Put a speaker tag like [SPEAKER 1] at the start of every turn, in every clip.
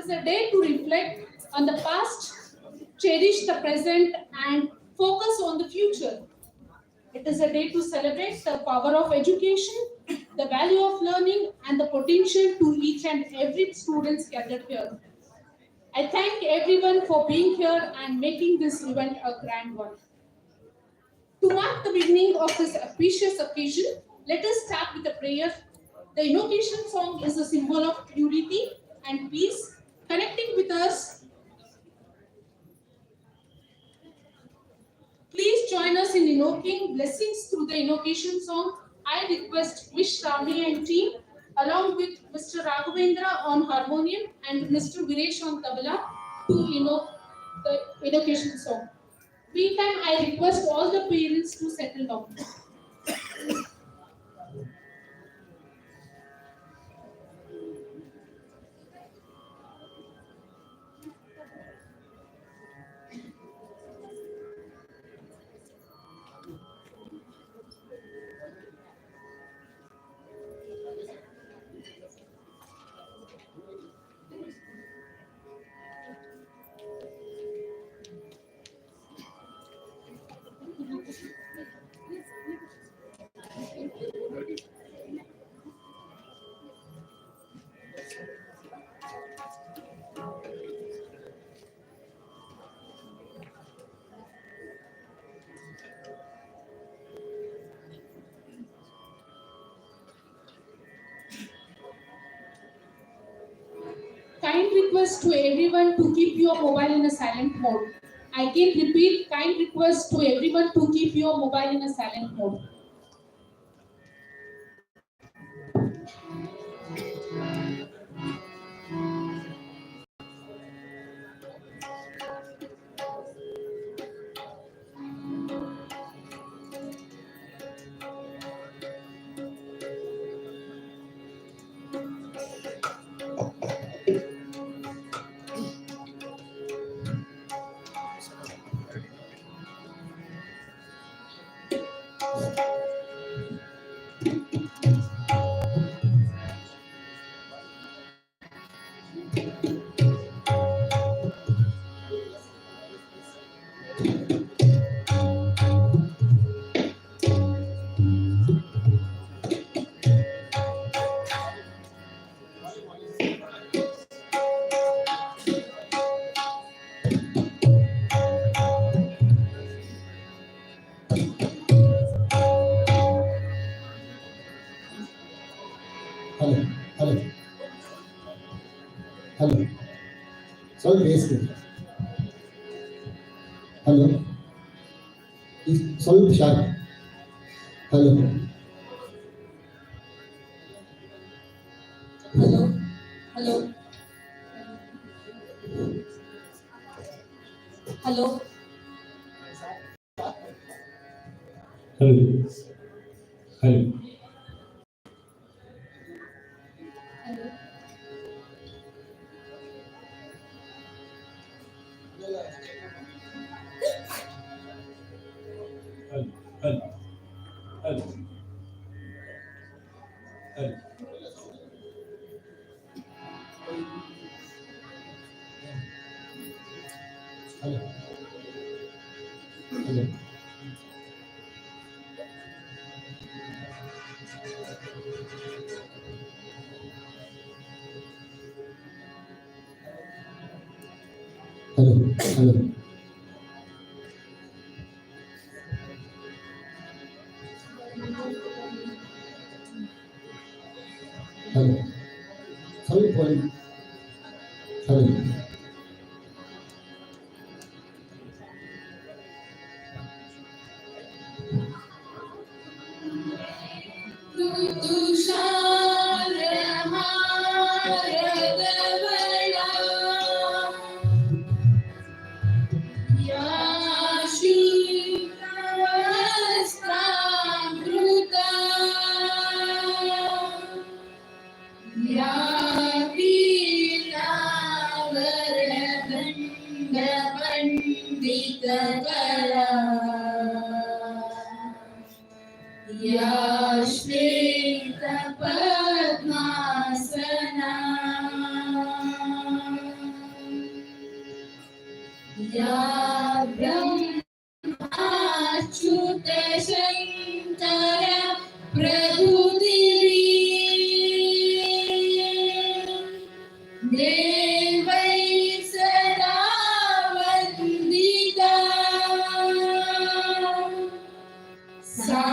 [SPEAKER 1] is a day to reflect on the past, cherish the present, and focus on the future. It is a day to celebrate the power of education, the value of learning, and the potential to each and every student's gathered here. I thank everyone for being here and making this event a grand one. To mark the beginning of this auspicious occasion, let us start with a prayer. The invocation song is a symbol of purity and peace, connecting with us. Please join us in invoking blessings through the invocation song. I request Miss Ravni and team, along with Mr. Raghavendra on harmonium and Mr. Viresh on tabla, to invoke the invocation song. Meantime, I request all the parents to settle down. Kind request to everyone to keep your mobile in a silent mode. I can repeat, kind request to everyone to keep your mobile in a silent mode.
[SPEAKER 2] Hello, hello, hello. Sorry, basically. Hello. Sorry, sharp. Hello.
[SPEAKER 1] Hello, hello, hello.
[SPEAKER 2] Hello. Hello. Hello. Hello. Hello. Hello. Hello. Hello. Hello. Hello. Hello. Sorry, calling. Hello.
[SPEAKER 3] या ब्रह्माच्युत शङ्कर प्रभुतिरी देवै सदा वन्दिता सा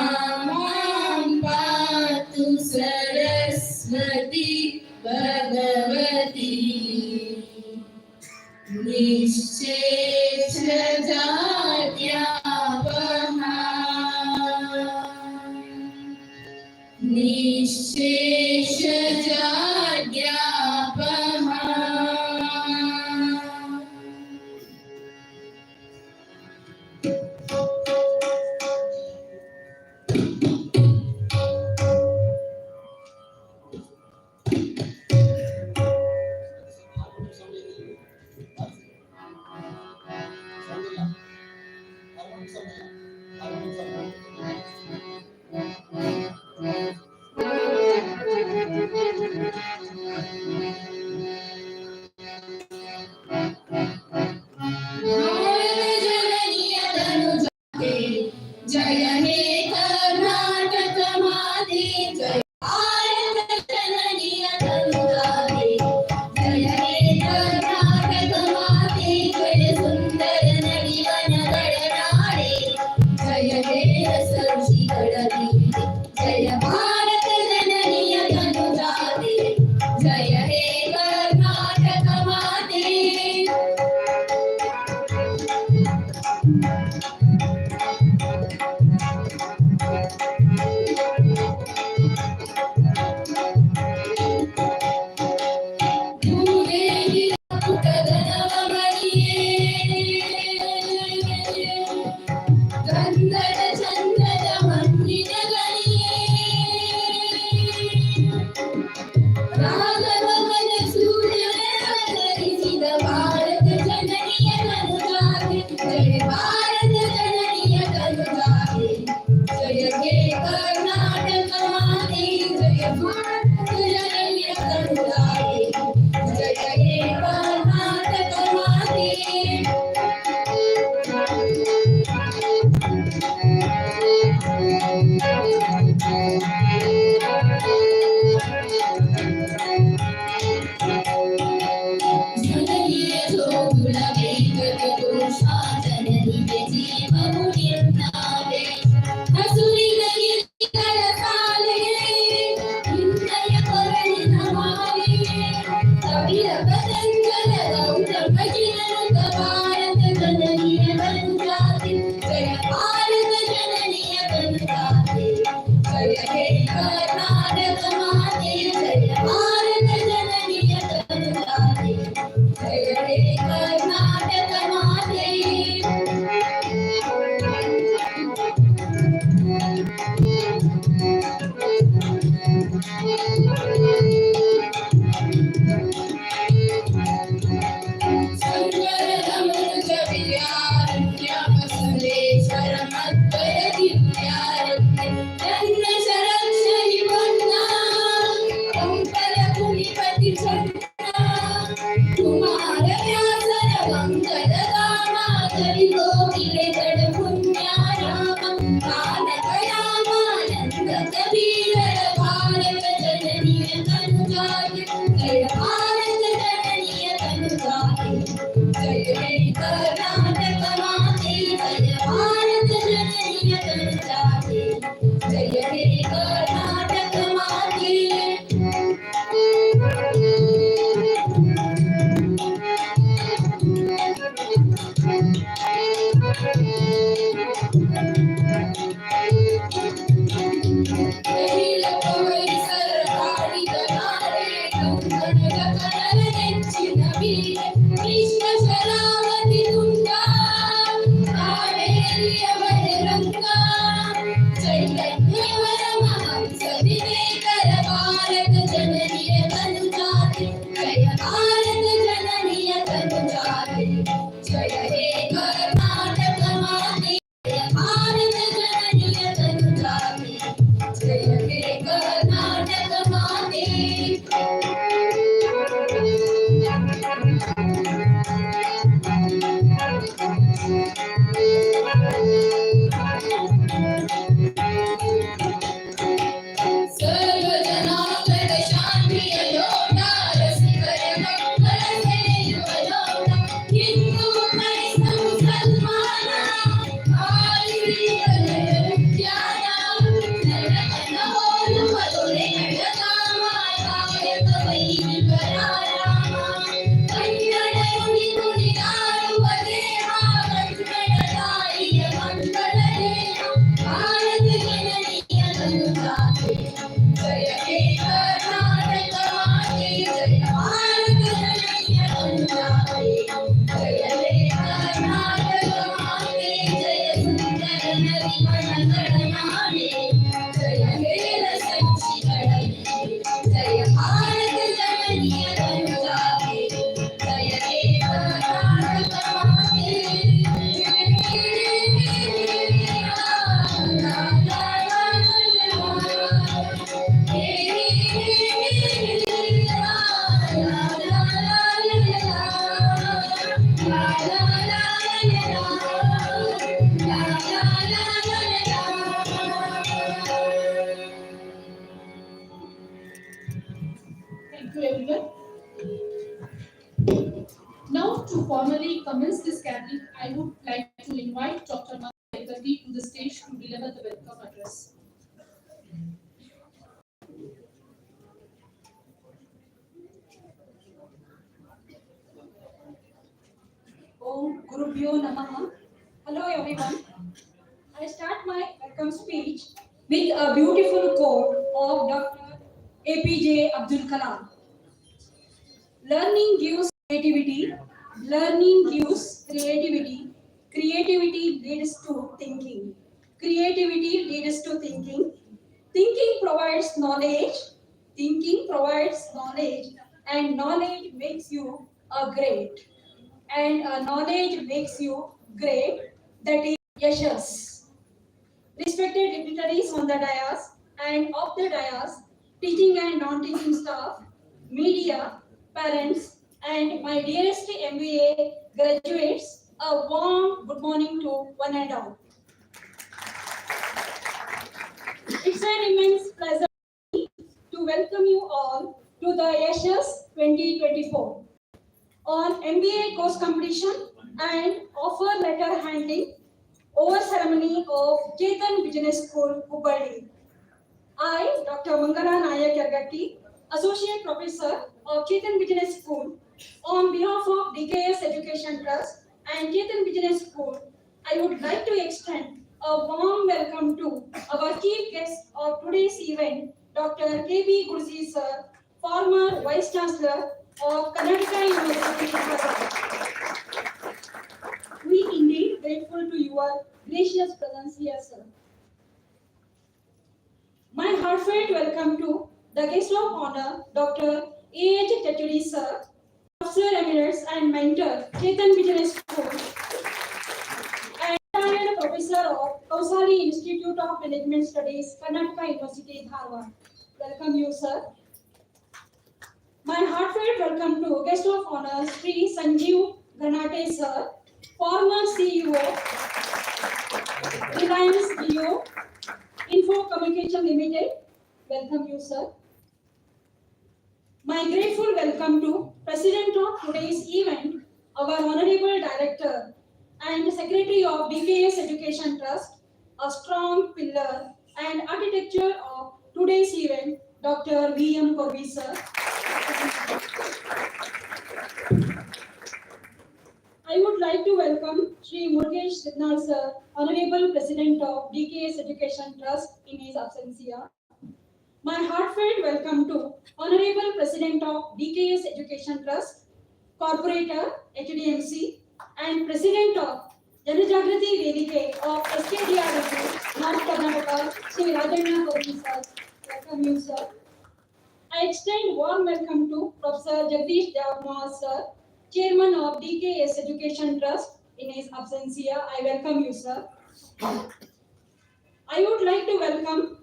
[SPEAKER 3] मां पातु सरस्वती भगवती निःशेषजाड्यापहा निःशेषजाड्यापहा जय हे कर्नाटक माते जय भारत जननी अनुरागे जय हे कर्नाटक माते जय सुंदर नडिवन गडनाडे जय हे रसऋषि गडदीपे जय भारत जननी अनुरागे जय हे कर्नाटक माते ಗಂಧದ ಚಂದದ ಮಣ್ಣಿನ ರಾಘವನ ಸೂರ್ಯನವತರಿಸಿದ ಭಾರತ ಜನನಿಯ ಕನುಜಾಗೆ ಜಯ ಭಾರತ ಜನನಿಯ ಕನುಜಾಗೆ ಜಯ ಹೇ ಕರ್ನಾಟಕ ಮಾತೆ ಜಯ ಭಾರತ ಜನನಿಯ ಕನುಜಾಗೆ ಜಯ ಹೇ ಕರ್ನಾಟಕ ಮಾತೆ ಜನನಿಯ ಜೋಗುಳ ವೇಗದ ದೋಷ ಜನನಿಗೆ ಜೀವವು ನಿರ್ನಾವೆ ಹಸುರಿನ ಗಿರಿಗಳ ಸಾಲೆ ಇಂದಯ ಕೊರಳಿನ ಮಾಲೆ ಕವಿರ ಪತಂಜಲ ಗೌತಮ ಜಿನನುತ ಭಾರತ ಜನನಿಯ ಕನುಜಾತೆ ಜಯ ಭಾರತ ಜನನಿಯ ಕನುಜಾತೆ ಜಯ ಹೇ ಕರ್ನಾಟಕ ಮಾತೆ ಜಯ ಭಾರತ ಜನನಿಯ ಕನುಜಾತೆ ಜಯ ಹೇ ಕರ್ನಾಟಕ ಮಾತೆ ಸಂಗರದ ಮನುಜ ವಿದ್ಯಾರಣ್ಯ ಬಸವೇಶ್ವರ ಮಧ್ವರ ದಿವ್ಯಾರಣ್ಯ ನನ್ನ ಶರಕ್ಷರಿ ಬಣ್ಣ ಕಂಪಲ ಕುಣಿಪತಿ ಚನ್ನ ಕುಮಾರ ವ್ಯಾಸರ ಮಂಗಲ ಧಾಮ ಕರಿ ಗೋಗಿಲೆ ಗಡ ಪುಣ್ಯಾರಾಮ ಕಾನಕಯಾಮಾನಂದ ಕಬೀರರ ಭಾರತ ಜನನಿಯ ಕನುಜಾಗೆ ಜಯ ಭಾರತ ಜನನಿಯ ಕನುಜಾಗೆ ಜಯ ಹೇ ಕರ್ನಾಟಕ ಮಾತೆ ಜಯ ಭಾರತ ಜನನಿಯ ಕನುಜಾಗೆ ಜಯ ಹೇ ಕರ್ನಾಟಕ ಮಾತೆ ಕೈಲ ಪರಿಸರ ಕಾಡಿದ ನಾಡೆ ಕಂಕಣದ ಕನಲ ನೆಚ್ಚಿನ ಬೀರೆ ಕೃಷ್ಣ ಶರಾವತಿ ತುಂಗ ಕಾವೇರಿಯ ಬಹಿರಂಗ ಚೈತನ್ಯವರ ಮಹಂಸ ವಿವೇಕರ ಭಾರತ ಜನನಿಯ ಕನುಜಾತೆ ಜಯ ಭಾರತ ಜನನಿಯ ಕನುಜಾತೆ ಜಯ ಹೇ ಕರ್ನಾಟಕ ಮಾತೆ ಜಯ ಭಾರತ ಜನನಿಯ ಕನುಜಾತೆ ಜಯ ಹೇ ಕರ್ನಾಟಕ ಮಾತೆ
[SPEAKER 1] To formally commence this gathering, I would like to invite Dr. Madhuri to the stage to deliver the welcome address.
[SPEAKER 4] Om Gurubhyo Namaha. Hello everyone. I start my welcome speech with a beautiful quote of Dr. APJ Abdul Kalam. Learning gives creativity, learning gives creativity, creativity leads to thinking, creativity leads to thinking, thinking provides knowledge, thinking provides knowledge, and knowledge makes you a great. And knowledge makes you great. That is Yashas. Respected dignitaries on the dais and off the dais, teaching and non-teaching staff, media, parents, and my dearest MBA graduates, a warm good morning to one and all. It's an immense pleasure to welcome you all to the Yashas 2024 on MBA course completion and offer letter handling over ceremony of Chetan Business School, Hubli. I, Dr. Mangala Nayak Yargatti, Associate Professor of Chetan Business School, on behalf of DKS Education Trust and Chetan Business School, I would like to extend a warm welcome to our chief guest of today's event, Dr. K.B. Gurji sir, former Vice Chancellor of Karnataka University, Karnataka. We indeed grateful to your gracious presence here, sir. My heartfelt welcome to the guest of honor, Dr. A.H. Cheturi, sir, Professor Emeritus and Mentor, Chetan Business School, and retired Professor of Kausari Institute of Management Studies, Karnataka University, Dharwad. Welcome you, sir. My heartfelt welcome to guest of honor, Sri Sanjeev Ghanate, sir, former CEO, Reliance Jio, Info Communication Limited. Welcome you, sir. My grateful welcome to President of today's event, our Honorable Director and Secretary of DKS Education Trust, a strong pillar and architecture of today's event, Dr. V.M. Korvi, sir. I would like to welcome Sri Murugesh Sidnal, sir, Honorable President of DKS Education Trust in his absentia. My heartfelt welcome to Honorable President of DKS Education Trust, Corporator, HDMC, and President of Janajagrati Vedike of SKDRW, North Karnataka, Sri Rajanna Korvi, sir. Welcome you, sir. I extend warm welcome to Professor Jagdish Devamma, sir, Chairman of DKS Education Trust in his absentia. I welcome you, sir. I would like to welcome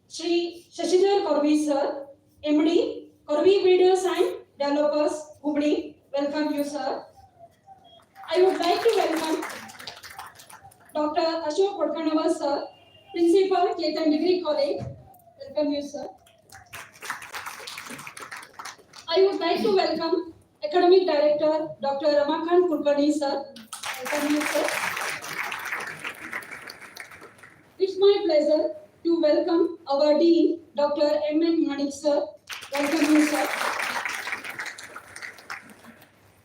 [SPEAKER 4] Sri Shashidhar Korvi, sir, MD, Korvi Builders and Developers, Hubli. Welcome you, sir. I would like to welcome Dr. Ashok Kodkanava, sir, Principal, Chetan Degree College. Welcome you, sir. I would like to welcome Academic Director, Dr. Ramakant Kulkarni, sir. Welcome you, sir. It's my pleasure to welcome our Dean, Dr. M.N. Manik, sir. Welcome you, sir.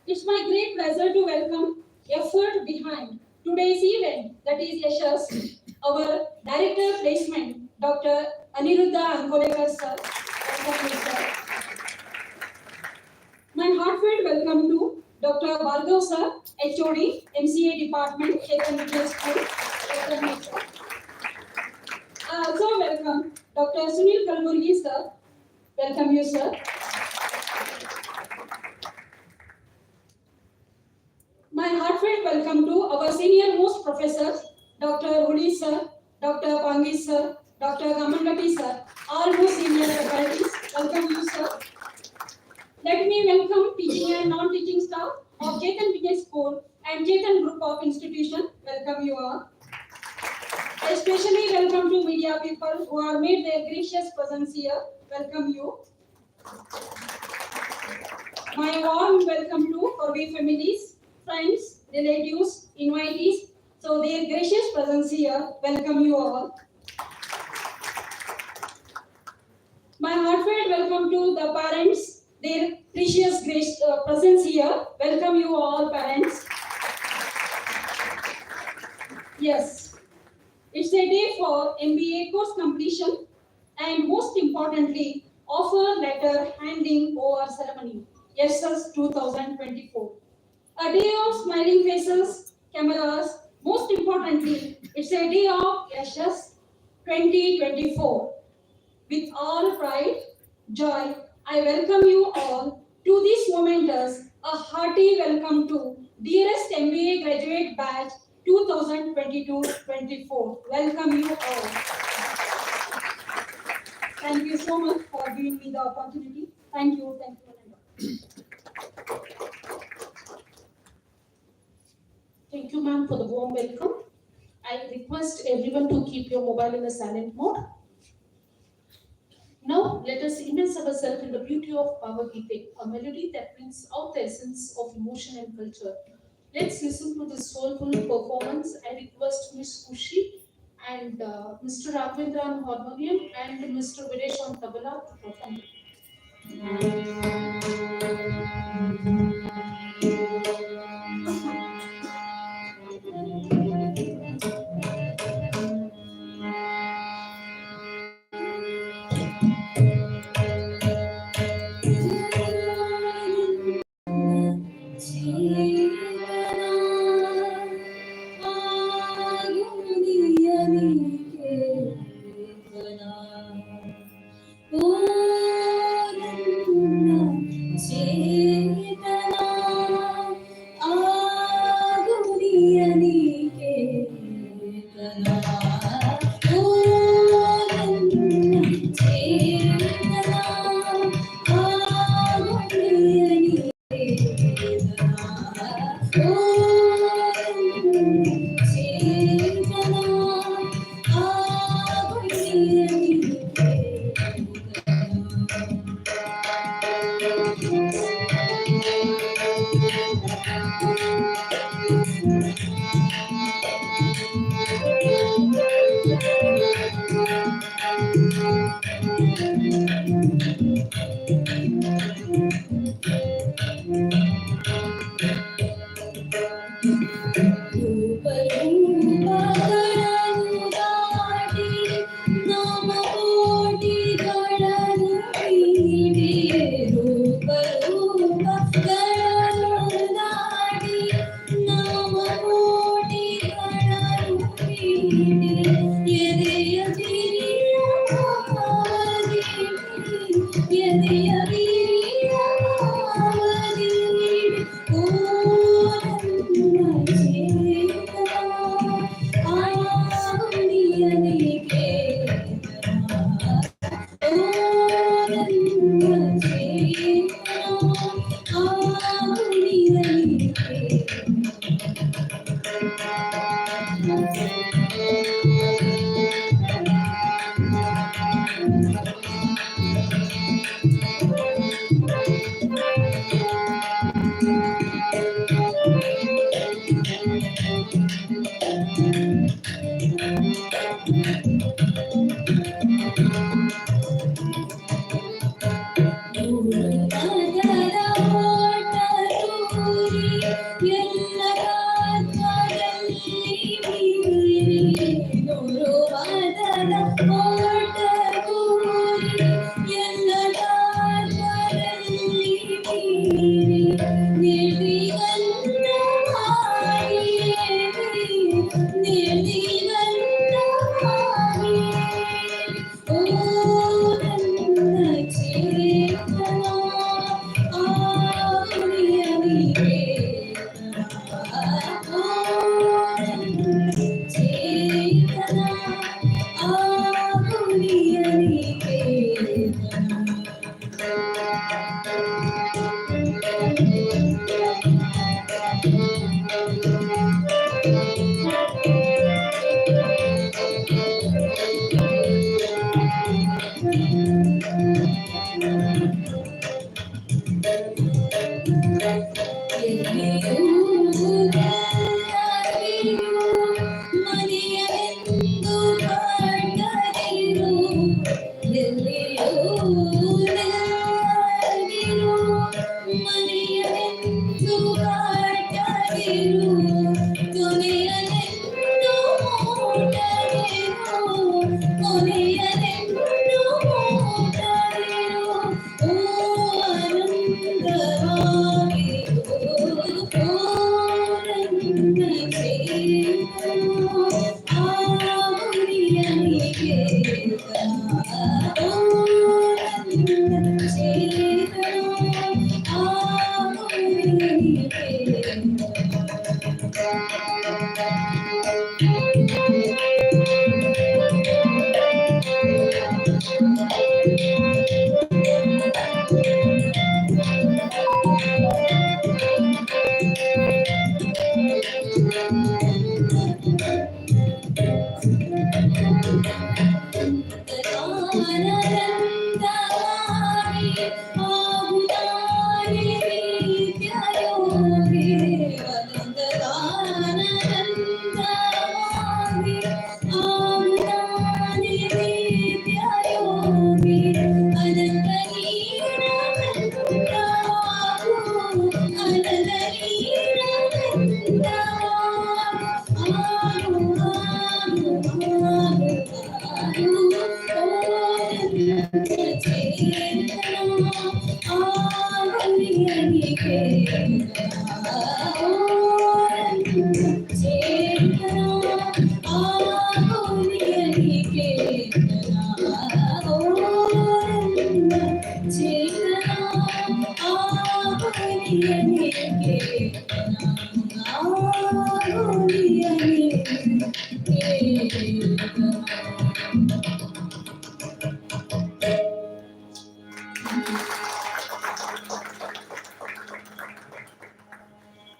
[SPEAKER 4] It's my great pleasure to welcome effort behind today's event, that is Yashas, our Director Placement, Dr. Aniruddha Ankolekar, sir. Welcome you, sir. My heartfelt welcome to Dr. Bhargav, sir, HOD, MCA Department, Chetan Business School. Welcome you, sir. I also welcome Dr. Sunil Kalburgi, sir. Welcome you, sir. My heartfelt welcome to our senior most professors, Dr. Hubli, sir, Dr. Pangi, sir, Dr. Gamangati, sir, all most senior faculties. Welcome you, sir. Let me welcome teaching and non-teaching staff of Chetan Business School and Chetan Group of Institution. Welcome you all. I especially welcome to media people who have made their gracious presence here. Welcome you. My warm welcome to Sauravi families, friends, relatives, invitees. So their gracious presence here, welcome you all. My heartfelt welcome to the parents, their precious presence here. Welcome you all, parents. Yes, it's a day for MBA course completion and most importantly, offer letter handing over ceremony. Yashas 2024. A day of smiling faces, cameras. Most importantly, it's a day of Yashas 2024. With all pride, joy, I welcome you all to this momentous, a hearty welcome to dearest MBA graduate batch 2022-24. Welcome you all. Thank you so much for giving me the opportunity. Thank you.
[SPEAKER 1] Thank you, ma'am, for the warm welcome. I request everyone to keep your mobile in a silent mode. Now, let us immerse ourselves in the beauty of Bhagavad-gita, a melody that brings out the essence of emotion and culture. Let's listen to this soulful performance. I request Ms. Kushi and Mr. Raghavendra on harmonium and Mr. Videsh on tabla to perform.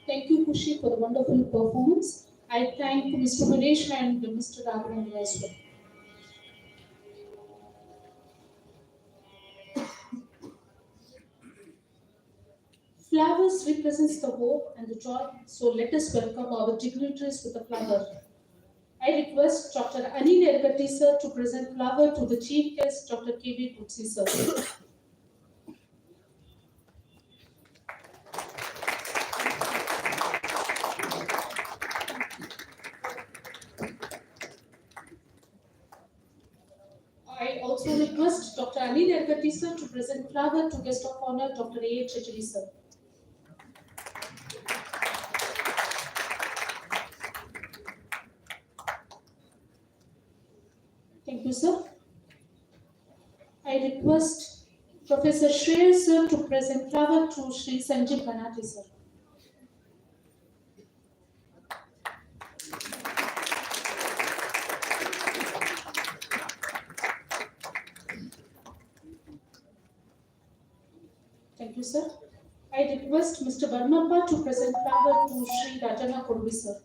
[SPEAKER 1] Thank you, Kushi, for the wonderful performance. I thank Mr. Manesh and Mr. Raghavan as well. Flowers represents the hope and the joy, so let us welcome our dignitaries with a flower. I request Dr. Anil Ergati sir to present flower to the chief guest, Dr. K.V. Kutsi sir. I also request Dr. Anil Ergati sir to present flower to guest of honor, Dr. A. Chachari sir. Thank you, sir. I request Professor Shreya sir to present flower to Sri Sanjeev Ganati sir. Thank you, sir. I request Mr. Barnappa to present flower to Sri Rajana Kurvi sir.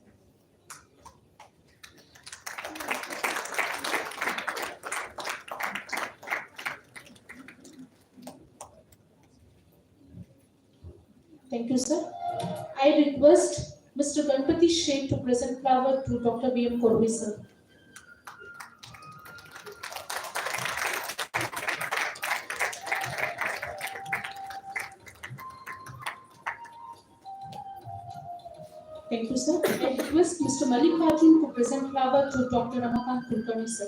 [SPEAKER 1] Thank you, sir. I request Mr. Ganpati Sheikh to present flower to Dr. V.M. Kurvi sir. Thank you, sir. I request Mr. Mallikarjun to present flower to Dr. Ramakant Kulkarni sir.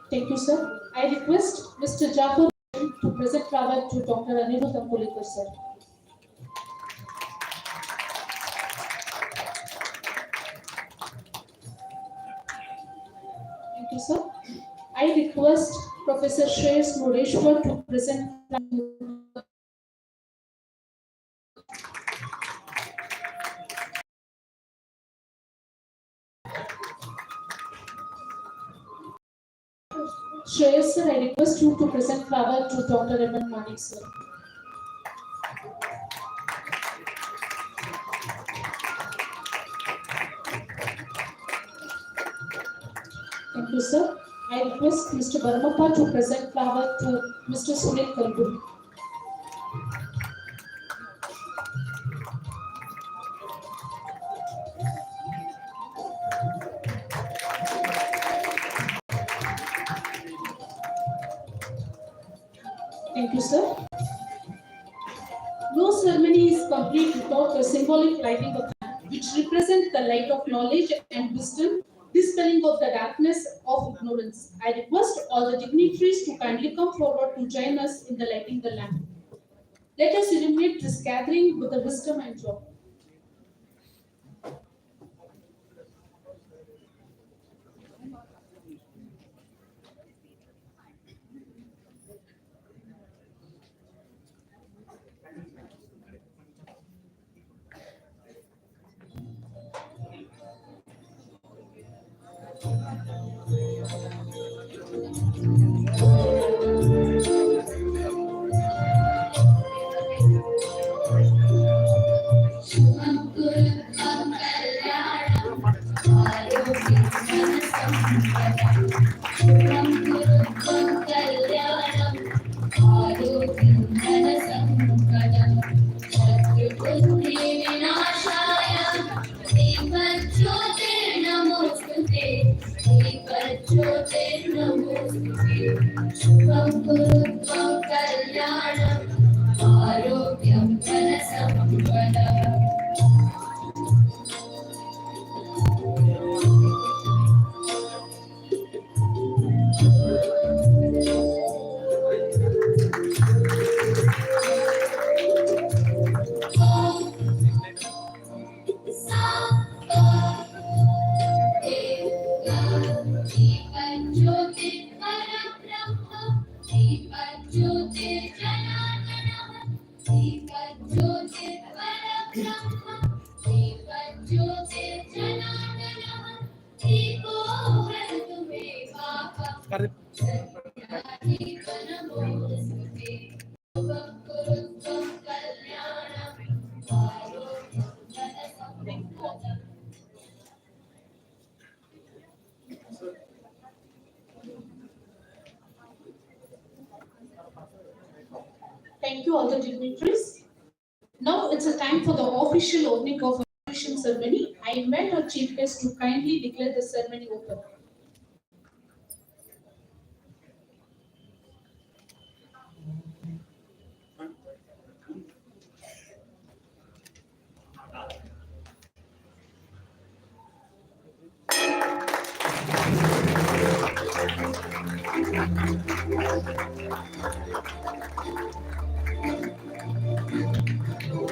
[SPEAKER 1] Thank you, sir. I request Mr. Jafar to present flower to Dr. Anirudh Ampulikar sir. Thank you, sir. I request Professor Shreyas Mureshwar to present Shreyas sir, I request you to present flower to Dr. Evan Manik sir. Thank you, sir. I request Mr. Baramappa to present flower to Mr. Sunil Kalbu. Thank you, sir. No ceremony is complete without a symbolic lighting of lamp, which represents the light of knowledge and wisdom, dispelling of the darkness of ignorance. I request all the dignitaries to kindly come forward to join us in the lighting the lamp. Let us illuminate this gathering with the wisdom and joy.
[SPEAKER 3] आरोग्यं धनसम्पदम्
[SPEAKER 1] Thank you, all the dignitaries. Now it's a time for the official opening of a graduation ceremony. I invite our chief guest to kindly declare the ceremony open.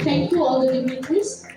[SPEAKER 1] Thank you, all the dignitaries.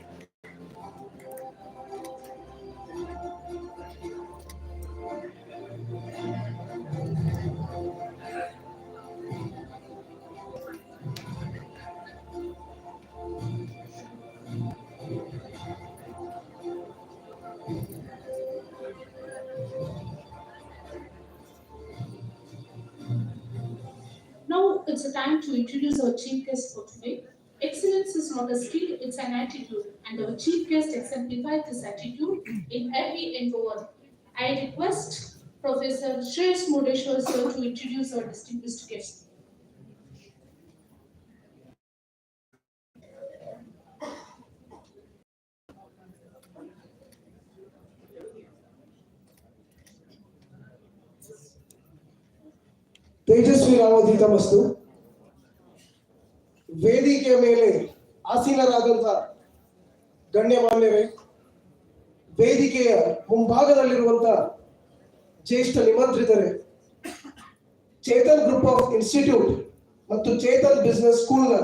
[SPEAKER 1] Now it's a time to introduce our chief guest for today. Excellence is not a skill, it's an attitude, and our chief guest exemplifies this attitude in every endeavor. I request Professor Shreyas Murdeshwar sir to introduce our distinguished guest.
[SPEAKER 5] Tejasvi ರಾಮೋದಿತಮಸ್ತು. ವೇದಿಕೆಯ ಮೇಲೆ ಆಸೀನರಾದಂಥ ಗಣ್ಯಮಾನ್ಯರೇ, ವೇದಿಕೆಯ ಮುಂಭಾಗದಲ್ಲಿರುವಂಥ ಜ್ಯೇಷ್ಠ ನಿಮಂತ್ರಿತರೇ, Chetan group of institute ಮತ್ತು Chetan business ಸ್ಕೂಲ್ನ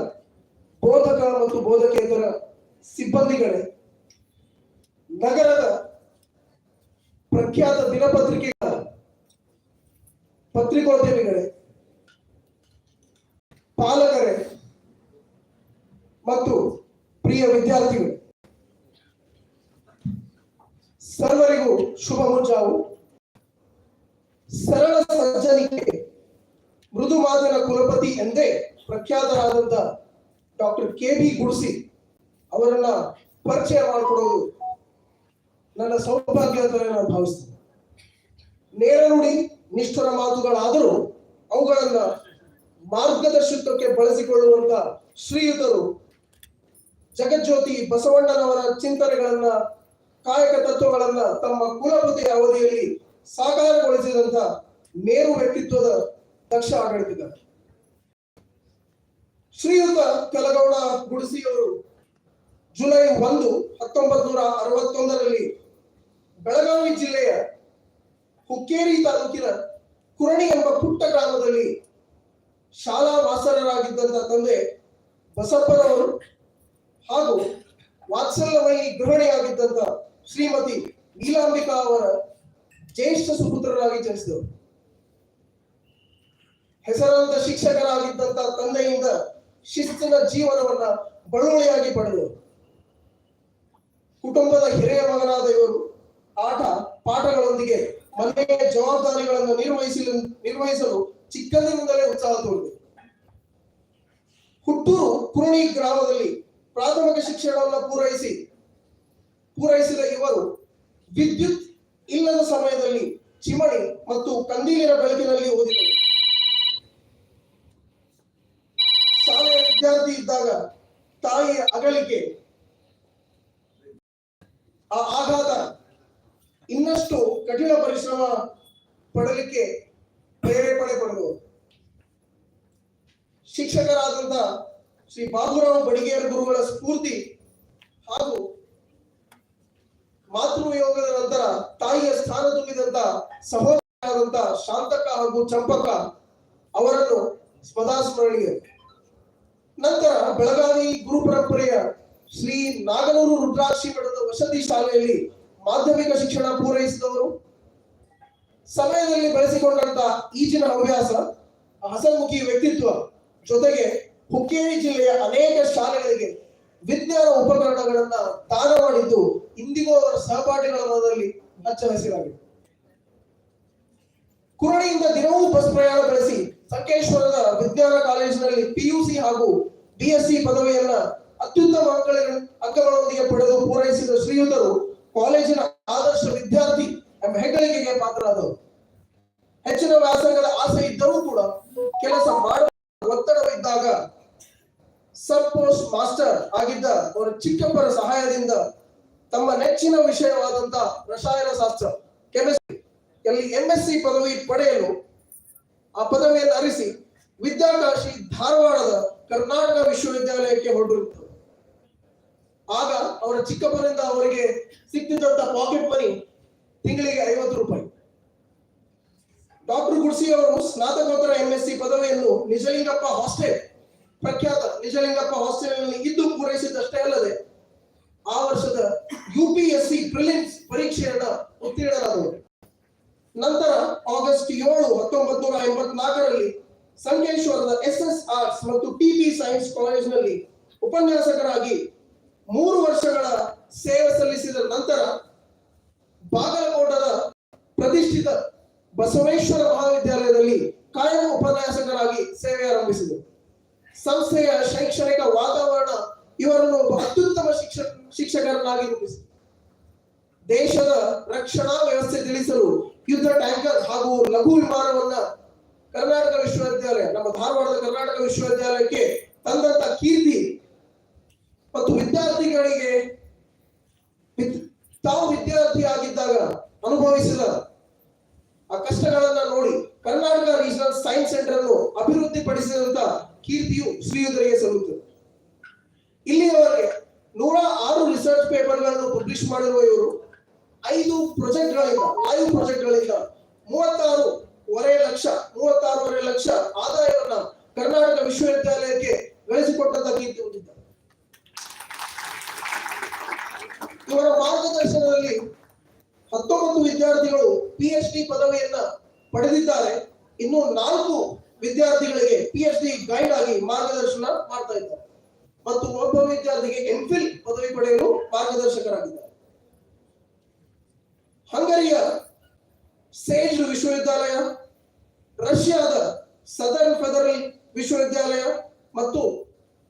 [SPEAKER 5] ಬೋಧಕ ಮತ್ತು ಬೋಧಕೇತರ ಸಿಬ್ಬಂದಿಗಳೇ, ನಗರದ ಪ್ರಖ್ಯಾತ ದಿನಪತ್ರಿಕೆಗಳ ಪತ್ರಿಕೋದ್ಯಮಿಗಳೇ, ಪಾಲಕರೇ ಮತ್ತು ಪ್ರಿಯ ವಿದ್ಯಾರ್ಥಿಗಳು, ಸರ್ವರಿಗೂ ಶುಭ ಮುಂಜಾವು. ಸರಳ ಸಜ್ಜನಿಕೆ ಮೃದು ಮಾತಿನ ಕುಲಪತಿ ಎಂದೇ ಪ್ರಖ್ಯಾತರಾದಂಥ ಡಾಕ್ಟರ್ ಕೆ.ಬಿ. ಗುಡ್ಸಿ ಅವರನ್ನ ಪರಿಚಯ ಮಾಡಿಕೊಡೋದು ನನ್ನ ಸೌಭಾಗ್ಯ ಅಂತ ನಾನು ಭಾವಿಸ್ತೇನೆ. ನೇರ ನುಡಿ ನಿಷ್ಠುರ ಮಾತುಗಳಾದರೂ ಅವುಗಳನ್ನ ಮಾರ್ಗದರ್ಶಕಕ್ಕೆ ಬಳಸಿಕೊಳ್ಳುವಂತ ಶ್ರೀಯುತರು ಜಗಜ್ಯೋತಿ ಬಸವಣ್ಣನವರ ಚಿಂತನೆಗಳನ್ನ ಕಾಯಕ ತತ್ವಗಳನ್ನ ತಮ್ಮ ಕುಲಪತಿಯ ಅವಧಿಯಲ್ಲಿ ಸಾಕಾರಗೊಳಿಸಿದಂತ ಮೇರು ವ್ಯಕ್ತಿತ್ವದ ದಕ್ಷ ಆಡಳಿತಗಾರ ಶ್ರೀಯುತ ಕಲಗೌಡ ಗುಡಿಸಿಯವರು ಜುಲೈ 1, 1961ರಲ್ಲಿ ಬೆಳಗಾವಿ ಜಿಲ್ಲೆಯ ಹುಕ್ಕೇರಿ ತಾಲೂಕಿನ ಕುರಣಿ ಎಂಬ ಪುಟ್ಟ ಗ್ರಾಮದಲ್ಲಿ ಶಾಲಾ ಮಾಸ್ತರರಾಗಿದ್ದಂತ ತಂದೆ ಬಸಪ್ಪನವರು ಹಾಗೂ ವಾತ್ಸಲ್ಯಮಯಿ ಗೃಹಿಣಿಯಾಗಿದ್ದಂತ ಶ್ರೀಮತಿ ನೀಲಾಂಬಿಕಾ ಅವರ ಜ್ಯೇಷ್ಠ ಸುಪುತ್ರರಾಗಿ ಜನಿಸಿದರು. ಹೆಸರಾಂತ ಶಿಕ್ಷಕರಾಗಿದ್ದಂತ ತಂದೆಯಿಂದ ಶಿಸ್ತಿನ ಜೀವನವನ್ನ ಬಳುವಳಿಯಾಗಿ ಪಡೆದರು. ಕುಟುಂಬದ ಹಿರಿಯ ಮಗನಾದ ಇವರು ಆಟ ಪಾಠಗಳೊಂದಿಗೆ ಮನೆಯ ಜವಾಬ್ದಾರಿಗಳನ್ನು ನಿರ್ವಹಿಸಲು ಚಿಕ್ಕಂದಿನಿಂದಲೇ ಉತ್ಸಾಹ ತೋರಿದರು. ಹುಟ್ಟೂರು ಕುರುಣಿ ಗ್ರಾಮದಲ್ಲಿ ಪ್ರಾಥಮಿಕ ಶಿಕ್ಷಣವನ್ನು ಪೂರೈಸಿದ ಇವರು ವಿದ್ಯುತ್ ಇಲ್ಲದ ಸಮಯದಲ್ಲಿ ಚಿಮಣಿ ಮತ್ತು ಕಂದೀಲಿನ ಬೆಳಕಿನಲ್ಲಿ ಓದಿದರು. ಶಾಲೆಯ ವಿದ್ಯಾರ್ಥಿ ಇದ್ದಾಗ ತಾಯಿಯ ಅಗಲಿಕೆ ಆ ಆಘಾತ ಇನ್ನಷ್ಟು ಕಠಿಣ ಪರಿಶ್ರಮ ಪಡಲಿಕ್ಕೆ ಪ್ರೇರೇಪಣೆ ಪಡೆದು ಶಿಕ್ಷಕರಾದಂತ ಶ್ರೀ ಬಾಬುರಾವ್ ಬಡಿಗೇರ ಗುರುಗಳ ಸ್ಫೂರ್ತಿ ಹಾಗೂ ಮಾತೃಯೋಗದ ನಂತರ ತಾಯಿಯ ಸ್ಥಾನ ತುಂಬಿದಂತ ಸಹೋದರರಾದಂತ ಶಾಂತಕ್ಕ ಹಾಗೂ ಚಂಪಕ್ಕ ಅವರನ್ನು ಸ್ಮರಣೀಯ. ನಂತರ ಬೆಳಗಾವಿ ಗುರು ಪರಂಪರೆಯ ಶ್ರೀ ನಾಗನೂರು ರುದ್ರಾಕ್ಷಿ ಮಠದ ವಸತಿ ಶಾಲೆಯಲ್ಲಿ ಮಾಧ್ಯಮಿಕ ಶಿಕ್ಷಣ ಪೂರೈಸಿದವರು. ಸಮಯದಲ್ಲಿ ಬೆಳೆಸಿಕೊಂಡಂತ ಈಜಿನ ಹವ್ಯಾಸ, ಹಸನ್ಮುಖಿ ವ್ಯಕ್ತಿತ್ವ ಜೊತೆಗೆ ಹುಕ್ಕೇರಿ ಜಿಲ್ಲೆಯ ಅನೇಕ ಶಾಲೆಗಳಿಗೆ ವಿಜ್ಞಾನ ಉಪಕರಣಗಳನ್ನ ದಾನ ಮಾಡಿದ್ದು ಇಂದಿಗೂ ಅವರ ಸಹಪಾಠಿಗಳ ಮನದಲ್ಲಿ ಅಚ್ಚ ಹಸಿರಾಗಿದೆ. ಕುರಣಿಯಿಂದ ದಿನವೂ ಬಸ್ ಪ್ರಯಾಣ ಬೆಳೆಸಿ ಸಂಕೇಶ್ವರದ ವಿಜ್ಞಾನ ಕಾಲೇಜಿನಲ್ಲಿ PUC ಹಾಗೂ BSc ಪದವಿಯನ್ನ ಅತ್ಯುತ್ತಮ ಅಂಕಗಳೊಂದಿಗೆ ಪಡೆದು ಪೂರೈಸಿದ ಶ್ರೀಯುತರು ಕಾಲೇಜಿನ ಆದರ್ಶ ವಿದ್ಯಾರ್ಥಿ ಎಂಬ ಹೆಗ್ಗಳಿಕೆಗೆ ಪಾತ್ರರಾದವರು. ಹೆಚ್ಚಿನ ವ್ಯಾಸಂಗದ ಆಸೆ ಇದ್ದರೂ ಕೂಡ ಕೆಲಸ ಮಾಡುವ ಒತ್ತಡವಿದ್ದಾಗ ಸಬ್ ಪೋಸ್ಟ್ ಮಾಸ್ಟರ್ ಆಗಿದ್ದ ಅವರ ಚಿಕ್ಕಪ್ಪರ ಸಹಾಯದಿಂದ ತಮ್ಮ ನೆಚ್ಚಿನ ವಿಷಯವಾದಂತ ರಸಾಯನಶಾಸ್ತ್ರ ಕೆಮಿಸ್ಟ್ರಿ ಯಲ್ಲಿ MSc ಪದವಿ ಪಡೆಯಲು ಆ ಪದವಿಯನ್ನು ಅರಿಸಿ ವಿದ್ಯಾಕಾಶಿ ಧಾರವಾಡದ ಕರ್ನಾಟಕ ವಿಶ್ವವಿದ್ಯಾಲಯಕ್ಕೆ ಹೊರಟಿರುತ್ತದೆ. ಆಗ ಅವರ ಚಿಕ್ಕಪ್ಪನಿಂದ ಅವರಿಗೆ ಸಿಕ್ತಿದ್ದಂತ ಪಾಕೆಟ್ ಮನಿ ತಿಂಗಳಿಗೆ 50 ರೂಪಾಯಿ. ಡಾಕ್ಟರ್ ಗುಡ್ಸಿ ಅವರು ಸ್ನಾತಕೋತ್ತರ MSc ಪದವಿಯನ್ನು ನಿಜಲಿಂಗಪ್ಪ ಹಾಸ್ಟೆಲ್, ಪ್ರಖ್ಯಾತ ನಿಜಲಿಂಗಪ್ಪ ಹಾಸ್ಟೆಲ್ನಲ್ಲಿ ಇದ್ದು ಪೂರೈಸಿದಷ್ಟೇ ಅಲ್ಲದೆ ಆ ವರ್ಷದ UPSC ಪ್ರಿಲಿಮ್ಸ್ ಪರೀಕ್ಷೆಯನ್ನ ಉತ್ತೀರ್ಣರಾದವರು. ನಂತರ ಆಗಸ್ಟ್ 7, 1984ರಲ್ಲಿ ಸಂಕೇಶ್ವರದ SS ಆರ್ಟ್ಸ್ ಮತ್ತು TP ಸೈನ್ಸ್ ಕಾಲೇಜಿನಲ್ಲಿ ಉಪನ್ಯಾಸಕರಾಗಿ 3 ವರ್ಷಗಳ ಸೇವೆ ಸಲ್ಲಿಸಿದ ನಂತರ ಬಾಗಲಕೋಟದ ಪ್ರತಿಷ್ಠಿತ ಬಸವೇಶ್ವರ ಮಹಾವಿದ್ಯಾಲಯದಲ್ಲಿ ಕಾಯಂ ಉಪನ್ಯಾಸಕರಾಗಿ ಸೇವೆ ಆರಂಭಿಸಿದರು. ಸಂಸ್ಥೆಯ ಶೈಕ್ಷಣಿಕ ವಾತಾವರಣ ಇವರನ್ನು ಒಬ್ಬ ಅತ್ಯುತ್ತಮ ಶಿಕ್ಷಕರನ್ನಾಗಿ ರೂಪಿಸಿದೆ. ದೇಶದ ರಕ್ಷಣಾ ವ್ಯವಸ್ಥೆ ತಿಳಿಸಲು ಯುದ್ಧ ಟ್ಯಾಂಕರ್ ಹಾಗೂ ಲಘು ವಿಮಾನವನ್ನ ಕರ್ನಾಟಕ ವಿಶ್ವವಿದ್ಯಾಲಯ, ನಮ್ಮ ಧಾರವಾಡದ ಕರ್ನಾಟಕ ವಿಶ್ವವಿದ್ಯಾಲಯಕ್ಕೆ ತಂದಂತ ಕೀರ್ತಿ ಮತ್ತು ವಿದ್ಯಾರ್ಥಿಗಳಿಗೆ ತಾವು ವಿದ್ಯಾರ್ಥಿಯಾಗಿದ್ದಾಗ ಅನುಭವಿಸಿದ ಆ ಕಷ್ಟಗಳನ್ನ ನೋಡಿ ಕರ್ನಾಟಕ ರೀಜನಲ್ ಸೈನ್ಸ್ ಸೆಂಟರ್ ಅನ್ನು ಅಭಿವೃದ್ಧಿಪಡಿಸಿದಂತ ಕೀರ್ತಿಯು ಶ್ರೀಯುತರಿಗೆ ಸಲ್ಲುತ್ತದೆ. ಇಲ್ಲಿಯವರೆಗೆ 106 ರಿಸರ್ಚ್ ಪೇಪರ್ಗಳನ್ನು ಪಬ್ಲಿಷ್ ಮಾಡಿರುವ ಇವರು 5 ಪ್ರಾಜೆಕ್ಟ್ಗಳಿಂದ 36.5 ಲಕ್ಷ ಆದಾಯವನ್ನ ಕರ್ನಾಟಕ ವಿಶ್ವವಿದ್ಯಾಲಯಕ್ಕೆ ಗಳಿಸಿಕೊಟ್ಟಂತ ಕೀರ್ತಿ ಹೊಂದಿದ್ದಾರೆ. ಇವರ ಮಾರ್ಗದರ್ಶನದಲ್ಲಿ 19 ವಿದ್ಯಾರ್ಥಿಗಳು PhD ಪದವಿಯನ್ನ ಪಡೆದಿದ್ದಾರೆ. ಇನ್ನು 4 ವಿದ್ಯಾರ್ಥಿಗಳಿಗೆ PhD ಗೈಡ್ ಆಗಿ ಮಾರ್ಗದರ್ಶನ ಮಾಡ್ತಾ ಇದ್ದಾರೆ ಮತ್ತು ಒಬ್ಬ ವಿದ್ಯಾರ್ಥಿಗೆ MPhil ಪದವಿ ಪಡೆಯಲು ಮಾರ್ಗದರ್ಶಕರಾಗಿದ್ದಾರೆ. ಹಂಗರಿಯ ಸೇಜ್ ವಿಶ್ವವಿದ್ಯಾಲಯ, ರಷ್ಯಾದ ಸದರ್ನ್ ಫೆಡರಲ್ ವಿಶ್ವವಿದ್ಯಾಲಯ ಮತ್ತು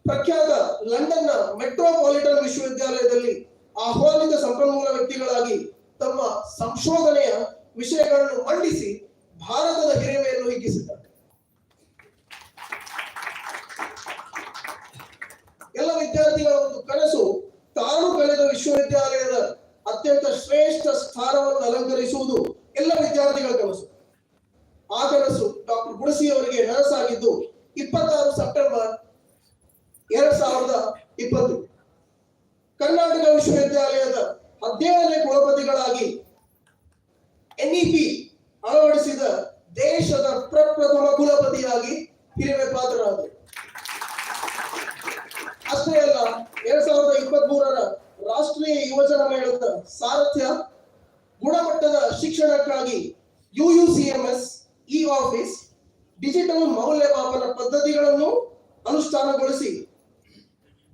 [SPEAKER 5] ಪ್ರಖ್ಯಾತ ಲಂಡನ್ನ ಮೆಟ್ರೋಪಾಲಿಟನ್ ವಿಶ್ವವಿದ್ಯಾಲಯದಲ್ಲಿ ಆಹ್ವಾನಿತ ಸಂಪನ್ಮೂಲ ವ್ಯಕ್ತಿಗಳಾಗಿ ತಮ್ಮ ಸಂಶೋಧನೆಯ ವಿಷಯಗಳನ್ನು ಮಂಡಿಸಿ ಭಾರತದ ಹಿರಿಮೆಯನ್ನು ಹಿಗ್ಗಿಸಿದ್ದಾರೆ. ಎಲ್ಲ ವಿದ್ಯಾರ್ಥಿಗಳ ಒಂದು ಕನಸು ತಾನು ಕಳೆದ ವಿಶ್ವವಿದ್ಯಾಲಯದ ಅತ್ಯಂತ ಶ್ರೇಷ್ಠ ಸ್ಥಾನವನ್ನು ಅಲಂಕರಿಸುವುದು ಎಲ್ಲ ವಿದ್ಯಾರ್ಥಿಗಳ ಕನಸು. ಆ ಕನಸು ಡಾಕ್ಟರ್ ಗುಡಸಿ ಅವರಿಗೆ ನನಸಾಗಿದ್ದು 26 ಸೆಪ್ಟೆಂಬರ್ 2020. ಕರ್ನಾಟಕ ವಿಶ್ವವಿದ್ಯಾಲಯದ 17ನೇ ಕುಲಪತಿಗಳಾಗಿ ಎನ್ಇಪಿ ಅಳವಡಿಸಿದ ದೇಶದ ಪ್ರಪ್ರಥಮ ಕುಲಪತಿಯಾಗಿ ಹಿರಿಮೆ ಪಾತ್ರರಾದರು. ಅಷ್ಟೇ ಅಲ್ಲ, 2023ರ ರಾಷ್ಟ್ರೀಯ ಯುವಜನ ಮೇಳದ ಸಾರಥ್ಯ, ಗುಣಮಟ್ಟದ ಶಿಕ್ಷಣಕ್ಕಾಗಿ ಯುಯುಸಿಎಂಎಸ್ ಇ ಆಫೀಸ್, ಡಿಜಿಟಲ್ ಮೌಲ್ಯಮಾಪನ ಪದ್ಧತಿಗಳನ್ನು ಅನುಷ್ಠಾನಗೊಳಿಸಿ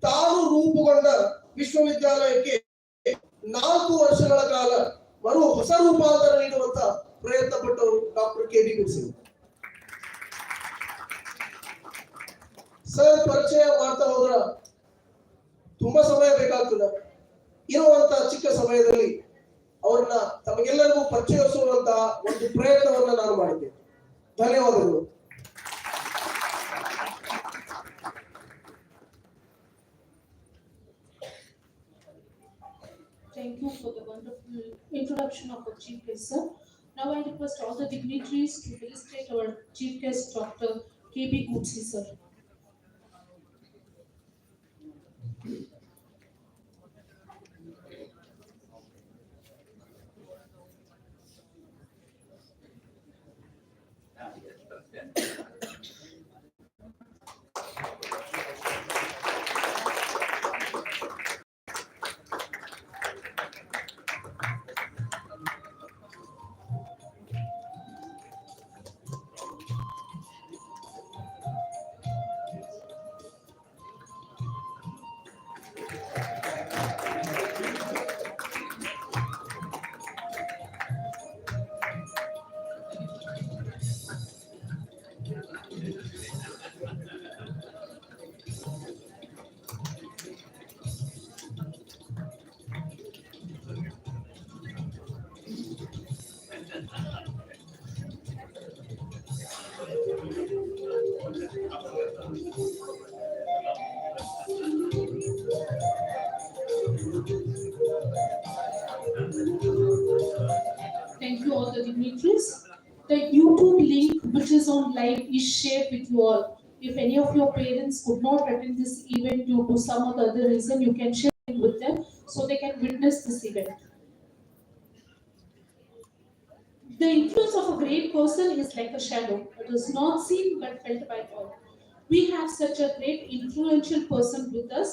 [SPEAKER 5] ತಾನು ರೂಪುಗೊಂಡ ವಿಶ್ವವಿದ್ಯಾಲಯಕ್ಕೆ 4 ವರ್ಷಗಳ ಕಾಲ ಹೊಸ ರೂಪಾಂತರ ನೀಡುವಂತ ಪ್ರಯತ್ನ ಪಟ್ಟವರು ಡಾಕ್ಟರ್ ಕೆ.ಬಿ. ಗುಡಸಿ. ಸರ್ ಪರಿಚಯ ಮಾಡ್ತಾ ಹೋದ್ರ ತುಂಬಾ ಸಮಯ ಬೇಕಾಗ್ತದೆ. ಇರುವಂತ ಚಿಕ್ಕ ಸಮಯದಲ್ಲಿ ಅವ್ರನ್ನ ತಮಗೆಲ್ಲರಿಗೂ ಪರಿಚಯಿಸುವಂತಹ ಒಂದು ಪ್ರಯತ್ನವನ್ನ ನಾನು ಮಾಡಿದ್ದೆ. ಧನ್ಯವಾದಗಳು.
[SPEAKER 1] Thank you for the wonderful introduction of our Chief Guest, sir. Now I request all the dignitaries to felicitate our Chief Guest, Dr. K.B. Gudsi, sir. Thank you all the dignitaries. The YouTube link which is on live is shared with you all. If any of your parents could not attend this event due to some or the other reason, you can share it with them so they can witness this event. The influence of a great person is like a shadow. It is not seen but felt by all. We have such a great influential person with us.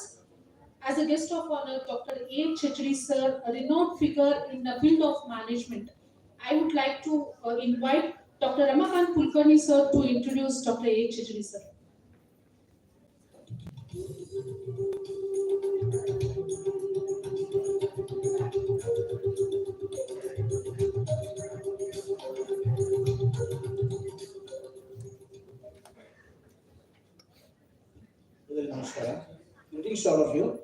[SPEAKER 1] As a guest of honor, Dr. A. Chechri sir, a renowned figure in the field of management. I would like to invite Dr. Ramakant Kulkarni sir to introduce Dr. A. Chechri sir.
[SPEAKER 6] Namaskar. Greetings to all of you.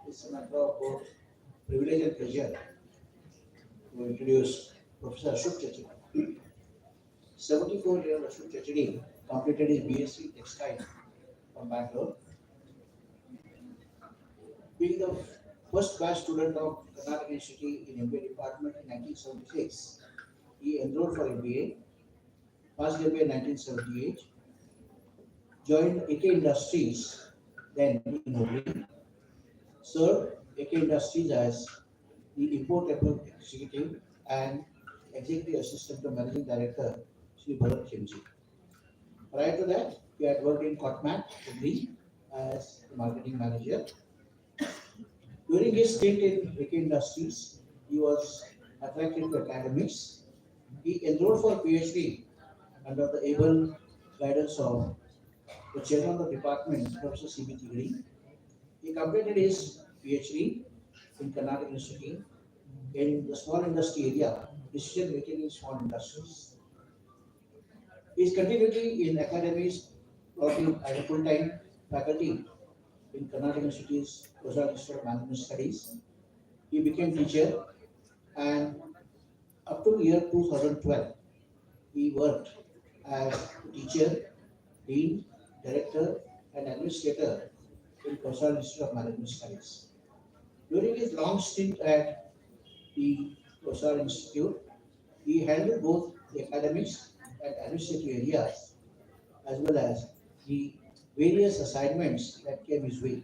[SPEAKER 6] It's a matter of both privilege and pleasure to introduce Professor Ashok Chechri. 74-year-old Ashok Chechri completed his BSc Textile from Bangalore. Being the first batch student of Karnataka University in MBA department in 1976, he enrolled for MBA, passed MBA in 1978, joined AK Industries, then in Hubli, served AK Industries as the import executive and executive assistant to managing director, Sri Bharat Khemji. Prior to that, he had worked in Kotmat, Hubli, as the marketing manager. During his stint in AK Industries, he was attracted to academics. He enrolled for PhD under the able guidance of the chairman of the department, Professor C.B. Tigri. He completed his PhD in Karnataka University in the small industry area, decision making in small industries. He is continually in academies, working as a full-time faculty in Karnataka University's Gujarat Institute of Management Studies. He became teacher and Up to year 2012, he worked as teacher, dean, director, and administrator in Kaushal Institute of Management Studies. During his long stint at the Kaushal Institute, he handled both the academics and administrative areas as well as the various assignments that came his way.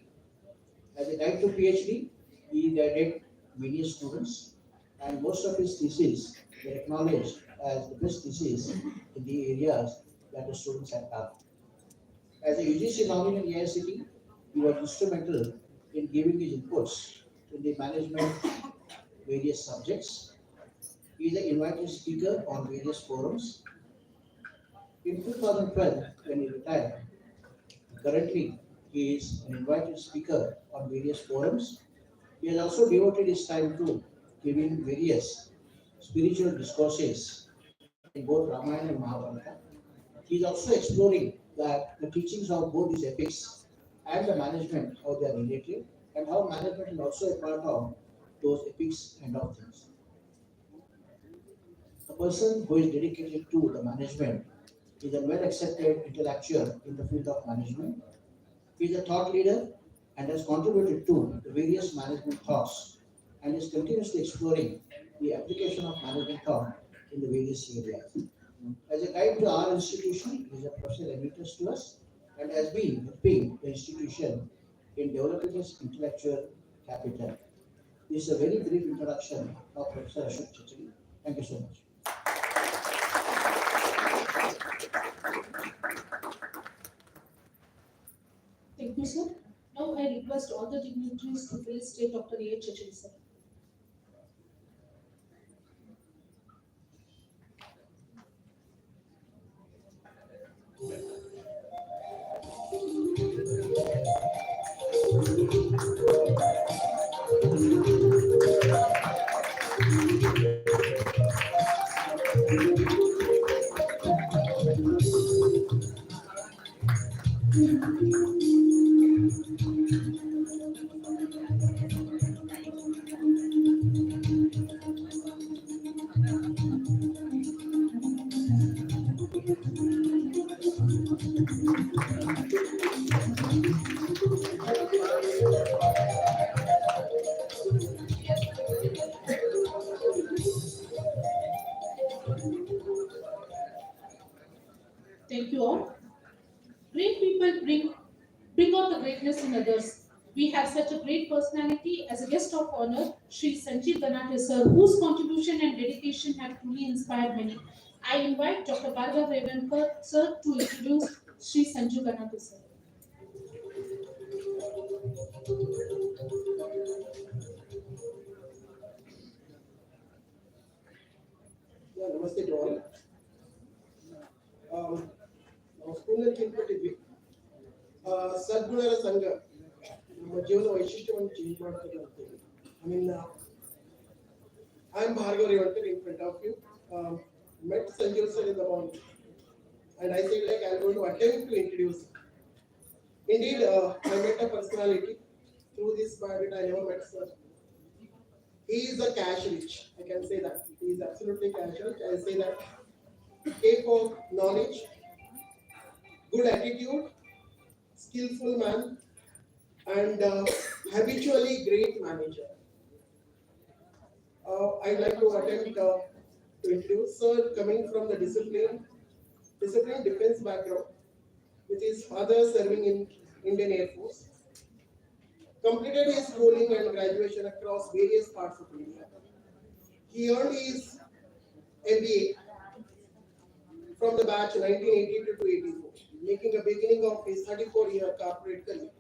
[SPEAKER 6] As a guide to PhD, he guided many students, and most of his theses were acknowledged as the best theses in the areas that the students had done. As a UGC nominee in AICT, he was instrumental in giving his inputs to the management various subjects. He is an invited speaker on various forums. In 2012, when he retired, currently he is an invited speaker on various forums. He has also devoted his time to giving various spiritual discourses in both Ramayana and Mahabharata. He is also exploring that the teachings of both these epics and the management, how they are related, and how management is also a part of those epics and of things. A person who is dedicated to the management is a well accepted intellectual in the field of management. He is a thought leader and has contributed to the various management thoughts and is continuously exploring the application of management thought in the various areas. As a guide to our institution, he is a professor emeritus to us and has been helping the institution in developing its intellectual capital. This is a very brief introduction of Professor Ashok Chichari. Thank you so much.
[SPEAKER 1] Thank you, sir. Now I request all the dignitaries to felicitate Dr. A. Chetan, sir. Thank you all. Great people bring out the greatness in others. We have such a great personality as a guest of honor, Sri Sanjeev Ganate sir, whose contribution and dedication have truly inspired many. I invite Dr. Bhargav Revankar sir to introduce Sri Sanjeev Ganate sir.
[SPEAKER 5] Yeah, namaste to all. ನಾವು ಸ್ಕೂಲ್ನಲ್ಲಿ ತಿಳ್ಕೊಂಡಿದ್ವಿ ಸದ್ಗುಣರ ಸಂಘ ನಮ್ಮ ಜೀವನ ವೈಶಿಷ್ಟ್ಯವನ್ನು change ಮಾಡ್ತದೆ ಅಂತೇಳಿ. I am Bhargav Revankar in front of you. Met Sanjeev sir in the morning, and I said like I'm going to attempt to introduce. Indeed, I met a personality through this biodata. I never met sir. He is a cash rich. I can say that he is absolutely cash rich. I say that. A for knowledge, good attitude, skillful man, and habitually great manager. I'd like to attempt to introduce sir coming from the discipline defense background, with his father serving in Indian Air Force. Completed his schooling and graduation across various parts of India. He earned his MBA from the batch 1982 to 84, making a beginning of his 34-year corporate career.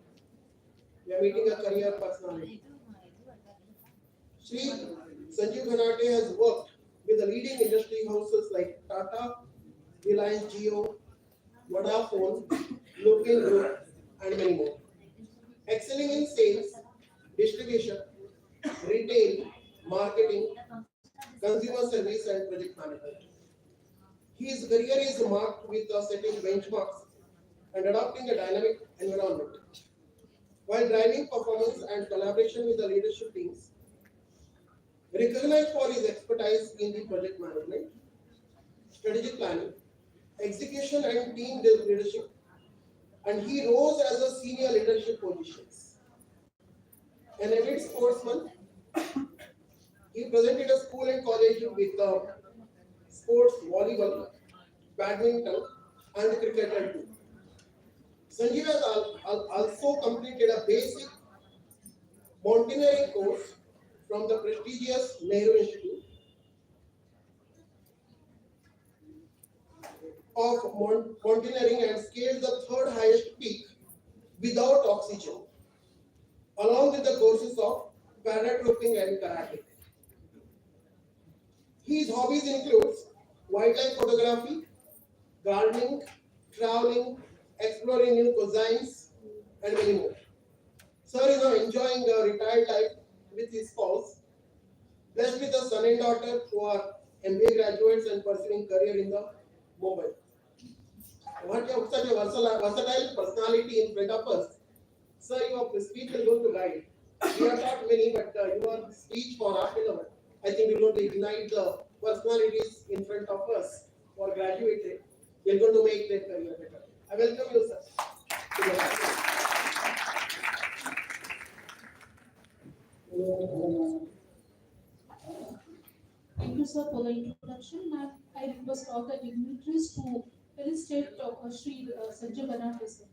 [SPEAKER 5] We are meeting a career personality. Sri Sanjeev Ganate has worked with the leading industry houses like Tata, Reliance Jio, Vodafone, Lupin Group, and many more. Excelling in sales, distribution, retail, marketing, consumer service, and project management. His career is marked with setting benchmarks and adopting a dynamic environment. While driving performance and collaboration with the leadership teams, recognized for his expertise in the project management, strategic planning, execution and team leadership, and he rose as a senior leadership positions. An avid sportsman, he presented a school and college with sports, volleyball, badminton, and cricket too. Sanjeev has also completed a basic mountaineering course from the prestigious Nehru Institute of mountaineering and scaled the third highest peak without oxygen, along with the courses of paratrooping and karate. His hobbies include wildlife photography, gardening, traveling, exploring new cuisines, and many more. Sir is now enjoying a retired life with his spouse, blessed with a son and daughter who are MBA graduates and pursuing career in the Mumbai. What you have such a versatile personality in front of us. Sir, your speech is going to guide. We have taught many, but your speech for half an hour, I think we're going to ignite the personalities in front of us who are graduated. They're going to make their career better. I welcome you, sir.
[SPEAKER 1] Thank you, sir, for the introduction. Now, I request all the dignitaries to felicitate Shri Sanjay Banate, sir.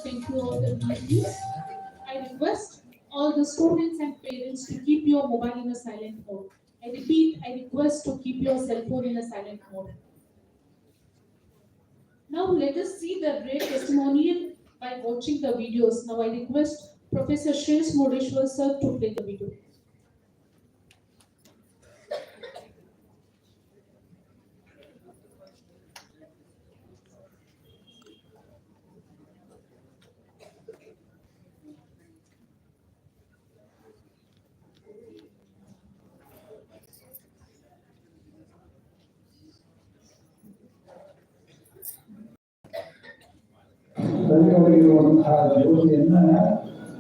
[SPEAKER 1] Thank you, all the dignitaries. I request all the students and parents to keep your mobile in a silent mode. I repeat, I request to keep your cell phone in a silent mode. Now let us see the great testimonial by watching the videos. Now I request Professor Shresh Murdeshwar sir to play the video.
[SPEAKER 7] ದಲಿತರಿಗಿರುವಂತಹ ಜ್ಯೋತಿಯನ್ನ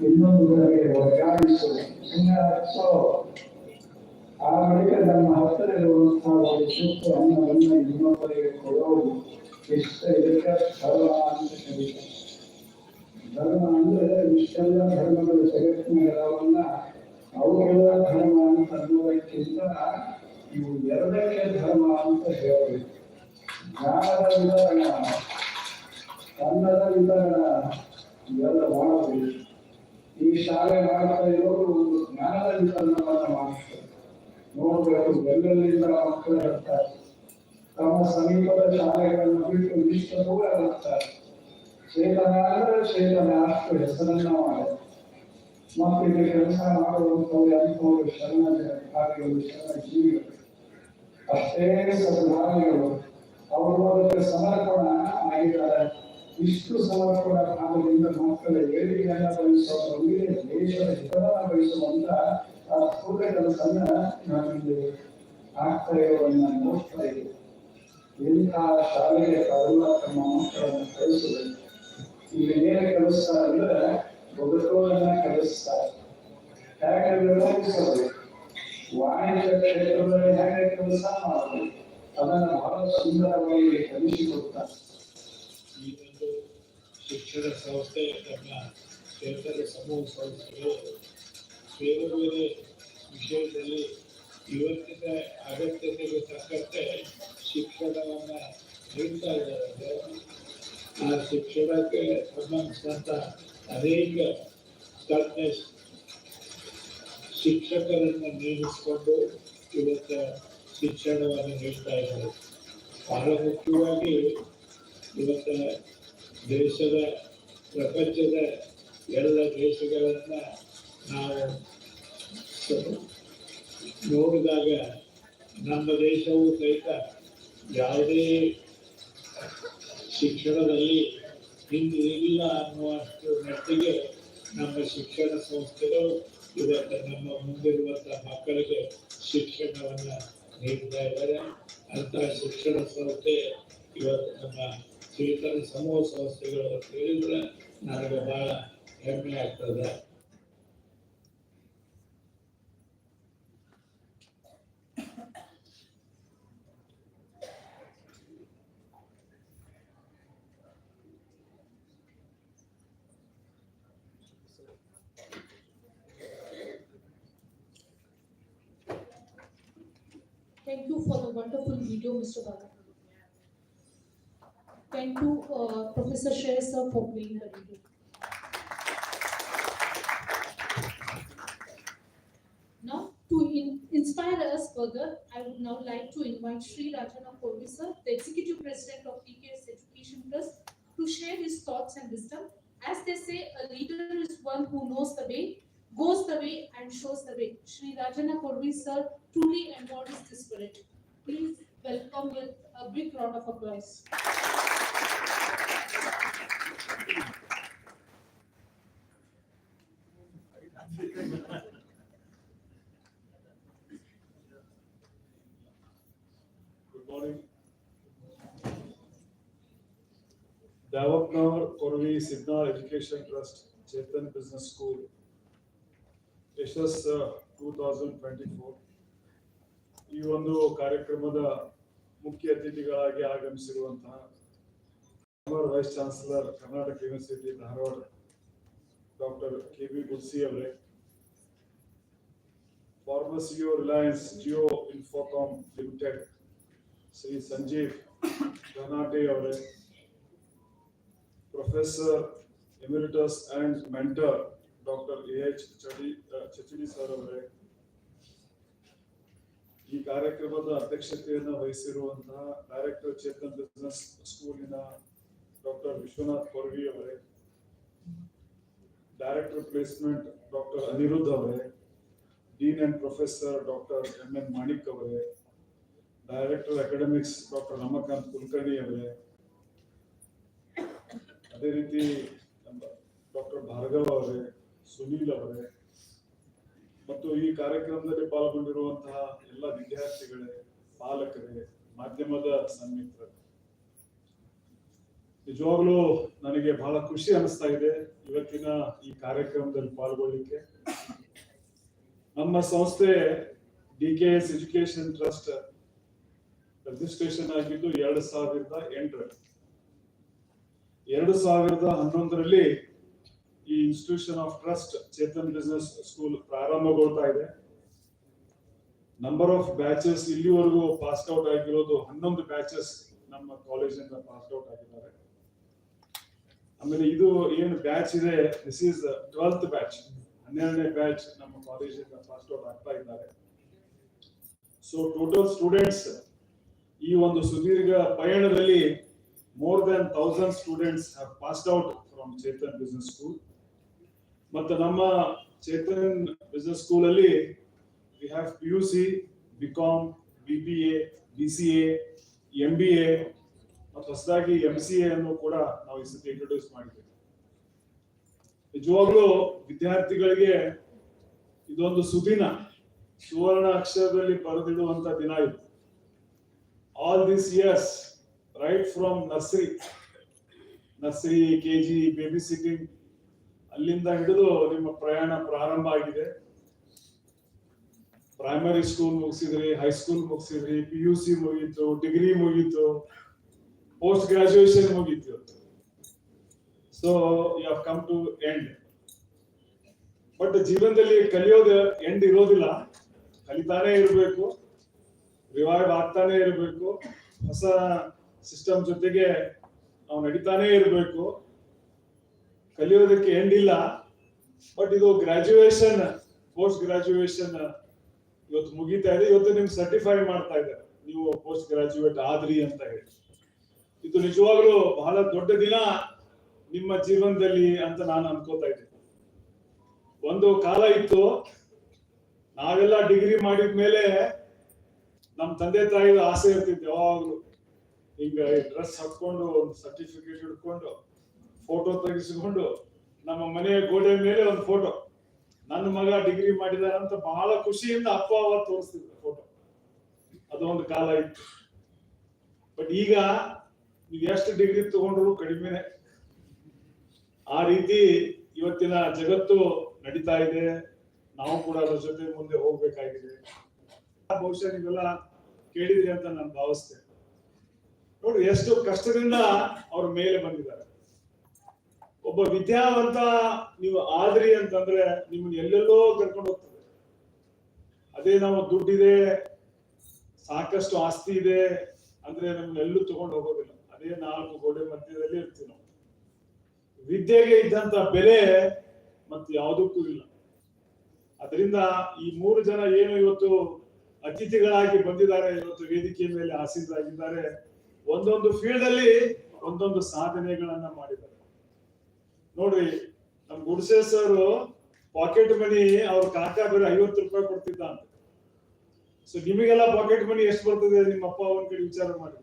[SPEAKER 7] ಇನ್ನೊಂದು ಕಡೆಗೆ ವರ್ಗಾಯಿಸು so ಆ ಬಳಿಕ ನಮ್ಮ ಹತ್ತಿರ ಇರುವಂತಹ ಒಂದು ತುತ್ತು ಅನ್ನವನ್ನು ಇನ್ನೊಬ್ಬರಿಗೆ ಕೊಡೋದು ಇಷ್ಟ ಇದಕ್ಕೆ ಧರ್ಮ ಅಂತ ಕರೀತಾರೆ. ಧರ್ಮ ಅಂದ್ರೆ ಇಷ್ಟೆಲ್ಲ ಧರ್ಮಗಳು ಜಗತ್ತಿನವನ್ನ ಅವುಗಳ ಧರ್ಮ ಅಂತ ಅನ್ನೋದಕ್ಕಿಂತ ಇವು ಎರಡನೇ ಧರ್ಮ ಅಂತ ಹೇಳಬೇಕು. ಜ್ಞಾನದ ವಿತರಣ, ಅನ್ನದ ವಿತರಣ ಇವೆಲ್ಲ ಮಾಡಬೇಕು. ಈ ಶಾಲೆ ಮಾಡ್ತಾ ಇರೋರು ಒಂದು ಜ್ಞಾನದ ವಿತರಣವನ್ನು ಮಾಡ್ತಾರೆ. ನೋಡ್ಬೇಕು, ಎಲ್ಲೆಲ್ಲಿಂದ ಮಕ್ಕಳು ಬರ್ತಾರೆ, ತಮ್ಮ ಸಮೀಪದ ಶಾಲೆಗಳನ್ನು ಬಿಟ್ಟು ಇಷ್ಟ ದೂರ ಬರ್ತಾರೆ. ಚೇತನ ಅಂದ್ರೆ ಚೇತನ ಅಷ್ಟು ಹೆಸರನ್ನ ಮಾಡಿ ಮತ್ತು ಇಲ್ಲಿ ಕೆಲಸ ಮಾಡುವಂಥವ್ರು ಅಂಥವ್ರು ಶರಣ ಕಾರ್ಯಗಳು, ಶರಣ ಜೀವಿಗಳು, ಅಷ್ಟೇ ಸದ್ಭಾವಿಗಳು. ಅವರು ಅದಕ್ಕೆ ಸಮರ್ಪಣ ಆಗಿದ್ದಾರೆ. ಇಷ್ಟು ಸಮರ್ಪಣ ಭಾವದಿಂದ ಮಕ್ಕಳ ಏಳಿಗೆಯನ್ನ ಬಯಸುವವರಿಗೆ ದೇಶದ ಹಿತವನ್ನ ಬಯಸುವಂತ ಆ ಪೂರ್ಣ ಕೆಲಸನ್ನ ನಾವಿಲ್ಲಿ ಆಗ್ತಾ ಇರೋದನ್ನ ನೋಡ್ತಾ ಇದ್ದೀವಿ. ಇಂತಹ ಶಾಲೆಗೆ ತಾವೆಲ್ಲ ತಮ್ಮ ಮಕ್ಕಳನ್ನು ಕಳಿಸಬೇಕು. ಇಲ್ಲಿ ಏನು ಕಲಿಸ್ತಾರೆ ಅಂದ್ರೆ ಬದುಕೋದನ್ನ ಕಲಿಸ್ತಾರೆ. ಹೇಗೆ ವಿರೋಧಿಸಬೇಕು, ವಾಣಿಜ್ಯ ಕ್ಷೇತ್ರದಲ್ಲಿ ಹೇಗೆ ಕೆಲಸ ಮಾಡಬೇಕು ಅದನ್ನ ಬಹಳ ಸುಂದರವಾಗಿ ಕಲಿಸಿಕೊಡ್ತಾರೆ.
[SPEAKER 8] ಈ ಒಂದು ಶಿಕ್ಷಣ ಸಂಸ್ಥೆ ತನ್ನ ಕ್ಷೇತ್ರದ ಸಮೂಹ ಸಂಸ್ಥೆಗಳು ಬೇರೆ ಬೇರೆ ವಿಷಯದಲ್ಲಿ ಇವತ್ತಿನ ಅಗತ್ಯತೆಗೆ ತಕ್ಕಂತೆ ಶಿಕ್ಷಣ ಶಿಕ್ಷಣವನ್ನ ನೀಡ್ತಾ ಇದ್ದಾರೆ. ಆ ಶಿಕ್ಷಣಕ್ಕೆ ಸಂಬಂಧಿಸಿದಂತ ಅನೇಕ ತಜ್ಞ ಶಿಕ್ಷಕರನ್ನು ನೇಮಿಸಿಕೊಂಡು ಇವತ್ತು ಶಿಕ್ಷಣವನ್ನು ನೀಡ್ತಾ ಇದ್ದಾರೆ. ಬಹಳ ಮುಖ್ಯವಾಗಿ ಇವತ್ತು ದೇಶದ ಪ್ರಪಂಚದ ಎಲ್ಲ ದೇಶಗಳನ್ನ ನಾವು ನೋಡಿದಾಗ ನಮ್ಮ ದೇಶವು ಸಹಿತ ಯಾವುದೇ ಶಿಕ್ಷಣದಲ್ಲಿ ಹಿಂದಿಲ್ಲ ಅನ್ನುವಷ್ಟು ಮಟ್ಟಿಗೆ ನಮ್ಮ ಶಿಕ್ಷಣ ಸಂಸ್ಥೆಗಳು ಇವತ್ತು ನಮ್ಮ ಮುಂದಿರುವಂಥ ಮಕ್ಕಳಿಗೆ ಶಿಕ್ಷಣವನ್ನು ನೀಡ್ತಾ ಇದ್ದಾರೆ. ಅಂತಹ ಶಿಕ್ಷಣ ಸಂಸ್ಥೆ ಇವತ್ತು ನಮ್ಮ ಚೇತನ ಸಮೂಹ ಸಂಸ್ಥೆಗಳು ಅಂತ ಹೇಳಿದ್ರೆ ನನಗೆ ಬಹಳ ಹೆಮ್ಮೆ ಆಗ್ತದೆ.
[SPEAKER 1] Thank you for the wonderful video, Mr. Bala. Thank you, Professor Sher sir, for playing the video. Now, to inspire us further, I would now like to invite Sri Rajana Korvi sir, the Executive President of TKS Education Trust, to share his thoughts and wisdom. As they say, a leader is one who knows the way, goes the way, and shows the way. Sri Rajana Korvi sir truly embodies this spirit. Please welcome with a big round of applause.
[SPEAKER 9] Good morning. Davapnor Korvi Sidna Education Trust, Chetan Business School, Yashas 2024. ಈ ಒಂದು ಕಾರ್ಯಕ್ರಮದ ಮುಖ್ಯ ಅತಿಥಿಗಳಾಗಿ ಆಗಮಿಸಿರುವಂತಹ vice chancellor Karnataka university Dharwad doctor K V. Gulsi ಅವರೇ, former CEO Reliance Jio Infocomm limited Shri Sanjeev Ghanate ಅವರೇ, professor emeritus and mentor doctor A H. Chachidi sir ಅವರೇ, ಈ ಕಾರ್ಯಕ್ರಮದ ಅಧ್ಯಕ್ಷತೆಯನ್ನು ವಹಿಸಿರುವಂತಹ ಡೈರೆಕ್ಟರ್ ಚೇತನ್ ಬಿಸಿನೆಸ್ ಸ್ಕೂಲಿನ ಡಾಕ್ಟರ್ ವಿಶ್ವನಾಥ್ ಕೊರ್ವಿ ಅವರೇ, ಡೈರೆಕ್ಟರ್ ಪ್ಲೇಸ್ಮೆಂಟ್ ಡಾಕ್ಟರ್ ಅನಿರುದ್ಧ್ ಅವರೇ, dean and professor doctor M N. Manik ಅವರೇ, director academics doctor Ramakant Kulkarni ಅವರೇ, ಅದೇ ರೀತಿ ಡಾಕ್ಟರ್ ಭಾರ್ಗವ್ ಅವರೇ, ಸುನೀಲ್ ಅವರೇ ಮತ್ತು ಈ ಕಾರ್ಯಕ್ರಮದಲ್ಲಿ ಪಾಲ್ಗೊಂಡಿರುವಂತಹ ಎಲ್ಲ ವಿದ್ಯಾರ್ಥಿಗಳೇ, ಪಾಲಕರೇ, ಮಾಧ್ಯಮದ ಸನ್ಮಿತ್ರರೇ, ನಿಜವಾಗ್ಲೂ ನನಗೆ ಬಹಳ ಖುಷಿ ಅನಿಸ್ತಾ ಇದೆ ಇವತ್ತಿನ ಈ ಕಾರ್ಯಕ್ರಮದಲ್ಲಿ ಪಾಲ್ಗೊಳ್ಳಿಕ್ಕೆ. ನಮ್ಮ ಸಂಸ್ಥೆ ಡಿಕೆಎಸ್ ಎಜುಕೇಶನ್ ಟ್ರಸ್ಟ್ ರಿಜಿಸ್ಟ್ರೇಷನ್ ಆಗಿದ್ದು 2008. 2011ರಲ್ಲಿ ಈ institution of trust Chetan business school ಪ್ರಾರಂಭಗೊಳ್ತಾ ಇದೆ. ನಂಬರ್ ಆಫ್ ಬ್ಯಾಚಸ್ ಇಲ್ಲಿವರೆಗೂ ಪಾಸ್ ಔಟ್ ಆಗಿರೋದು 11 ಬ್ಯಾಚಸ್ ನಮ್ಮ ಕಾಲೇಜಿಂದ ಪಾಸ್ ಔಟ್ ಆಗಿದ್ದಾರೆ. ಆಮೇಲೆ ಇದು ಏನು ಬ್ಯಾಚ್ ಇದೆ, ದಿಸ್ ಈಸ್ 12th ಬ್ಯಾಚ್, 12ನೇ ಬ್ಯಾಚ್ ನಮ್ಮ ಕಾಲೇಜಿಂದ ಪಾಸ್ ಔಟ್ ಆಗ್ತಾ ಇದ್ದಾರೆ. ಸೊ ಟೋಟಲ್ ಸ್ಟೂಡೆಂಟ್ಸ್ ಈ ಒಂದು ಸುದೀರ್ಘ ಪಯಣದಲ್ಲಿ more than 1000 students have passed out from Chetan Business School. ಮತ್ತು ನಮ್ಮ ಚೇತನ್ ಬಿಸಿನೆಸ್ ಸ್ಕೂಲ್ ಅಲ್ಲಿ we have PUC, BCom, BBA, BCA, MBA ಮತ್ತು ಹೊಸದಾಗಿ MCA ಅನ್ನು ಕೂಡ ನಾವು ಈ ಸತಿ ಇಂಟ್ರೊಡ್ಯೂಸ್ ಮಾಡಿದ್ದೇವೆ. ನಿಜವಾಗ್ಲೂ ವಿದ್ಯಾರ್ಥಿಗಳಿಗೆ ಇದೊಂದು ಸುದಿನ, ಸುವರ್ಣ ಅಕ್ಷರದಲ್ಲಿ ಬರೆದಿಡುವಂತ ದಿನ ಇದು. All these years, right from nursery, KG, baby sitting, ಅಲ್ಲಿಂದ ಹಿಡಿದು ನಿಮ್ಮ ಪ್ರಯಾಣ ಪ್ರಾರಂಭ ಆಗಿದೆ. ಪ್ರೈಮರಿ ಸ್ಕೂಲ್ ಮುಗಿಸಿದ್ರಿ, ಹೈಸ್ಕೂಲ್ ಮುಗಿಸಿದ್ರಿ, PUC ಮುಗೀತು, ಡಿಗ್ರಿ ಮುಗೀತು, ಪೋಸ್ಟ್ ಗ್ರಾಜುಯೇಷನ್ ಮುಗೀತು. So you have come to end. But ಜೀವನದಲ್ಲಿ ಕಲಿಯೋದು ಎಂಡ್ ಇರೋದಿಲ್ಲ, ಕಲಿತಾನೆ ಇರಬೇಕು, ರಿವೈವ್ ಆಗ್ತಾನೆ ಇರಬೇಕು, ಹೊಸ ಸಿಸ್ಟಮ್ ಜೊತೆಗೆ ನಾವು ನಡೀತಾನೆ ಇರಬೇಕು. ಕಲಿಯೋದಕ್ಕೆ ಎಂಡ್ ಇಲ್ಲ. ಬಟ್ ಇದು ಗ್ರಾಜುಯೇಷನ್, ಪೋಸ್ಟ್ ಗ್ರಾಜುಯೇಷನ್ ಇವತ್ತು ಮುಗಿತಾ ಇದೆ. ಇವತ್ತು ನಿಮ್ಗೆ ಸರ್ಟಿಫೈ ಮಾಡ್ತಾ ಇದ್ದಾರೆ, ನೀವು ಪೋಸ್ಟ್ ಗ್ರಾಜುಯೇಟ್ ಆದ್ರಿ ಅಂತ ಹೇಳಿ. ಇದು ನಿಜವಾಗ್ಲೂ ಬಹಳ ದೊಡ್ಡ ದಿನ ನಿಮ್ಮ ಜೀವನದಲ್ಲಿ ಅಂತ ನಾನು ಅನ್ಕೋತಾ ಇದ್ದೀನಿ. ಒಂದು ಕಾಲ ಇತ್ತು, ನಾವೆಲ್ಲ ಡಿಗ್ರಿ ಮಾಡಿದ ಮೇಲೆ ನಮ್ಮ ತಂದೆ ತಾಯಿ ಆಸೆ ಇರ್ತಿತ್ತು ಯಾವಾಗ್ಲೂ, ಈಗ ಡ್ರೆಸ್ ಹಾಕೊಂಡು ಒಂದು ಸರ್ಟಿಫಿಕೇಟ್ ಹಿಡ್ಕೊಂಡು ಫೋಟೋ ತೆಗೆಸಿಕೊಂಡು ನಮ್ಮ ಮನೆಯ ಗೋಡೆ ಮೇಲೆ ಒಂದು ಫೋಟೋ, ನನ್ನ ಮಗ ಡಿಗ್ರಿ ಮಾಡಿದಾರ ಅಂತ ಬಹಳ ಖುಷಿಯಿಂದ ಅಪ್ಪ ಅವ್ವ ತೋರಿಸ್ತಿದ್ರು ಫೋಟೋ. ಅದೊಂದು ಕಾಲ ಇತ್ತು. ಬಟ್ ಈಗ ನೀವು ಎಷ್ಟು ಡಿಗ್ರಿ ತಗೊಂಡ್ರು ಕಡಿಮೆನೆ. ಆ ರೀತಿ ಇವತ್ತಿನ ಜಗತ್ತು ನಡೀತಾ ಇದೆ. ನಾವು ಕೂಡ ಅದ್ರ ಜೊತೆ ಮುಂದೆ ಹೋಗ್ಬೇಕಾಗಿದೆ. ಬಹುಶಃ ನೀವೆಲ್ಲ ಕೇಳಿದ್ರಿ ಅಂತ ನಾನು ಭಾವಿಸ್ತೇನೆ. ನೋಡ್ರಿ ಎಷ್ಟು ಕಷ್ಟದಿಂದ ಅವ್ರ ಮೇಲೆ ಬಂದಿದ್ದಾರೆ. ಒಬ್ಬ ವಿದ್ಯಾವಂತ ನೀವು ಆದ್ರಿ ಅಂತಂದ್ರೆ ನಿಮ್ಮನ್ನ ಎಲ್ಲೆಲ್ಲೋ ಕರ್ಕೊಂಡು ಹೋಗ್ತದೆ. ಅದೇ ನಾವು ದುಡ್ಡಿದೆ, ಸಾಕಷ್ಟು ಆಸ್ತಿ ಇದೆ ಅಂದ್ರೆ ನಮ್ಮನ್ನ ಎಲ್ಲೂ ತಗೊಂಡು ಹೋಗೋದಿಲ್ಲ. ಅದೇ 4 ಗೋಡೆ ಮಧ್ಯದಲ್ಲಿ ಇರ್ತೀವಿ ನಾವು. ವಿದ್ಯೆಗೆ ಇದ್ದಂತ ಬೆಲೆ ಮತ್ತೆ ಯಾವುದಕ್ಕೂ ಇಲ್ಲ. ಅದರಿಂದ ಈ 3 ಜನ ಏನು ಇವತ್ತು ಅತಿಥಿಗಳಾಗಿ ಬಂದಿದ್ದಾರೆ, ಇವತ್ತು ವೇದಿಕೆಯ ಮೇಲೆ ಆಸೀನರಾಗಿದ್ದಾರೆ, ಒಂದೊಂದು ಫೀಲ್ಡ್ ಅಲ್ಲಿ ಒಂದೊಂದು ಸಾಧನೆಗಳನ್ನ ಮಾಡಿದ್ದಾರೆ. ನೋಡ್ರಿ, ನಮ್ ಗುಡ್ಸೆ ಸರ್ ಪಾಕೆಟ್ ಮನಿ ಅವ್ರ ಕಾಕ ಬೇರೆ 50 ರೂಪಾಯಿ ಕೊಡ್ತಿದ್ದ ಅಂತ. ಸೊ ನಿಮಗೆಲ್ಲ ಪಾಕೆಟ್ ಮನಿ ಎಷ್ಟು ಬರ್ತದೆ ನಿಮ್ಮ ಅಪ್ಪ ಅವನ ಕಡೆ ವಿಚಾರ ಮಾಡಿ.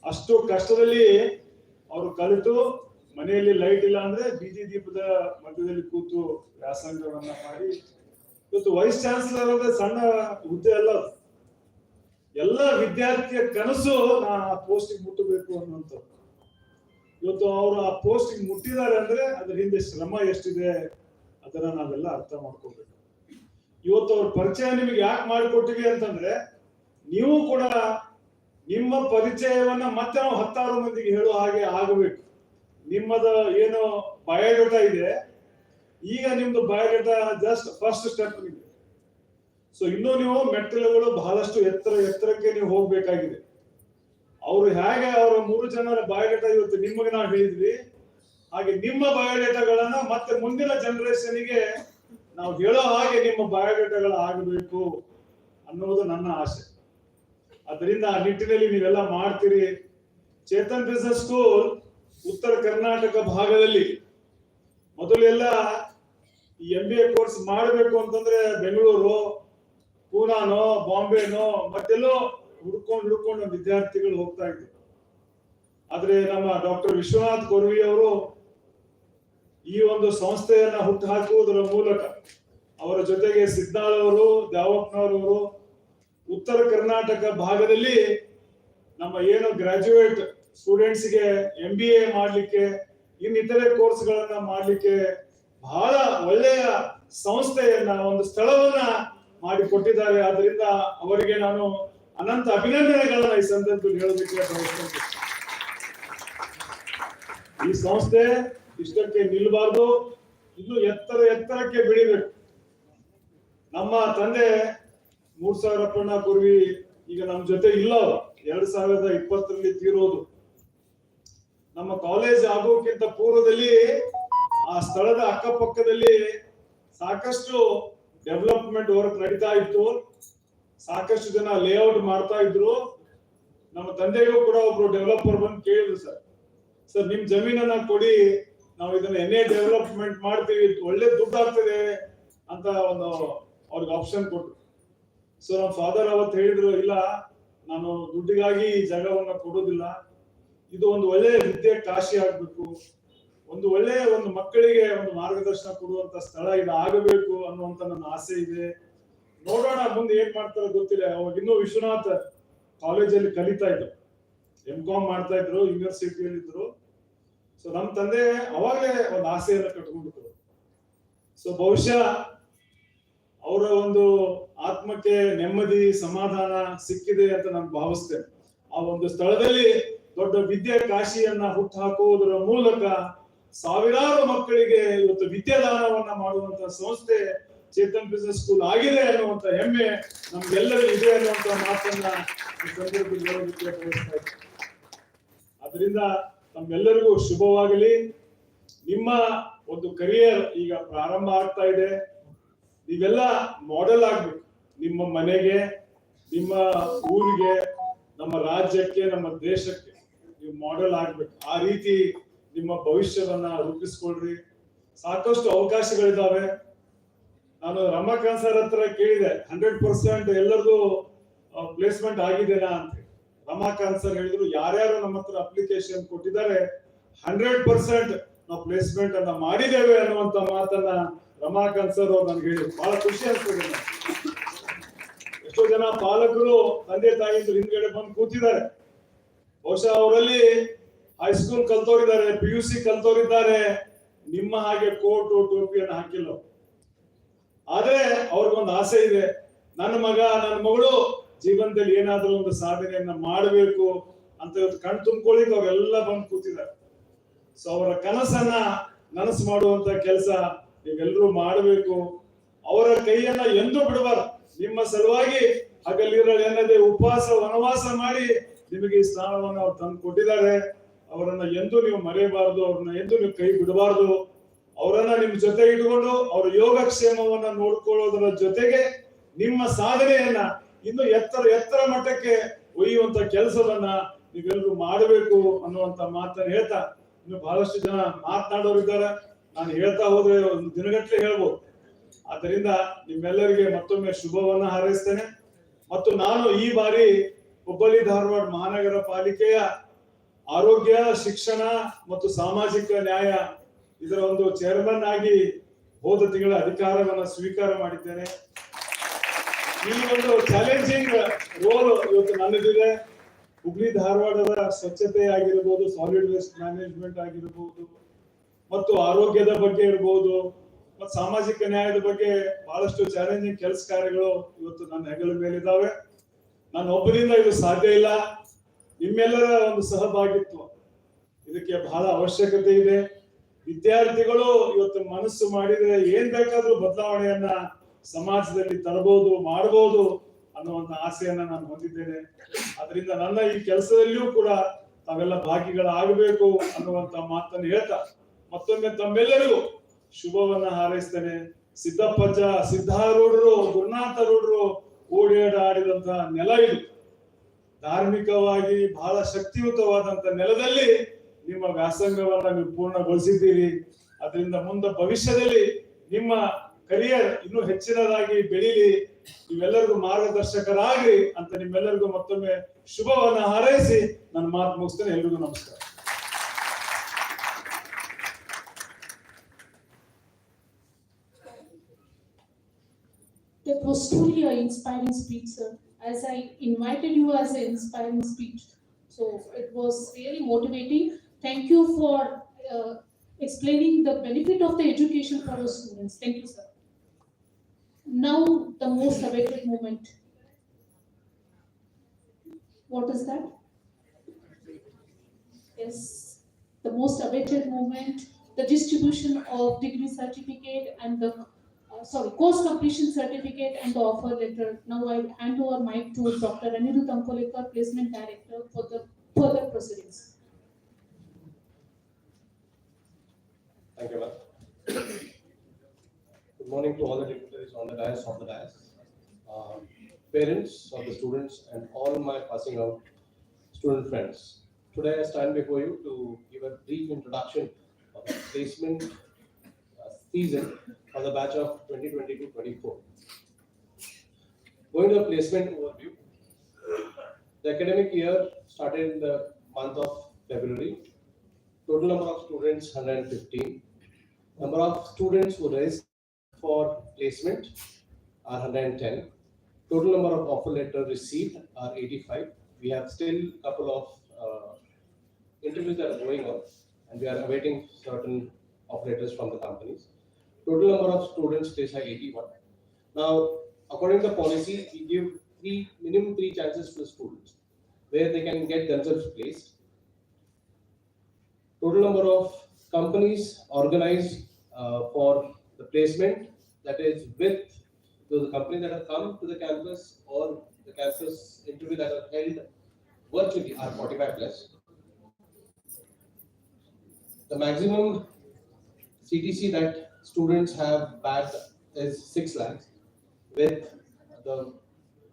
[SPEAKER 9] ಅಷ್ಟು ಕಷ್ಟದಲ್ಲಿ ಅವರು ಕಲಿತು, ಮನೆಯಲ್ಲಿ ಲೈಟ್ ಇಲ್ಲ ಅಂದ್ರೆ ಬೀದಿ ದೀಪದ ಮಧ್ಯದಲ್ಲಿ ಕೂತು ವ್ಯಾಸಂಗವನ್ನ ಮಾಡಿ ಇವತ್ತು ವೈಸ್ ಚಾನ್ಸಲರ್ ಅಂದ್ರೆ ಸಣ್ಣ ಹುದ್ದೆ ಅಲ್ಲ. ಎಲ್ಲ ವಿದ್ಯಾರ್ಥಿಯ ಕನಸು ನಾ ಆ ಪೋಸ್ಟಿಗೆ ಮುಟ್ಟಬೇಕು ಅನ್ನುವಂಥದ್ದು. ಇವತ್ತು ಅವರು ಆ ಪೋಸ್ಟಿಗೆ ಮುಟ್ಟಿದ್ದಾರೆ ಅಂದ್ರೆ ಅದ್ರ ಹಿಂದೆ ಶ್ರಮ ಎಷ್ಟಿದೆ ಅದನ್ನ ನಾವೆಲ್ಲ ಅರ್ಥ ಮಾಡ್ಕೋಬೇಕು. ಇವತ್ತು ಅವ್ರ ಪರಿಚಯ ನಿಮಗೆ ಯಾಕೆ ಮಾಡಿಕೊಟ್ಟಿವಿ ಅಂತಂದ್ರೆ, ನೀವು ಕೂಡ ನಿಮ್ಮ ಪರಿಚಯವನ್ನ ಮತ್ತೆ ನಾವು 10 ಮಂದಿಗೆ ಹೇಳೋ ಹಾಗೆ ಆಗಬೇಕು. ನಿಮ್ಮದ ಏನು ಬಯೋಡೇಟಾ ಇದೆ, ಈಗ ನಿಮ್ದು ಬಯೋಡೇಟಾ ಜಸ್ಟ್ ಫಸ್ಟ್ ಸ್ಟೆಪ್ ನಿಮಗೆ. ಸೊ ಇನ್ನೂ ನೀವು ಮೆಟ್ಟಿಲುಗಳು ಬಹಳಷ್ಟು ಎತ್ತರಕ್ಕೆ ನೀವು ಹೋಗ್ಬೇಕಾಗಿದೆ. ಅವರು ಹೇಗೆ ಅವರ 3 ಜನರ ಬಯೋಡೇಟಾ ಇವತ್ತು ನಿಮಗೆ ನಾವು ಹೇಳಿದ್ವಿ, ಹಾಗೆ ನಿಮ್ಮ ಬಯೋಡೇಟಾಗಳನ್ನ ಮತ್ತೆ ಮುಂದಿನ ಜನರೇಷನ್ಗೆ ನಾವು ಹೇಳೋ ಹಾಗೆ ನಿಮ್ಮ ಬಯೋಡೇಟಾಗಳು ಆಗಬೇಕು ಅನ್ನೋದು ನನ್ನ ಆಸೆ. ಅದರಿಂದ ಆ ನಿಟ್ಟಿನಲ್ಲಿ ನೀವೆಲ್ಲ ಮಾಡ್ತೀರಿ. ಚೇತನ್ ಬಿಸಿನೆಸ್ ಸ್ಕೂಲ್ ಉತ್ತರ ಕರ್ನಾಟಕ ಭಾಗದಲ್ಲಿ ಮೊದಲೆಲ್ಲ ಈ MBA ಕೋರ್ಸ್ ಮಾಡಬೇಕು ಅಂತಂದ್ರೆ ಬೆಂಗಳೂರು, ಪೂನಾನೋ, ಬಾಂಬೆನೋ ಮತ್ತೆಲ್ಲೋ ಹುಡ್ಕೊಂಡು ವಿದ್ಯಾರ್ಥಿಗಳು ಹೋಗ್ತಾ ಇದ್ರು. ಆದ್ರೆ ನಮ್ಮ ಡಾಕ್ಟರ್ ವಿಶ್ವನಾಥ್ ಕೊರ್ವಿ ಅವರು ಈ ಒಂದು ಸಂಸ್ಥೆಯನ್ನ ಹುಟ್ಟು ಹಾಕುವುದರ ಮೂಲಕ ಅವರ ಜೊತೆಗೆ ಸಿದ್ನಾಳ್ ಅವರು, ದ್ಯಾವಪ್ಪನವರು ಉತ್ತರ ಕರ್ನಾಟಕ ಭಾಗದಲ್ಲಿ ನಮ್ಮ ಏನು ಗ್ರಾಜುಯೇಟ್ ಸ್ಟೂಡೆಂಟ್ಸ್ಗೆ MBA ಮಾಡ್ಲಿಕ್ಕೆ, ಇನ್ನಿತರೆ ಕೋರ್ಸ್ಗಳನ್ನ ಮಾಡ್ಲಿಕ್ಕೆ ಬಹಳ ಒಳ್ಳೆಯ ಸಂಸ್ಥೆಯನ್ನ, ಒಂದು ಸ್ಥಳವನ್ನ ಮಾಡಿಕೊಟ್ಟಿದ್ದಾರೆ. ಆದ್ರಿಂದ ಅವರಿಗೆ ನಾನು ಅನಂತ ಅಭಿನಂದನೆಗಳನ್ನ ಈ ಸಂದರ್ಭದಲ್ಲಿ ಹೇಳೋದಕ್ಕೆ ಬಯಸ್ತೇನೆ. ಈ ಸಂಸ್ಥೆ ಇಷ್ಟಕ್ಕೆ ನಿಲ್ಬಾರ್ದು, ಇನ್ನು ಎತ್ತರಕ್ಕೆ ಬೆಳಿಬೇಕು. ನಮ್ಮ ತಂದೆ 3000 ಕೊರ್ವಿ ಈಗ ನಮ್ಮ ಜೊತೆ ಇಲ್ಲ. 2020ರಲ್ಲಿ ತೀರೋದು. ನಮ್ಮ ಕಾಲೇಜ್ ಆಗೋಕ್ಕಿಂತ ಪೂರ್ವದಲ್ಲಿ ಆ ಸ್ಥಳದ ಅಕ್ಕಪಕ್ಕದಲ್ಲಿ ಸಾಕಷ್ಟು ಡೆವಲಪ್ಮೆಂಟ್ ವರ್ಕ್ ನಡೀತಾ ಇತ್ತು. ಸಾಕಷ್ಟು ಜನ ಲೇಔಟ್ ಮಾಡ್ತಾ ಇದ್ರು. ನಮ್ಮ ತಂದೆಗೂ ಕೂಡ ಒಬ್ರು ಡೆವಲಪರ್ ಬಂದು ಕೇಳಿದ್ರು, ಸರ್ ನಿಮ್ ಜಮೀನನ್ನ ಕೊಡಿ, ನಾವು ಇದನ್ನ NA ಡೆವಲಪ್ಮೆಂಟ್ ಮಾಡ್ತೀವಿ, ಒಳ್ಳೆ ದುಡ್ಡು ಆಗ್ತದೆ ಅಂತ ಒಂದು ಅವ್ರಿಗೆ ಆಪ್ಷನ್ ಕೊಟ್ರು. ಸೊ ನಮ್ಮ ಫಾದರ್ ಅವತ್ತು ಹೇಳಿದ್ರು, ಇಲ್ಲ ನಾನು ದುಡ್ಡಿಗಾಗಿ ಈ ಜಾಗವನ್ನ ಕೊಡೋದಿಲ್ಲ, ಇದು ಒಂದು ಒಳ್ಳೆ ವಿದ್ಯೆ ಕಾಶಿ ಆಗ್ಬೇಕು, ಒಂದು ಮಕ್ಕಳಿಗೆ ಒಂದು ಮಾರ್ಗದರ್ಶನ ಕೊಡುವಂತ ಸ್ಥಳ ಇದು ಆಗಬೇಕು ಅನ್ನುವಂತ ನನ್ನ ಆಸೆ ಇದೆ. ನೋಡೋಣ ಮುಂದೆ ಏನ್ ಮಾಡ್ತಾರೋ ಗೊತ್ತಿಲ್ಲ. ಅವಾಗ ಇನ್ನೂ ವಿಶ್ವನಾಥ್ ಕಾಲೇಜಲ್ಲಿ ಕಲಿತಾ ಇದ್ರು, MCom ಮಾಡ್ತಾ ಇದ್ರು, ಯೂನಿವರ್ಸಿಟಿಯಲ್ಲಿ ಇದ್ರು. ಸೊ ನಮ್ಮ ತಂದೆ ಅವಾಗಲೇ ಒಂದು ಆಸೆಯನ್ನ ಕಟ್ಕೊಂಡಿದ್ರು. ಸೊ ಬಹುಶಃ ಅವರ ಒಂದು ಆತ್ಮಕ್ಕೆ ನೆಮ್ಮದಿ, ಸಮಾಧಾನ ಸಿಕ್ಕಿದೆ ಅಂತ ನಾನು ಭಾವಿಸ್ತೇನೆ. ಆ ಒಂದು ಸ್ಥಳದಲ್ಲಿ ದೊಡ್ಡ ವಿದ್ಯೆ ಕಾಶಿಯನ್ನ ಹುಟ್ಟು ಹಾಕುವುದರ ಮೂಲಕ ಸಾವಿರಾರು ಮಕ್ಕಳಿಗೆ ಇವತ್ತು ವಿದ್ಯಾದಾನವನ್ನ ಮಾಡುವಂತ ಸಂಸ್ಥೆ ಚೇತನ್ ಬಿಸಿನೆಸ್ ಸ್ಕೂಲ್ ಆಗಿದೆ ಅನ್ನುವಂತ ಹೆಮ್ಮೆ ನಮ್ಗೆಲ್ಲರಿಗೂ ಇದೆ ಅನ್ನುವಂತ ಮಾತನ್ನ ಈ ಸಂದರ್ಭದಲ್ಲಿ ಹೇಳೋದಕ್ಕೆ ಬಯಸ್ತಾ ಇದ್ದೀನಿ. ಅದರಿಂದ ನಮ್ಮೆಲ್ಲರಿಗೂ ಶುಭವಾಗಲಿ. ನಿಮ್ಮ ಒಂದು ಕರಿಯರ್ ಈಗ ಪ್ರಾರಂಭ ಆಗ್ತಾ ಇದೆ. ನೀವೆಲ್ಲ ಮಾಡೆಲ್ ಆಗ್ಬೇಕು, ನಿಮ್ಮ ಮನೆಗೆ, ನಿಮ್ಮ ಊರಿಗೆ, ನಮ್ಮ ರಾಜ್ಯಕ್ಕೆ, ನಮ್ಮ ದೇಶಕ್ಕೆ ನೀವು ಮಾಡೆಲ್ ಆಗ್ಬೇಕು. ಆ ರೀತಿ ನಿಮ್ಮ ಭವಿಷ್ಯವನ್ನ ರೂಪಿಸ್ಕೊಳ್ರಿ. ಸಾಕಷ್ಟು ಅವಕಾಶಗಳಿದ್ದಾವೆ. ನಾನು ರಮಾಕಾಂತ್ ಸರ್ ಹತ್ರ ಕೇಳಿದೆ, 100% ಎಲ್ಲರಿಗೂ ಪ್ಲೇಸ್ಮೆಂಟ್ ಆಗಿದೆನಾ ಅಂತ. ರಮಾಕಾಂತ್ ಸರ್ ಹೇಳಿದ್ರು, ಯಾರ್ಯಾರು ನಮ್ಮ ಹತ್ರ ಅಪ್ಲಿಕೇಶನ್ ಕೊಟ್ಟಿದ್ದಾರೆ 100% ನಾವು ಪ್ಲೇಸ್ಮೆಂಟ್ ಅನ್ನ ಮಾಡಿದ್ದೇವೆ ಅನ್ನುವಂತ ಮಾತನ್ನ ರಮಾಕಾಂತ್ ಸರ್ ಅವ್ರು ನನ್ಗೆ ಹೇಳಿದ್ರು. ಬಹಳ ಖುಷಿ ಅನ್ಸ್ತದೆ. ಎಷ್ಟೋ ಜನ ಪಾಲಕರು, ತಂದೆ ತಾಯಿ ಹಿಂದ್ಗಡೆ ಬಂದು ಕೂತಿದ್ದಾರೆ. ಬಹುಶಃ ಅವರಲ್ಲಿ ಹೈಸ್ಕೂಲ್ ಕಲ್ತೋರಿದ್ದಾರೆ, PUC ಕಲ್ತೋರಿದ್ದಾರೆ, ನಿಮ್ಮ ಹಾಗೆ ಕೋಟು ಟೋಪಿಯನ್ನು ಹಾಕಿಲ್ಲ. ಆದ್ರೆ ಅವ್ರಿಗೊಂದು ಆಸೆ ಇದೆ, ನನ್ನ ಮಗ ನನ್ನ ಮಗಳು ಜೀವನದಲ್ಲಿ ಏನಾದ್ರೂ ಒಂದು ಸಾಧನೆಯನ್ನ ಮಾಡಬೇಕು ಅಂತ ಇವತ್ತು ಕಣ್ ತುಂಬ್ಕೊಳ್ಳಿಕ್ಕೆ ಅವರೆಲ್ಲ ಬಂದು ಕೂತಿದ್ದಾರೆ. ಸೊ ಅವರ ಕನಸನ್ನ ನನಸು ಮಾಡುವಂತ ಕೆಲಸ ನೀವೆಲ್ಲರೂ ಮಾಡಬೇಕು. ಅವರ ಕೈಯನ್ನ ಎಂದೂ ಬಿಡಬಾರ್ದು. ನಿಮ್ಮ ಸಲುವಾಗಿ ಹಗಲಿರಲೆನ್ನದೆ ಉಪವಾಸ ವನವಾಸ ಮಾಡಿ ನಿಮಗೆ ಈ ಸ್ಥಾನವನ್ನು ಅವ್ರು ತಂದು ಕೊಟ್ಟಿದ್ದಾರೆ. ಅವರನ್ನ ಎಂದೂ ನೀವು ಮರೆಯಬಾರದು, ಅವ್ರನ್ನ ಎಂದೂ ನೀವು ಕೈ ಬಿಡಬಾರದು. ಅವರನ್ನ ನಿಮ್ ಜೊತೆ ಇಟ್ಕೊಂಡು ಅವರ ಯೋಗಕ್ಷೇಮವನ್ನ ನೋಡ್ಕೊಳ್ಳೋದರ ಜೊತೆಗೆ ನಿಮ್ಮ ಸಾಧನೆಯನ್ನ ಇನ್ನು ಎತ್ತರ ಮಟ್ಟಕ್ಕೆ ಒಯ್ಯುವಂತ ಕೆಲಸವನ್ನ ನೀವೆಲ್ಲರೂ ಮಾಡಬೇಕು ಅನ್ನುವಂತ ಮಾತನ್ನ ಹೇಳ್ತಾ, ಇನ್ನು ಬಹಳಷ್ಟು ಜನ ಮಾತನಾಡೋರಿದ್ದಾರೆ. ನಾನು ಹೇಳ್ತಾ ಹೋದ್ರೆ ಒಂದು ದಿನಗಟ್ಟಲೆ ಹೇಳ್ಬೋದು. ಆದ್ದರಿಂದ ನಿಮ್ಮೆಲ್ಲರಿಗೆ ಮತ್ತೊಮ್ಮೆ ಶುಭವನ್ನ ಹಾರೈಸ್ತೇನೆ. ಮತ್ತು ನಾನು ಈ ಬಾರಿ ಹುಬ್ಬಳ್ಳಿ ಧಾರವಾಡ ಮಹಾನಗರ ಪಾಲಿಕೆಯ ಆರೋಗ್ಯ, ಶಿಕ್ಷಣ ಮತ್ತು ಸಾಮಾಜಿಕ ನ್ಯಾಯ ಇದರ ಒಂದು ಚೇರ್ಮನ್ ಆಗಿ ಹೋದ ತಿಂಗಳ ಅಧಿಕಾರವನ್ನ ಸ್ವೀಕಾರ ಮಾಡಿದ್ದೇನೆ. ಈ ಒಂದು ಚಾಲೆಂಜಿಂಗ್ ರೋಲ್ ಇವತ್ತು ನನ್ನದಿದೆ. ಹುಬ್ಳಿ ಧಾರವಾಡದ ಸ್ವಚ್ಛತೆ ಆಗಿರ್ಬೋದು, ಸಾಲಿಡ್ ವೇಸ್ಟ್ ಮ್ಯಾನೇಜ್ಮೆಂಟ್ ಆಗಿರ್ಬೋದು, ಮತ್ತು ಆರೋಗ್ಯದ ಬಗ್ಗೆ ಇರ್ಬೋದು, ಮತ್ತು ಸಾಮಾಜಿಕ ನ್ಯಾಯದ ಬಗ್ಗೆ ಬಹಳಷ್ಟು ಚಾಲೆಂಜಿಂಗ್ ಕೆಲಸ ಕಾರ್ಯಗಳು ಇವತ್ತು ನನ್ನ ಹೆಗಲ ಮೇಲಿದ್ದಾವೆ. ನಾನು ಒಬ್ಬರಿಂದ ಇದು ಸಾಧ್ಯ ಇಲ್ಲ. ನಿಮ್ಮೆಲ್ಲರ ಒಂದು ಸಹಭಾಗಿತ್ವ ಇದಕ್ಕೆ ಬಹಳ ಅವಶ್ಯಕತೆ ಇದೆ. ವಿದ್ಯಾರ್ಥಿಗಳು ಇವತ್ತು ಮನಸ್ಸು ಮಾಡಿದ್ರೆ ಏನ್ ಬೇಕಾದ್ರೂ ಬದಲಾವಣೆಯನ್ನ ಸಮಾಜದಲ್ಲಿ ತರಬಹುದು, ಮಾಡಬಹುದು ಅನ್ನುವಂತ ಆಸೆಯನ್ನ ನಾನು ಹೊಂದಿದ್ದೇನೆ. ಅದರಿಂದ ನನ್ನ ಈ ಕೆಲಸದಲ್ಲಿಯೂ ಕೂಡ ತಾವೆಲ್ಲ ಭಾಗಿಗಳಾಗಬೇಕು ಅನ್ನುವಂತ ಮಾತನ್ನು ಹೇಳ್ತಾ ಮತ್ತೊಮ್ಮೆ ತಮ್ಮೆಲ್ಲರಿಗೂ ಶುಭವನ್ನ ಹಾರೈಸ್ತೇನೆ. ಸಿದ್ದಪ್ಪಜ್ಜ, ಸಿದ್ಧಾರೂಢರು, ಗುರುನಾಥರೂಢರು ಓಡಾಡಿದಂತ ನೆಲ ಇದು. ಧಾರ್ಮಿಕವಾಗಿ ಬಹಳ ಶಕ್ತಿಯುತವಾದಂತ ನೆಲದಲ್ಲಿ ನಿಮ್ಮ ವ್ಯಾಸಂಗವನ್ನ ನೀವು ಪೂರ್ಣಗೊಳಿಸಿದ್ದೀರಿ. ಅದರಿಂದ ಮುಂದೆ ಭವಿಷ್ಯದಲ್ಲಿ ನಿಮ್ಮ ಕರಿಯರ್ ಇನ್ನೂ ಹೆಚ್ಚಿನದಾಗಿ ಬೆಳೀಲಿ, ನೀವೆಲ್ಲರಿಗೂ ಮಾರ್ಗದರ್ಶಕರಾಗ್ರಿ ಅಂತ ನಿಮ್ಮೆಲ್ಲರಿಗೂ ಮತ್ತೊಮ್ಮೆ ಶುಭವನ್ನ ಹಾರೈಸಿ ನನ್ನ ಮಾತು ಮುಗಿಸ್ತೇನೆ. ಎಲ್ರಿಗೂ ನಮಸ್ಕಾರ.
[SPEAKER 1] That was truly an inspiring speech, sir. As I invited you as an inspiring speech, so it was really motivating. Thank you for explaining the benefit of the education for our students. Thank you, sir. Now, the most awaited moment. What is that? Yes, the most awaited moment, the distribution of degree certificate and the course completion certificate and the offer letter. Now I hand over mic to Dr. Anirudh Ankolekar, Placement Director, for the further proceedings.
[SPEAKER 10] Thank you, ma'am. Good morning to all the dignitaries on the dais, parents of the students, and all my passing out student friends. Today I stand before you to give a brief introduction of the placement season for the batch of 2022-24. Going to the placement overview, the academic year started in the month of February. Total number of students 115. Number of students who registered for placement are 110. Total number of offer letters received are 85. We have still a couple of interviews that are going on, and we are awaiting certain offer letters from the companies. Total number of students placed are 81. Now, according to the policy, we give minimum three chances to the students where they can get themselves placed. Total number of companies organized for the placement that is with the companies that have come to the campus or the campus interview that are held virtually are 45 plus. The maximum CTC that students have bagged is 6 lakhs with the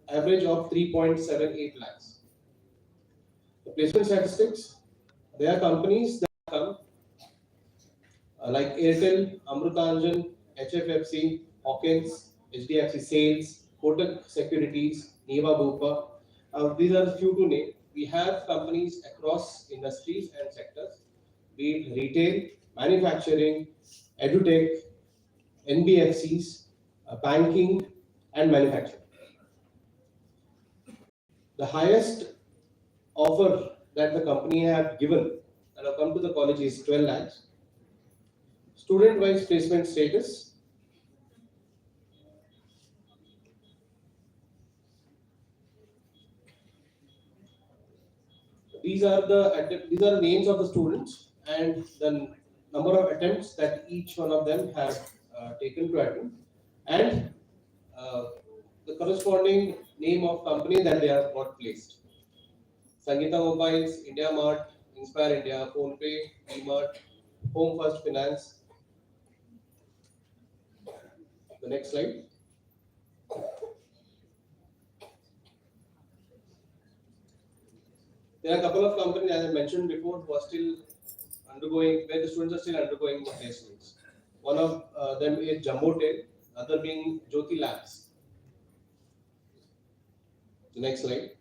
[SPEAKER 10] average of 3.78 lakhs. The placement statistics, there are companies that come like Airtel, Amrutanjan, HFFC, Hawkins, HDFC Sales, Kotak Securities, Neva Bupa. These are the few to name. We have companies across industries and sectors, be it retail, manufacturing, edutech, NBFCs, banking, and manufacturing. The highest offer that the company have given and have come to the college is 12 lakhs. Student-wise placement status. These are the names of the students and the number of attempts that each one of them have taken to attend, and the corresponding name of company that they have got placed. Sangeeta Mobiles, India Mart, Inspire India, PhonePe, DMart, Home First Finance. The next slide. There are a couple of companies, as I mentioned before, who are still undergoing, where the students are still undergoing the placements. One of them is Jumbotail, other being Jyoti Labs. The next slide.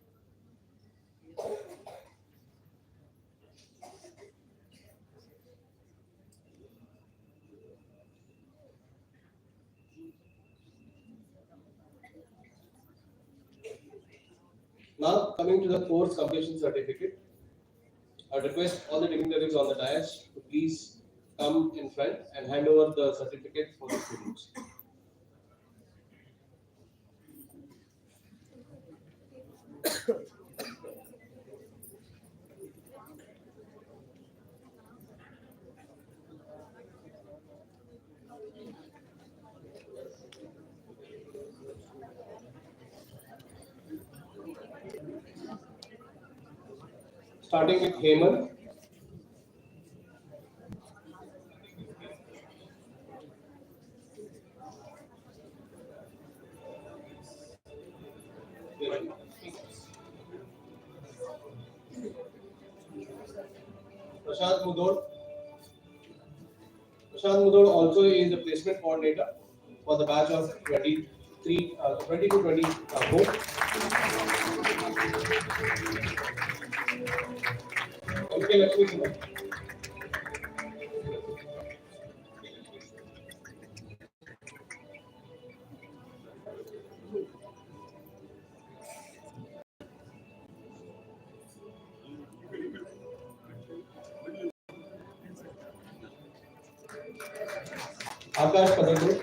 [SPEAKER 10] Now coming to the course completion certificate. I request all the dignitaries on the dais to please come in front and hand over the certificate for the students. Starting with Hemant. Prashant Mudod. Prashant Mudod also is the placement coordinator for the batch of 20 to 24. Okay, let's see. Akash Padagur.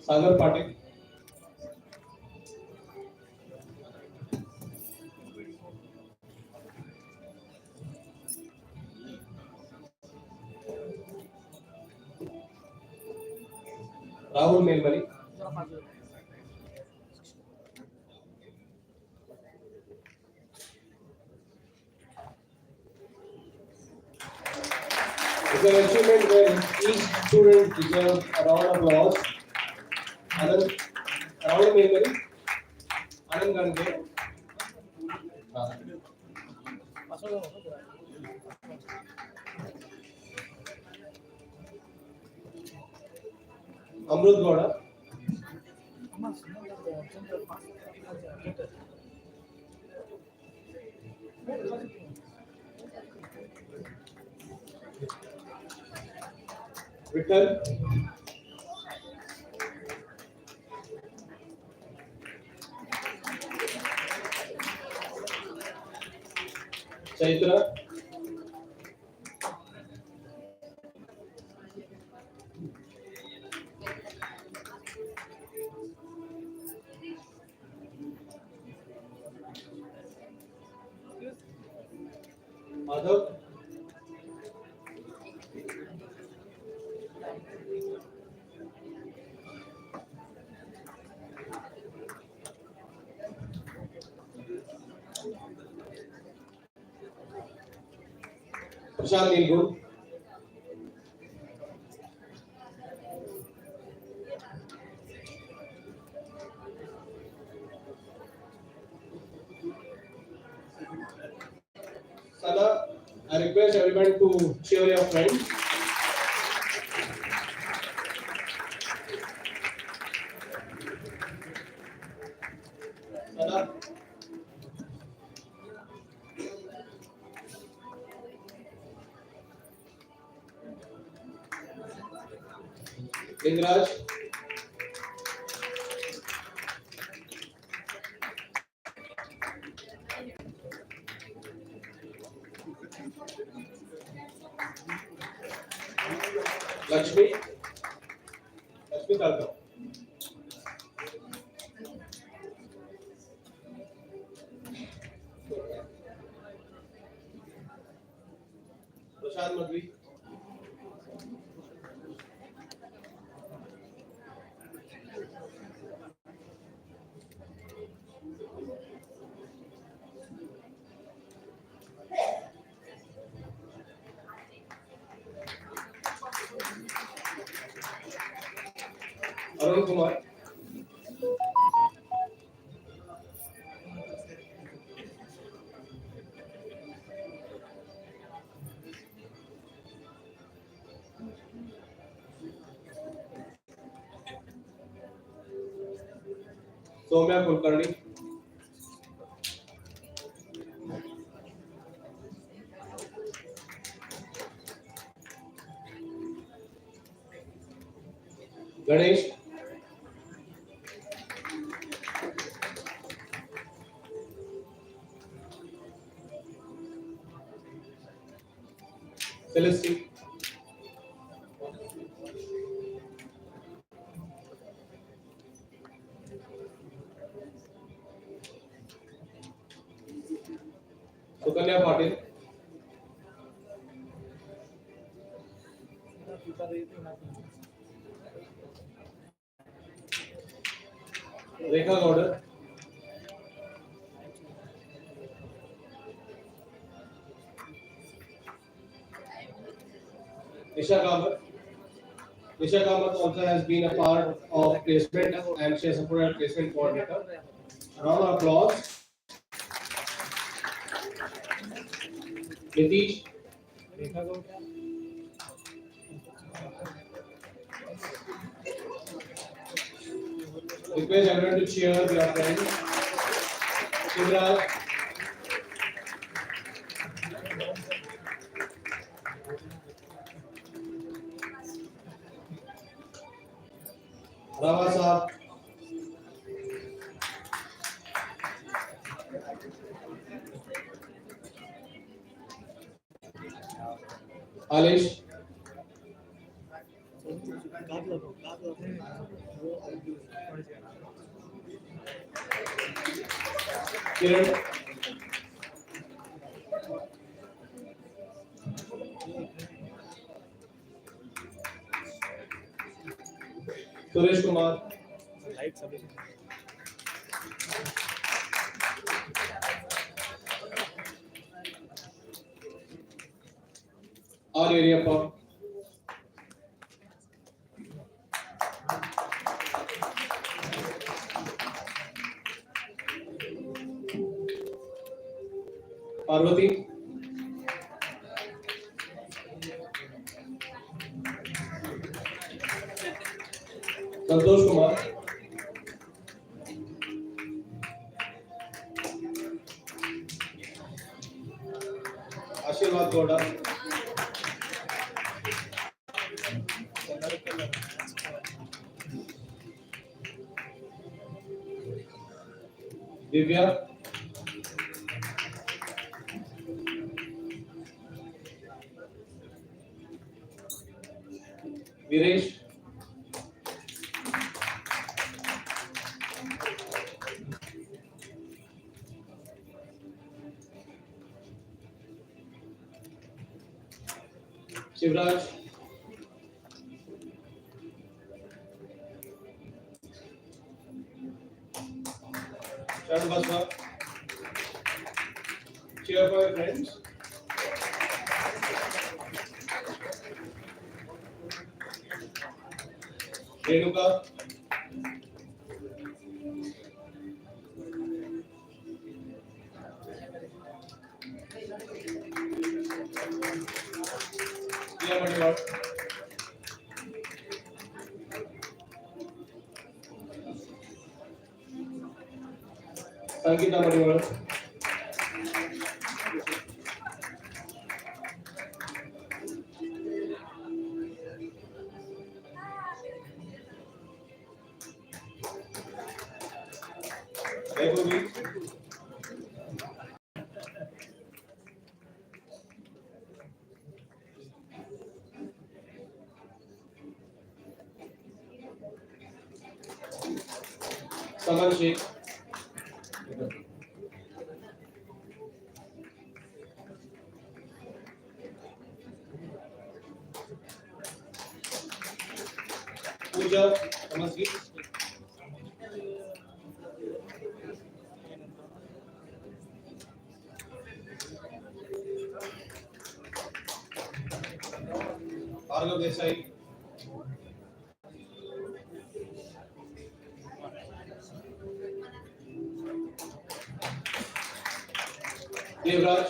[SPEAKER 10] Sagar Patil. Rahul Melmani. It's an achievement where each student deserves a round of applause. Rahul Melmani. Anand Gandhi. Amrut Gowda. Vital. Chaitra. Madhav. Prashant Nilgund. Sana, I request everyone to cheer your friends. Sana. Lingraj. Lakshmi. Lakshmi Talka. Prashant Madhvi. Arun Kumar. Soumya Kulkarni. Ganesh. Celestine. Sukanya Patil. Rekha Gowda. Nisha Kamath. Nisha Kamath also has been a part of placement and she has supported placement coordinator. Round of applause. Nitish. Request everyone to cheer their friends. Shivraj. Rava Saab. Alish. Kiran. Suresh Kumar. All area for Parvati. Santosh Kumar. Ashirwad Gowda. Divya. Viresh. Shivraj, Sharan Baswa, cheer for your friends. Renuka, Priya Maniwal, Sankita Maniwal, Devi, Saman Sheikh, Pooja, Namaste. Arnav Desai, Devraj,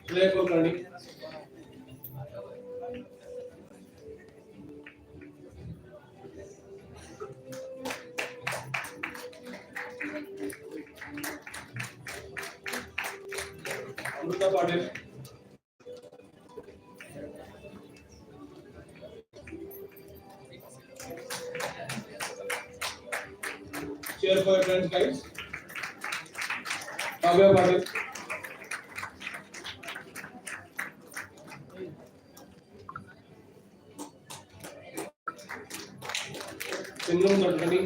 [SPEAKER 10] Sudhir Kulkarni, Amrita Patil, cheer for your friends, guys. Kavya Patil, Sindhu Nadkani,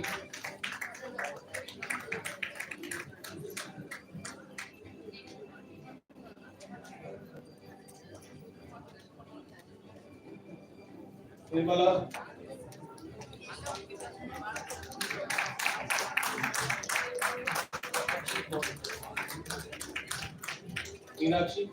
[SPEAKER 10] Nirmala, Meenakshi,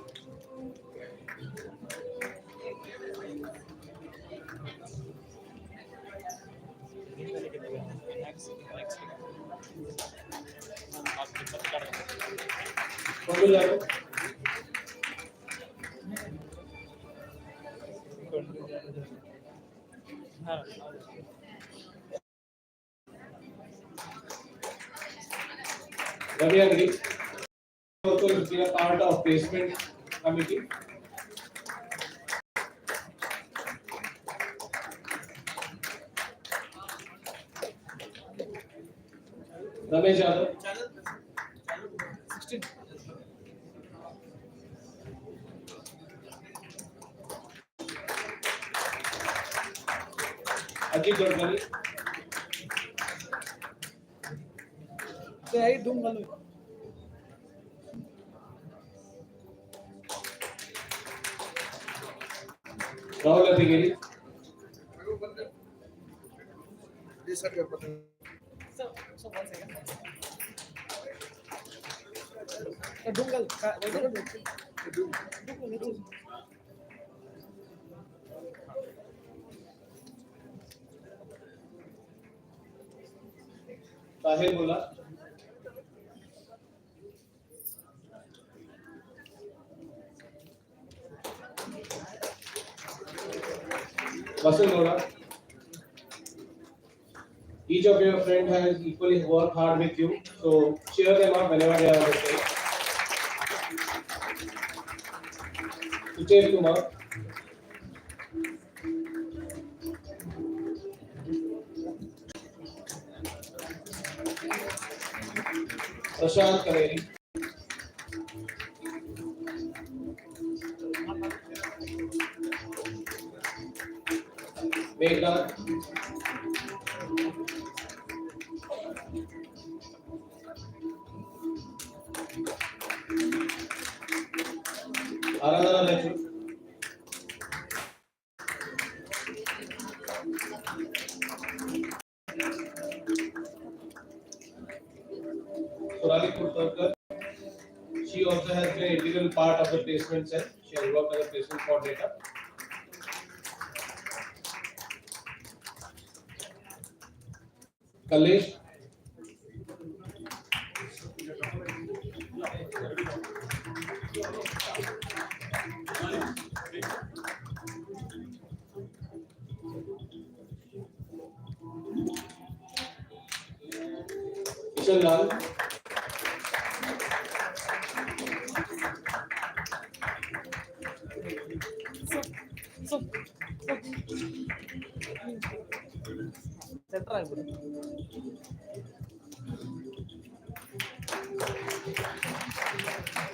[SPEAKER 10] Komilaru, Ravi Agri, also has been a part of placement committee. Ramesh Yadav, Ajit Gadkari, Rahul Adigiri, Sahil Bola, Vasan Gowda. Each of your friends has equally worked hard with you, so cheer them up whenever they are on the stage. Suchir Kumar, Prashant Kaveri, Meghnath, Aradhana Lakshmi. Sorali Kurtarkar. She also has been an integral part of the placement cell. She has worked as a placement coordinator. Kalesh. Kishan Lal.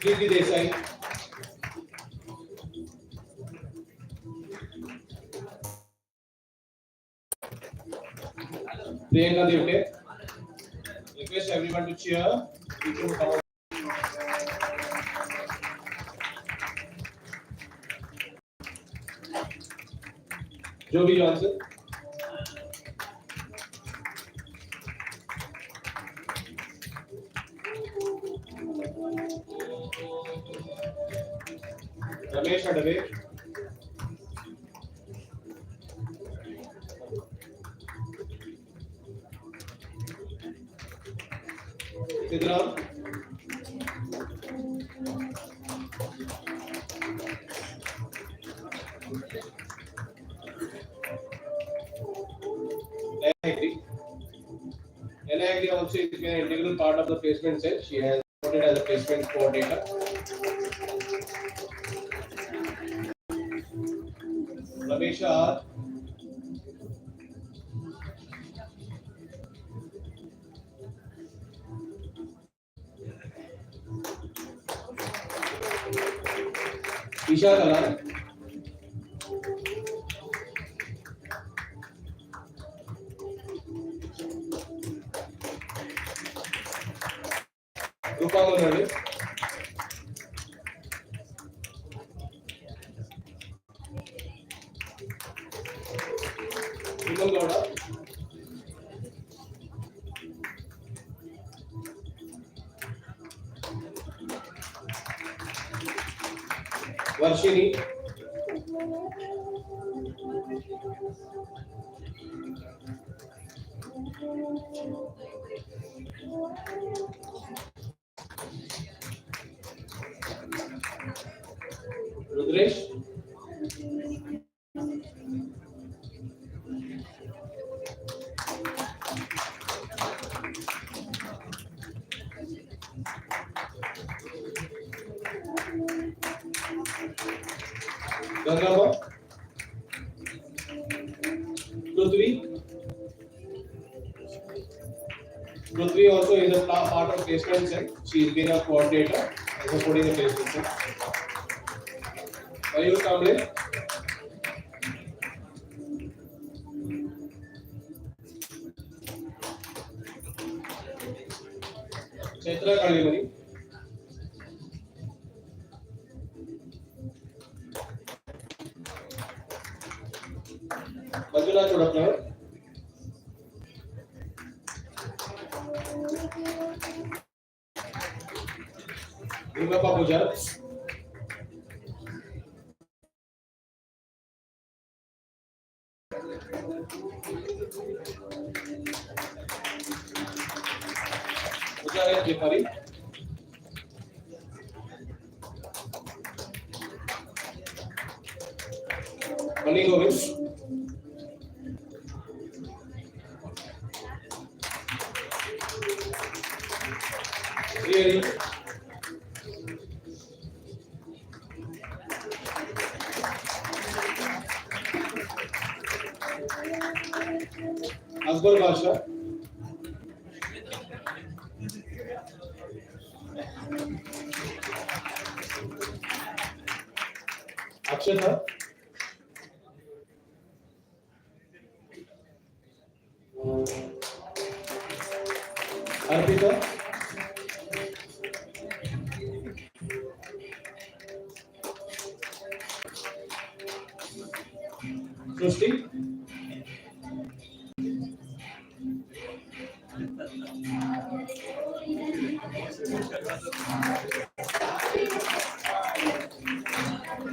[SPEAKER 10] Preeti Desai. Priyanka Devte. Request everyone to cheer. People who come out. Joby Johnson. Ramesh Adave. Sidram. Ella Agri also is an integral part of the placement cell. She has worked as a placement coordinator. Ramesha R. Isha Kalan. Rupa Manali. Vimal Gowda. Varshini. Rudresh. Gangama. Prithvi. Prithvi also is a part of placement cell. She is being a coordinator and supporting the placement cell. Ayur Kamble. Chaitra Kalimani. Manjula Chodapnagar. Bhimappa Pujar. Pujaret Tripari. Mani Govind. Really? Akbar Basha. Akshata. Arpita. Srushti.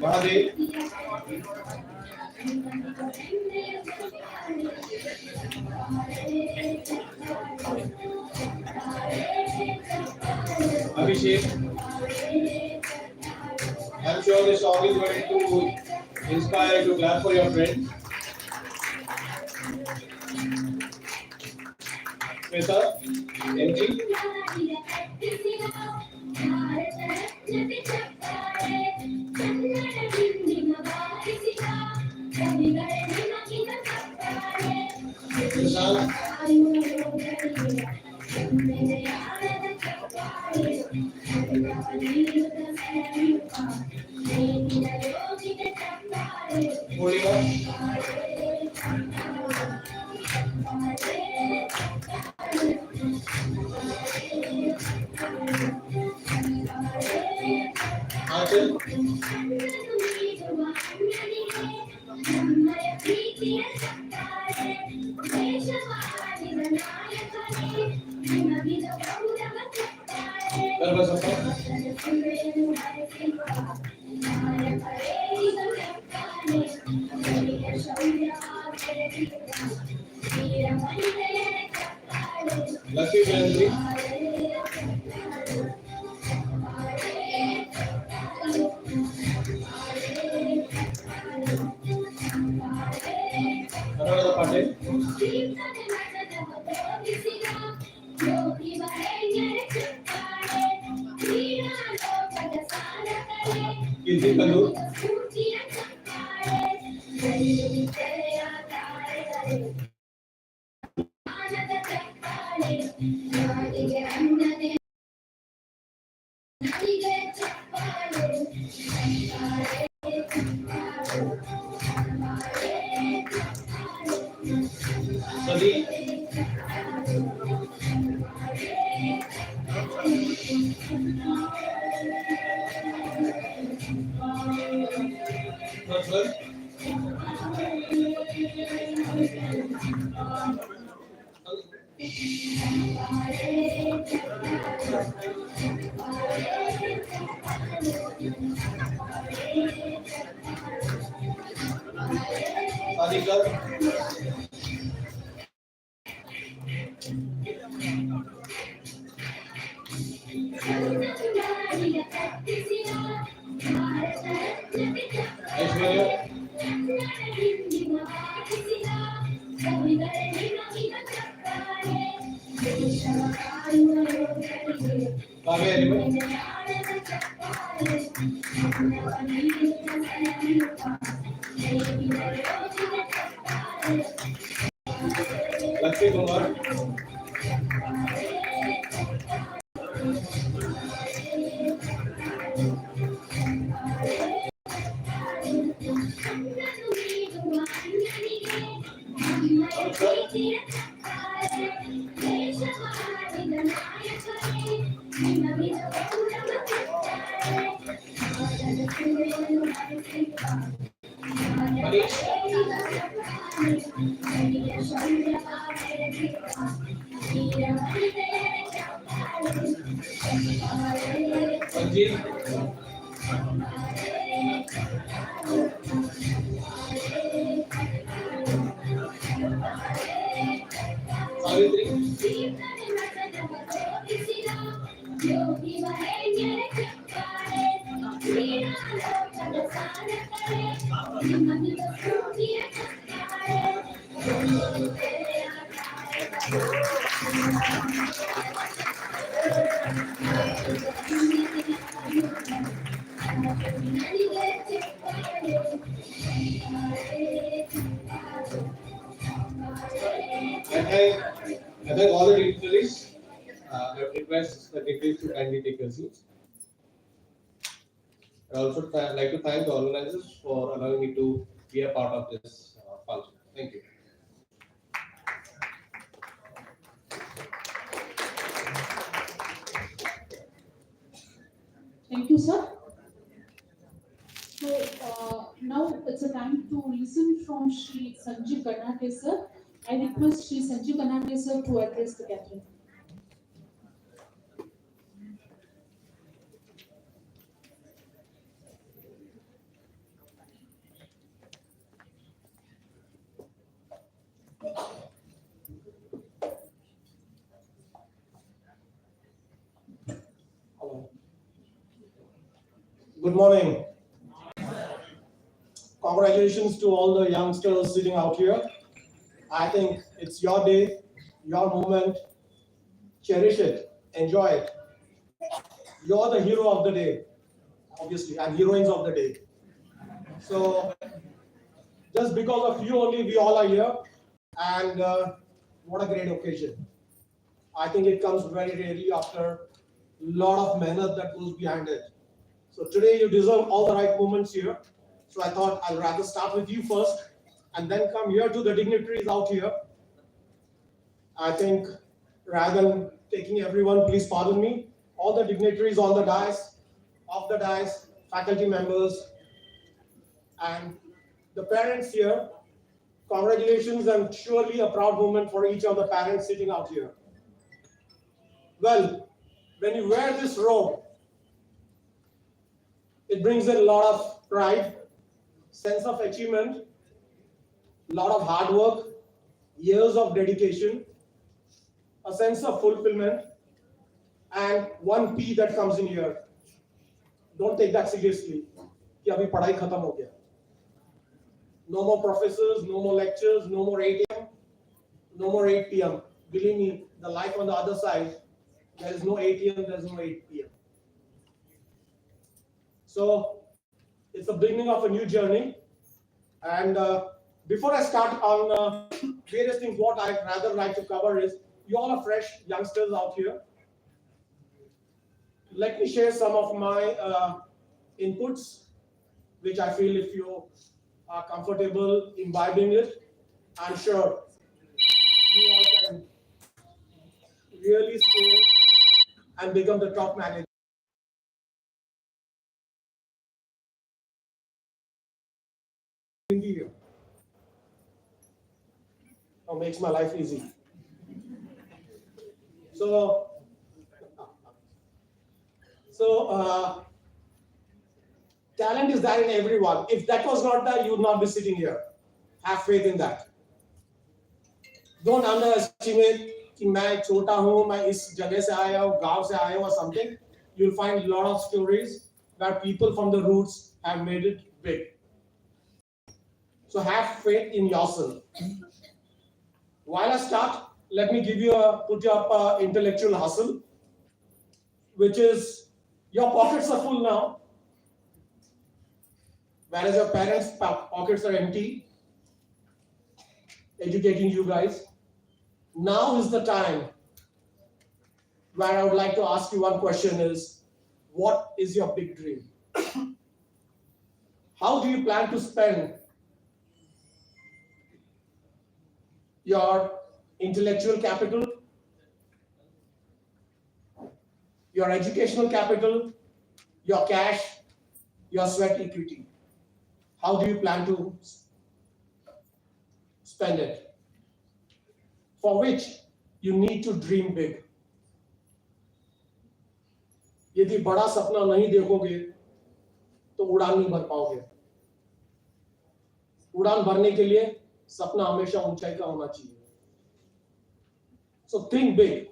[SPEAKER 10] Mahadev. Abhishek. I'm sure this song is going to inspire you to clap for your friends. Sweta, NG. Prashant. Purnima. Achal. Lakshmi Chandri. Another Patel. Kirti Kalur. Sadi. Prasad. Adhikar. Aishwarya. Kavya River. Lakshmi Kumar. Sanjeev. Savitri. I thank all the dignitaries. I request the dignitaries to kindly take your seats. I also like to thank the organizers for allowing me to be a part of this function. Thank you.
[SPEAKER 1] Thank you, sir. So, Now it's a time to listen from Shri Sanjeev Karnataka sir. I request Shri Sanjeev Karnataka sir to address the gathering.
[SPEAKER 10] Good morning. Congratulations to all the youngsters sitting out here. I think it's your day, your moment. Cherish it, enjoy it. You're the hero of the day, obviously, and heroines of the day. So, just because of you only, we all are here. And what a great occasion. I think it comes very rarely after a lot of mehnat that goes behind it. So today you deserve all the right moments here. So I thought I'll rather start with you first and then come here to the dignitaries out here. I think rather than taking everyone, please pardon me, all the dignitaries on the dais, off the dais, faculty members, and the parents here. Congratulations, and surely a proud moment for each of the parents sitting out here. Well, when you wear this robe, it brings in a lot of pride, sense of achievement, a lot of hard work, years of dedication, a sense of fulfillment, and one P that comes in here. Don't take that seriously. कि अभी पढ़ाई खत्म हो गया. No more professors, no more lectures, no more 8 a.m., no more 8 p.m. Believe me, the life on the other side, there is no 8 a.m., there is no 8 p.m. So it's the beginning of a new journey. And before I start on various things, what I'd rather like to cover is, you all are fresh youngsters out here. Let me share some of my inputs, which I feel if you are comfortable imbibing it, I'm sure you all can really scale and become the top manager. Or makes my life easy. So talent is there in everyone. If that was not there, you would not be sitting here. Have faith in that. Don't underestimate कि मैं छोटा हूँ, मैं इस जगह से आया हूँ, गांव से आया हूँ or something. You'll find a lot of stories where people from the roots have made it big. So have faith in yourself. While I start, let me put you up intellectual hustle, which is your pockets are full now, whereas your parents' pockets are empty, educating you guys. Now is the time where I would like to ask you one question is, what is your big dream? How do you plan to spend your intellectual capital, your educational capital, your cash, your sweat equity? How do you plan to spend it? For which you need to dream big. यदि बड़ा सपना नहीं देखोगे तो उड़ान नहीं भर पाओगे. उड़ान भरने के लिए सपना हमेशा ऊंचाई का होना चाहिए. So think big.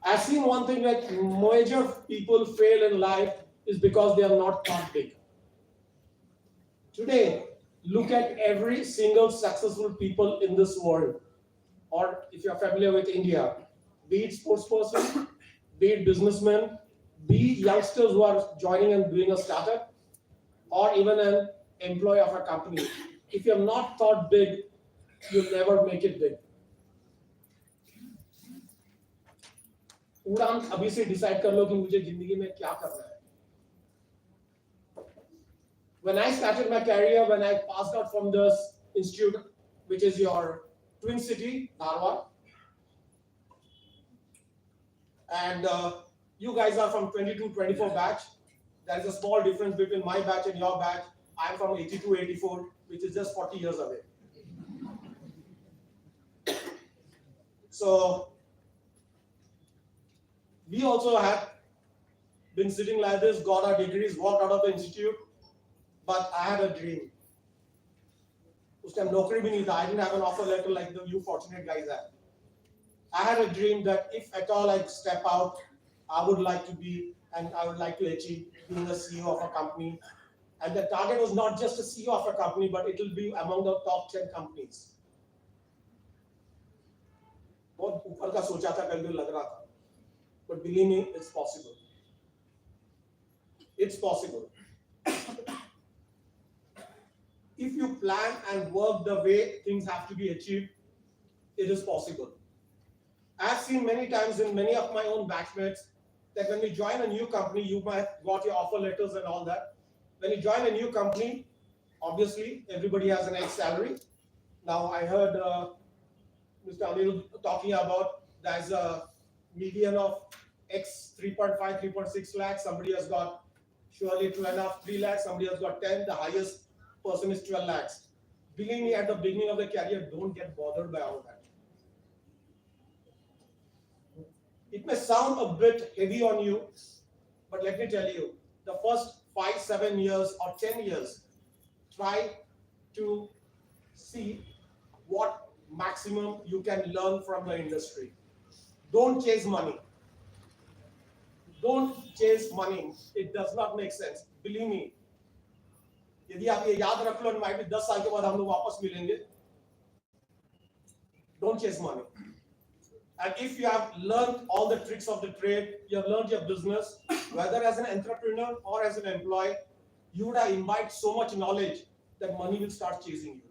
[SPEAKER 10] I've seen one thing that major people fail in life is because they are not thought big. Today, look at every single successful people in this world, or if you're familiar with India, be it sports person, be it businessmen, be it youngsters who are joining and doing a startup, or even an employee of a company. If you have not thought big, you'll never make it big. उड़ान अभी से decide कर लो कि मुझे जिंदगी में क्या करना है. When I started my career, when I passed out from this institute, which is your twin city, Dharwad, and you guys are from 22-24 batch. There is a small difference between my batch and your batch. I'm from 82, 84, which is just 40 years away. So we also had been sitting like this, got our degrees, walked out of the institute, but I had a dream. उस time नौकरी भी नहीं था. I didn't have an offer letter like the you fortunate guys have. I had a dream that if at all I step out, I would like to be and I would like to achieve being a CEO of a company. And the target was not just a CEO of a company, but it will be among the top 10 companies. बहुत ऊपर का सोचा था, कल लग रहा था. But believe me, it's possible. It's possible. If you plan and work the way things have to be achieved, it is possible. I've seen many times in many of my own batchmates that when you join a new company, you might have got your offer letters and all that. When you join a new company, obviously everybody has an X salary. Now I heard Mr. Anil talking about there's a median of X 3.5, 3.6 lakhs. Somebody has got surely 2.5, 3 lakhs. Somebody has got 10. The highest person is 12 lakhs. Believe me, at the beginning of the career, don't get bothered by all that. It may sound a bit heavy on you, but let me tell you, the first 5, 7 years or 10 years, try to see what maximum you can learn from the industry. Don't chase money. Don't chase money. It does not make sense. Believe me. यदि आप ये याद रख लो and might be 10 साल के बाद हम लोग वापस मिलेंगे. Don't chase money. And if you have learned all the tricks of the trade, you have learned your business, whether as an entrepreneur or as an employee, you would have imbibed so much knowledge that money will start chasing you.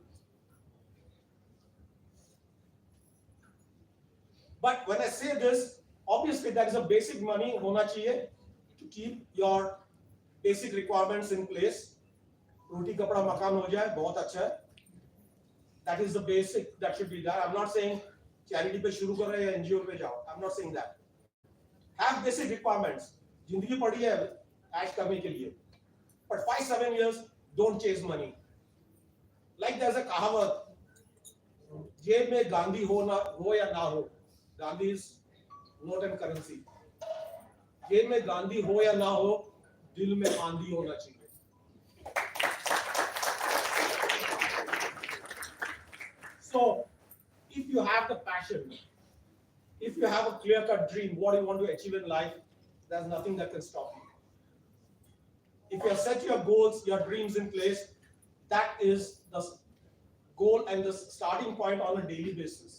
[SPEAKER 10] But when I say this, obviously there is a basic money hona chahiye to keep your basic requirements in place. Roti kapda makan ho jaye, bahut acha hai. That is the basic that should be done. I'm not saying charity पे शुरू कर रहे हैं NGO पे जाओ. I'm not saying that. Have basic requirements. जिंदगी पड़ी है ऐश करने के लिए. But 5, 7 years, don't chase money. Like there's a कहावत, जेब में गांधी हो या ना हो. Gandhi is note and currency. जेब में गांधी हो या ना हो, दिल में आंधी होना चाहिए. So, if you have the passion, if you have a clear-cut dream, what you want to achieve in life, there's nothing that can stop you. If you have set your goals, your dreams in place, that is the goal and the starting point on a daily basis.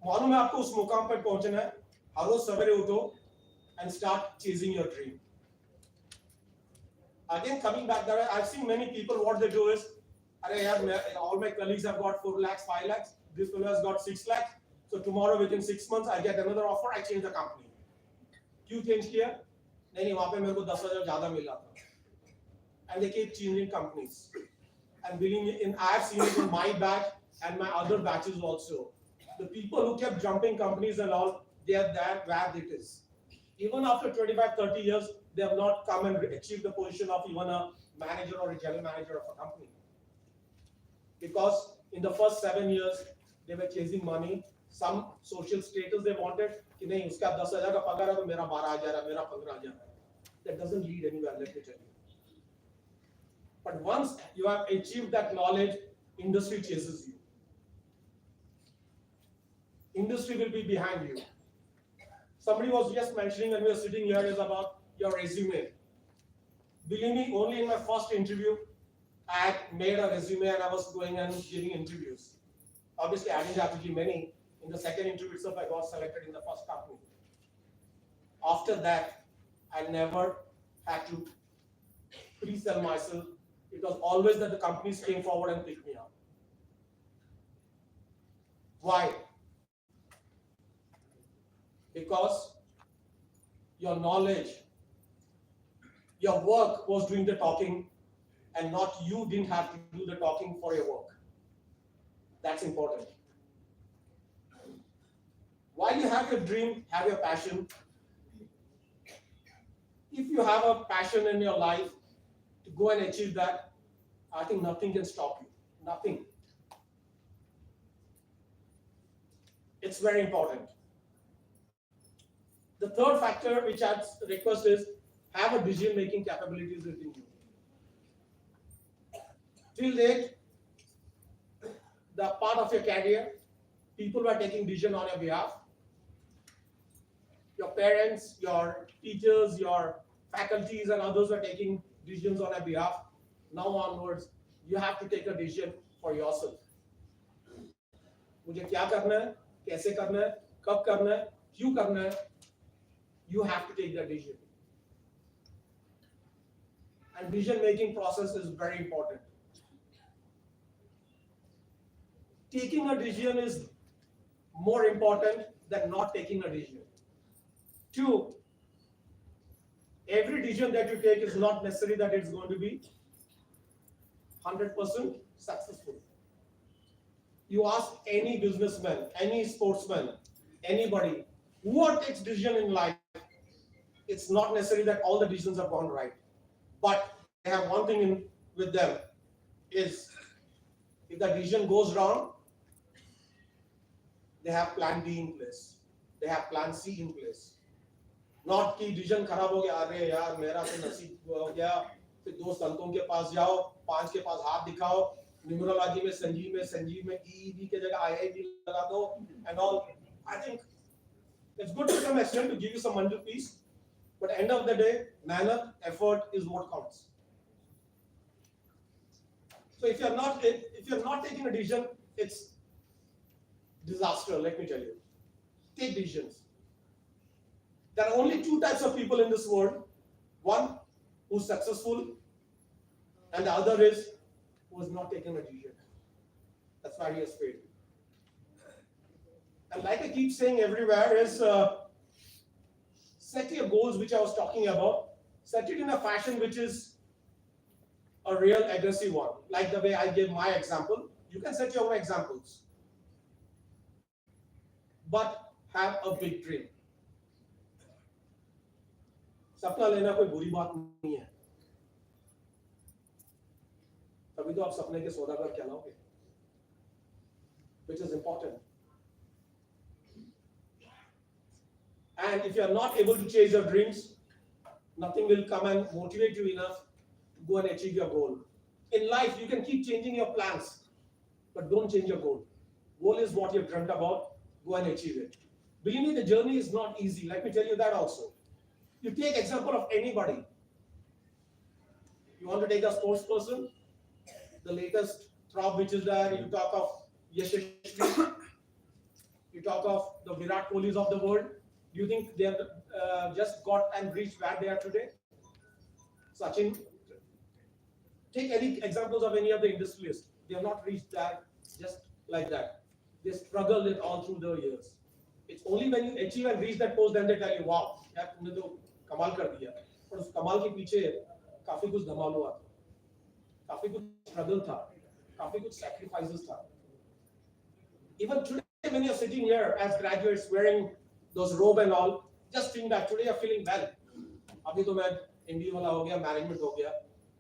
[SPEAKER 10] मालूम है आपको उस मुकाम पर पहुंचना है, हर रोज सवेरे उठो and start chasing your dream. Again, coming back there, I've seen many people, what they do is, all my colleagues have got 4 lakhs, 5 lakhs, this fellow has got 6 lakhs, so tomorrow within 6 months I get another offer, I change the company. क्यों change किया? नहीं, वहाँ पे मेरे को 10,000 ज़्यादा मिला था. And they keep changing companies. And believe me, I have seen it in my batch and my other batches also. The people who kept jumping companies and all, they are there where it is. Even after 25, 30 years, they have not come and achieved the position of even a manager or a general manager of a company. Because in the first 7 years, they were chasing money, some social status they wanted, कि नहीं उसका 10,000 का पगार है तो मेरा 12,000 है, मेरा 15,000 है. That doesn't lead anywhere, let me tell you. But once you have achieved that knowledge, industry chases you. Industry will be behind you. Somebody was just mentioning when we were sitting here is about your resume. Believe me, only in my first interview, I had made a resume and I was going and giving interviews. Obviously, I didn't have to give many. In the second interview itself, I got selected in the first company. After that, I never had to pre-sell myself. It was always that the companies came forward and picked me up. Why? Because your knowledge, your work was doing the talking and not you didn't have to do the talking for your work. That's important. While you have your dream, have your passion. If you have a passion in your life to to go and achieve that, I think nothing can stop you. Nothing. It's very important. The third factor which I'd request is have a decision-making capabilities within you. Till date, the part of your career, people were taking decision on your behalf. Your parents, your teachers, your faculties and others were taking decisions on your behalf. Now onwards, you have to take a decision for yourself. मुझे क्या करना है, कैसे करना है, कब करना है, क्यों करना है, you have to take that decision. And decision making process is very important. Taking a decision is more important than not taking a decision. Two, every decision that you take is not necessary that it's going to be 100% successful. You ask any businessman, any sportsman, anybody, whoever takes decision in life, it's not necessary that all the decisions have gone right. But they have one thing in with them is if the decision goes wrong, they have plan B in place. They have plan C in place. Not कि decision खराब हो गया, अरे यार मेरा तो नसीब हो गया, फिर दो संतों के पास जाओ, पांच के पास हाथ दिखाओ, न्यूमरोलॉजी में संजीव में EED के जगह IID लगा दो, and all. I think it's good to some extent to give you some mental peace, but end of the day, manner, effort is what counts. So if you're not taking a decision, it's disaster. Let me tell you. Take decisions. There are only two types of people in this world. One who's successful, and the other is who is not taking a decision. That's why he has failed. And like I keep saying everywhere is set your goals, which I was talking about. Set it in a fashion which is a real aggressive one. Like the way I gave my example. You can set your own examples. But have a big dream. सपना लेना कोई बुरी बात नहीं है. तभी तो आप सपने के सौदागर कहलाओगे. Which is important. And if you are not able to chase your dreams, nothing will come and motivate you enough to go and achieve your goal. In life, you can keep changing your plans, but don't change your goal. Goal is what you've dreamt about. Go and achieve it. Believe me, the journey is not easy. Let me tell you that also. You take example of anybody. You want to take a sports person, the latest throb which is there. You talk of Yashas. You talk of the Virat Kohlis of the world. Do you think they have just got and reached where they are today? Sachin. Take any examples of any of the industrialists. They have not reached that just like that. They struggled it all through the years. It's only when you achieve and reach that post, then they tell you, wow, यार तुमने तो कमाल कर दिया. और उस कमाल के पीछे काफी कुछ धमाल हुआ था, काफी कुछ struggle था, काफी कुछ sacrifices था. Even today, when you're sitting here as graduates wearing those robe and all, just think that today you're feeling well. अभी तो मैं MBA वाला हो गया, management हो गया.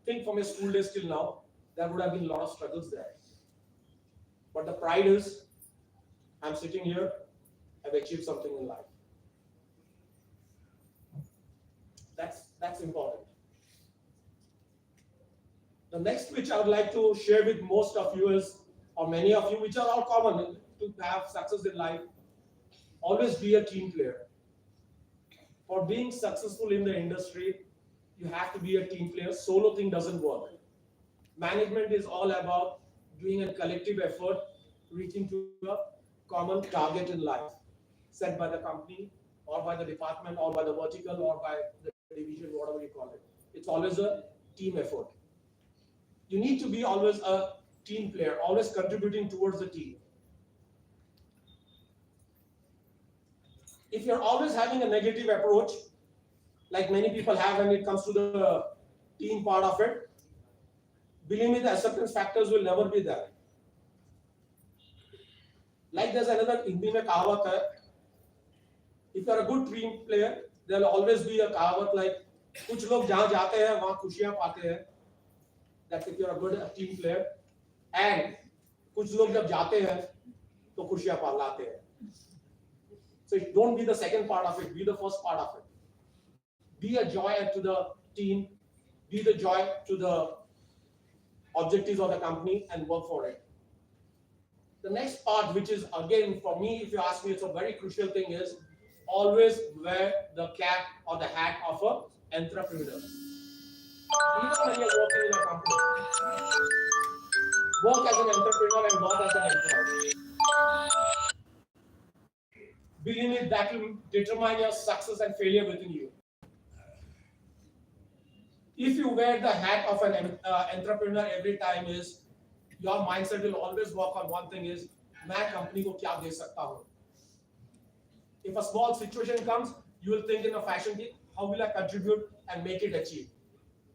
[SPEAKER 10] Think from your school days till now, there would have been a lot of struggles there. But the pride is, I'm sitting here, I've achieved something in life. That's important. The next which I would like to share with most of you is, or many of you, which are all common to have success in life, always be a team player. For being successful in the industry, you have to be a team player. Solo thing doesn't work. Management is all about doing a collective effort, reaching to a common target in life, set by the company, or by the department, or by the vertical, or by the division, whatever you call it. It's always a team effort. You need to be always a team player, always contributing towards the team. If you're always having a negative approach, like many people have when it comes to the team part of it, believe me, the acceptance factors will never be there. Like there's another Hindi mein kahavat hai, if you're a good team player, there'll always be a kahavat like, कुछ लोग जहाँ जाते हैं वहाँ खुशियाँ पाते हैं, that if you're a good team player, and कुछ लोग जब जाते हैं तो खुशियां पालाते हैं. So don't be the second part of it, be the first part of it. Be a joy to the team, be the joy to the objectives of the company and work for it. The next part, which is again for me, if you ask me, it's a very crucial thing, is always wear the cap or the hat of an entrepreneur. Even when you're working in a company, work as an entrepreneur and not as an employee. Believe me, that will determine your success and failure within you. If you wear the hat of an entrepreneur every time, is your mindset will always work on one thing, is मैं company को क्या दे सकता हूँ. If a small situation comes, you will think in a fashion, how will I contribute and make it achieve.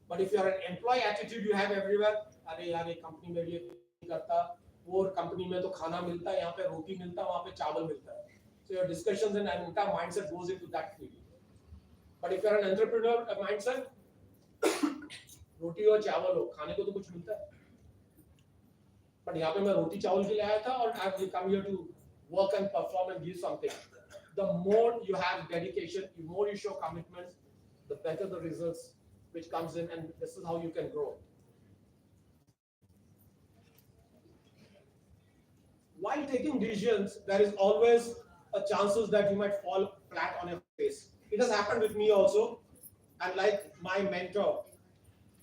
[SPEAKER 10] But if you are an employee attitude you have everywhere, अरे यार ये company में ये करता, वो company में तो खाना मिलता है, यहाँ पे रोटी मिलता है, वहाँ पे चावल मिलता है. So your discussions and entire mindset goes into that field. But if you are an entrepreneur mindset, रोटी और चावल हो, खाने को तो कुछ मिलता है. But यहाँ पे मैं रोटी चावल के लिए आया था और I have come here to work and perform and give something. The more you have dedication, the more you show commitment, the better the results which comes in, and this is how you can grow. While taking decisions, there is always a chances that you might fall flat on your face. It has happened with me also, and like my mentor,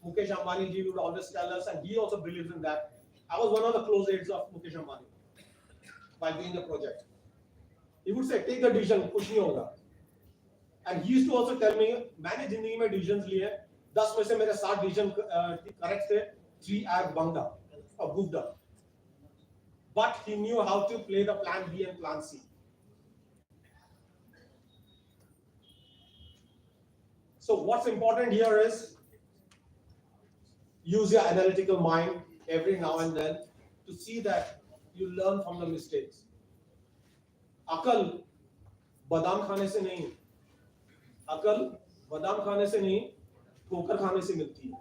[SPEAKER 10] Mukesh Ambani ji would always tell us, and he also believes in that. I was one of the close aides of Mukesh Ambani while doing the project. He would say, take the decision, कुछ नहीं होगा. And he used to also tell me, मैंने जिंदगी में decisions लिए, 10 में से मेरे 7 decision correct थे, 3 are bangda or goofda. But he knew how to play the plan B and plan C. So what's important here is use your analytical mind every now and then to see that you learn from the mistakes. अकल बादाम खाने से नहीं, अकल बादाम खाने से नहीं, ठोकर खाने से मिलती है.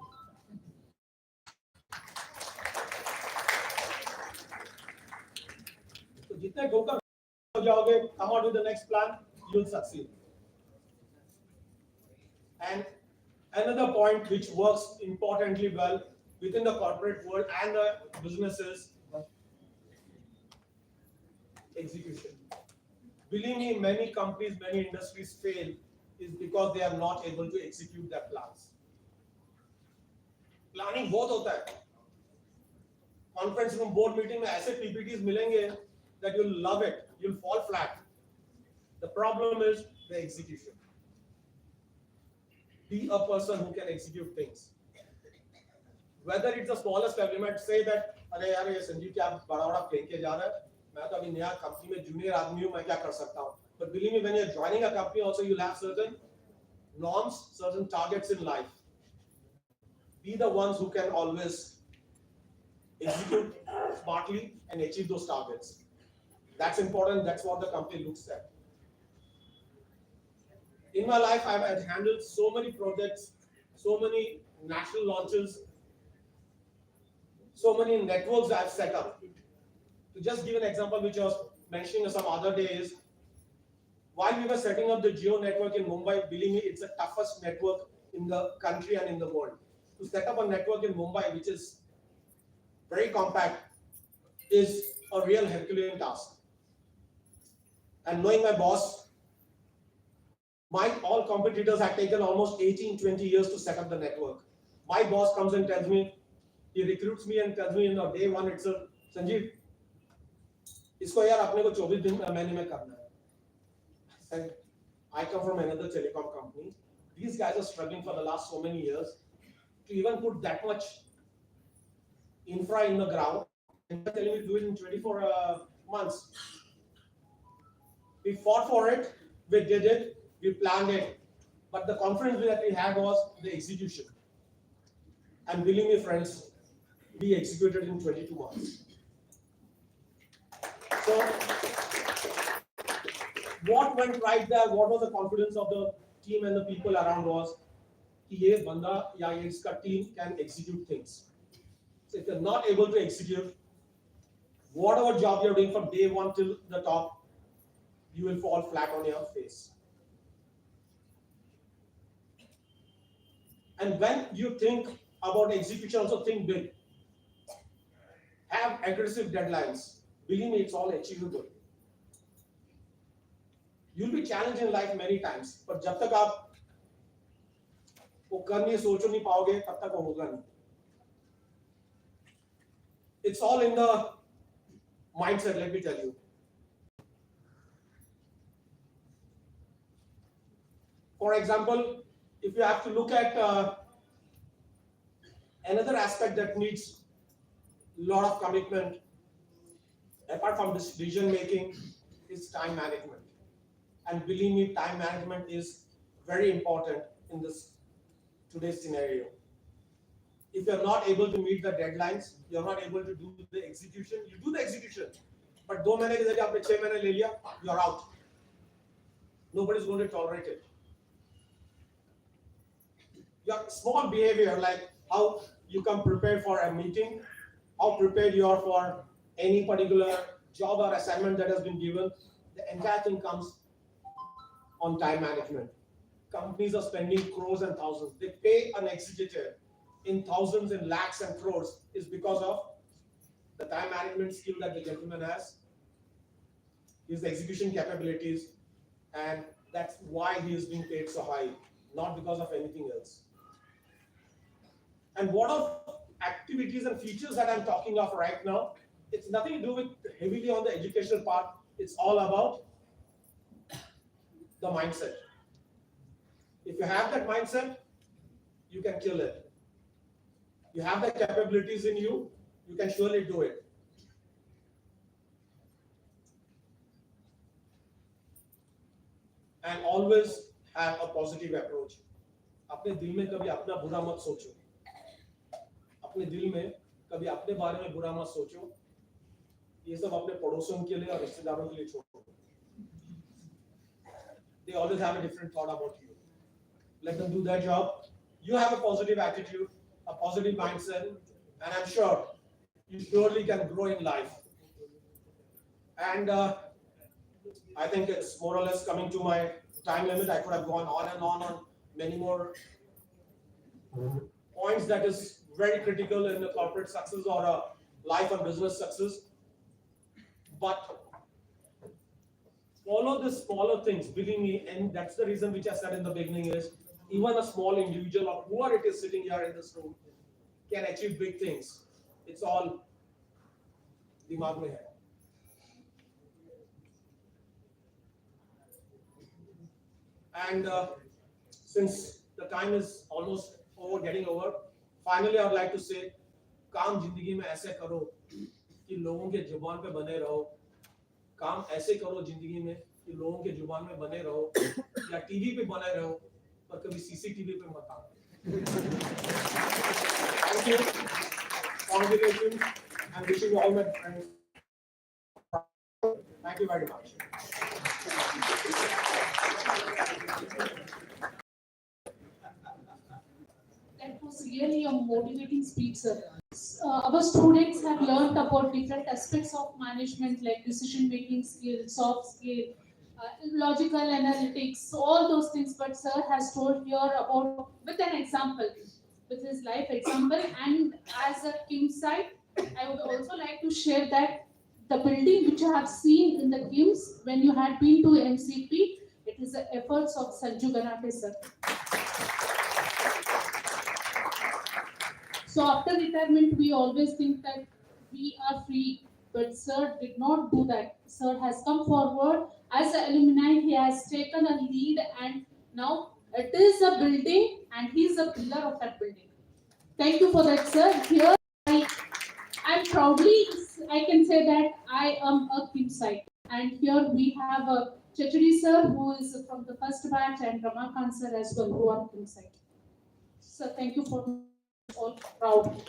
[SPEAKER 10] तो जितने ठोकर हो जाओगे, come out with the next plan, you'll succeed. And another point which works importantly well within the corporate world and the businesses, execution. Believe me, many companies, many industries fail is because they are not able to execute their plans. Planning बहुत होता है. Conference room, board meeting में ऐसे PPTs मिलेंगे that you'll love it, you'll fall flat. The problem is the execution. Be a person who can execute things. Whether it's the smallest level, you might say that, अरे यार ये संजीव क्या बड़ा फेंक के जा रहा है, मैं तो अभी नया कंपनी में जूनियर आदमी हूँ, मैं क्या कर सकता हूँ. But believe me, when you're joining a company, also you'll have certain norms, certain targets in life. Be the ones who can always execute smartly and achieve those targets. That's important. That's what the company looks at. In my life, I've handled so many projects, so many national launches, so many networks I've set up. To just give an example, which I was mentioning some other days, while we were setting up the Geo network in Mumbai, believe me, it's the toughest network in the country and in the world. To set up a network in Mumbai, which is very compact, is a real Herculean task. And knowing my boss, all competitors had taken almost 18-20 years to set up the network. My boss comes and tells me, he recruits me and tells me in day one itself, Sanjeev, इसको यार अपने को 24 दिन महीने में करना है. I come from another telecom company. These guys are struggling for the last so many years to even put that much infra in the ground. And they're telling me to do it in 24 months. We fought for it, we did it, we planned it. But the confidence that we had was the execution. And believe me, friends, we executed in 22 months. So, what went right there? What was the confidence of the team and the people around was कि ये बंदा या ये इसका team can execute things. So if you're not able to execute, whatever job you're doing from day one till the top, you will fall flat on your face. And when you think about execution, also think big. Have aggressive deadlines. Believe me, it's all achievable. You'll be challenged in life many times, but जब तक आप वो करने सोच नहीं पाओगे, तब तक वो होगा नहीं. It's all in the mindset, let me tell you. For example, if you have to look at another aspect that needs a lot of commitment, apart from decision making, is time management. And believe me, time management is very important in this today's scenario. If you're not able to meet the deadlines, you're not able to do the execution, you do the execution. But 2 महीने की जगह आपने 6 महीने ले लिया, you're out. Nobody's going to tolerate it. Your small behavior, like how you come prepared for a meeting, how prepared you are for any particular job or assignment that has been given, the entire thing comes on time management. Companies are spending crores and thousands. They pay an executive in thousands and lakhs and crores is because of the time management skill that the gentleman has, his execution capabilities, and that's why he is being paid so high, not because of anything else. And what of activities and features that I'm talking of right now, it's nothing to do with heavily on the educational part. It's all about the mindset. If you have that mindset, you can kill it. You have the capabilities in you, you can surely do it. And always have a positive approach. अपने दिल में कभी अपना बुरा मत सोचो. अपने दिल में कभी अपने बारे में बुरा मत सोचो. ये सब अपने पड़ोसियों के लिए और रिश्तेदारों के लिए छोड़ो. They always have a different thought about you. Let them do their job. You have a positive attitude, a positive mindset, and I'm sure you surely can grow in life. And I think it's more or less coming to my time limit. I could have gone on and on many more points that is very critical in the corporate success or a life and business success. But follow the smaller things, believe me, and that's the reason which I said in the beginning is even a small individual or whoever it is sitting here in this room can achieve big things. It's all dimag mein hai. And since the time is almost over, getting over, finally I would like to say, काम जिंदगी में ऐसे करो कि लोगों के जुबान पे बने रहो. काम ऐसे करो जिंदगी में कि लोगों के जुबान में बने रहो या टीवी पे बने रहो पर कभी सीसीटीवी पे मत आओ. Thank you. Congratulations. I'm wishing you all my friends. Thank you very much.
[SPEAKER 1] That was really a motivating speech, sir. Our students have learned about different aspects of management like decision making skills, soft skill, logical analytics, all those things. But sir has told here about with an example, with his life example. And as a KIMS side, I would also like to share that the building which I have seen in the KIMS when you had been to MCP, it is the efforts of Sanju Ganate sir. So after retirement, we always think that we are free, but sir did not do that. Sir has come forward as an alumni. He has taken a lead, and now it is a building, and he is a pillar of that building. Thank you for that, sir. Here, I proudly I can say that I am a KIMS site, and here we have a Chetan sir who is from the first batch, and Ramakant sir as well who are KIMS site. So thank you for all proud.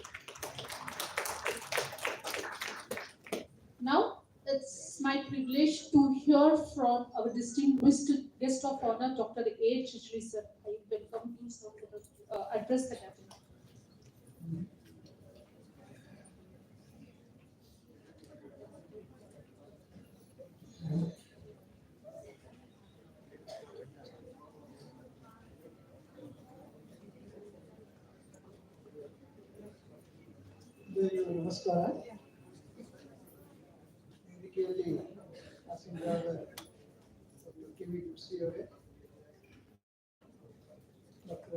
[SPEAKER 1] Now it's my privilege to hear from our distinguished guest of honor, Dr. A. Chichri sir. I welcome you, sir, to address the cabinet.
[SPEAKER 7] ಎಲ್ಲರಿಗೂ ನಮಸ್ಕಾರ. ವೇದಿಕೆಯಲ್ಲಿ ಆಸೀನರಾದ KV. ಕುರ್ಸಿ ಅವರೇ, doctor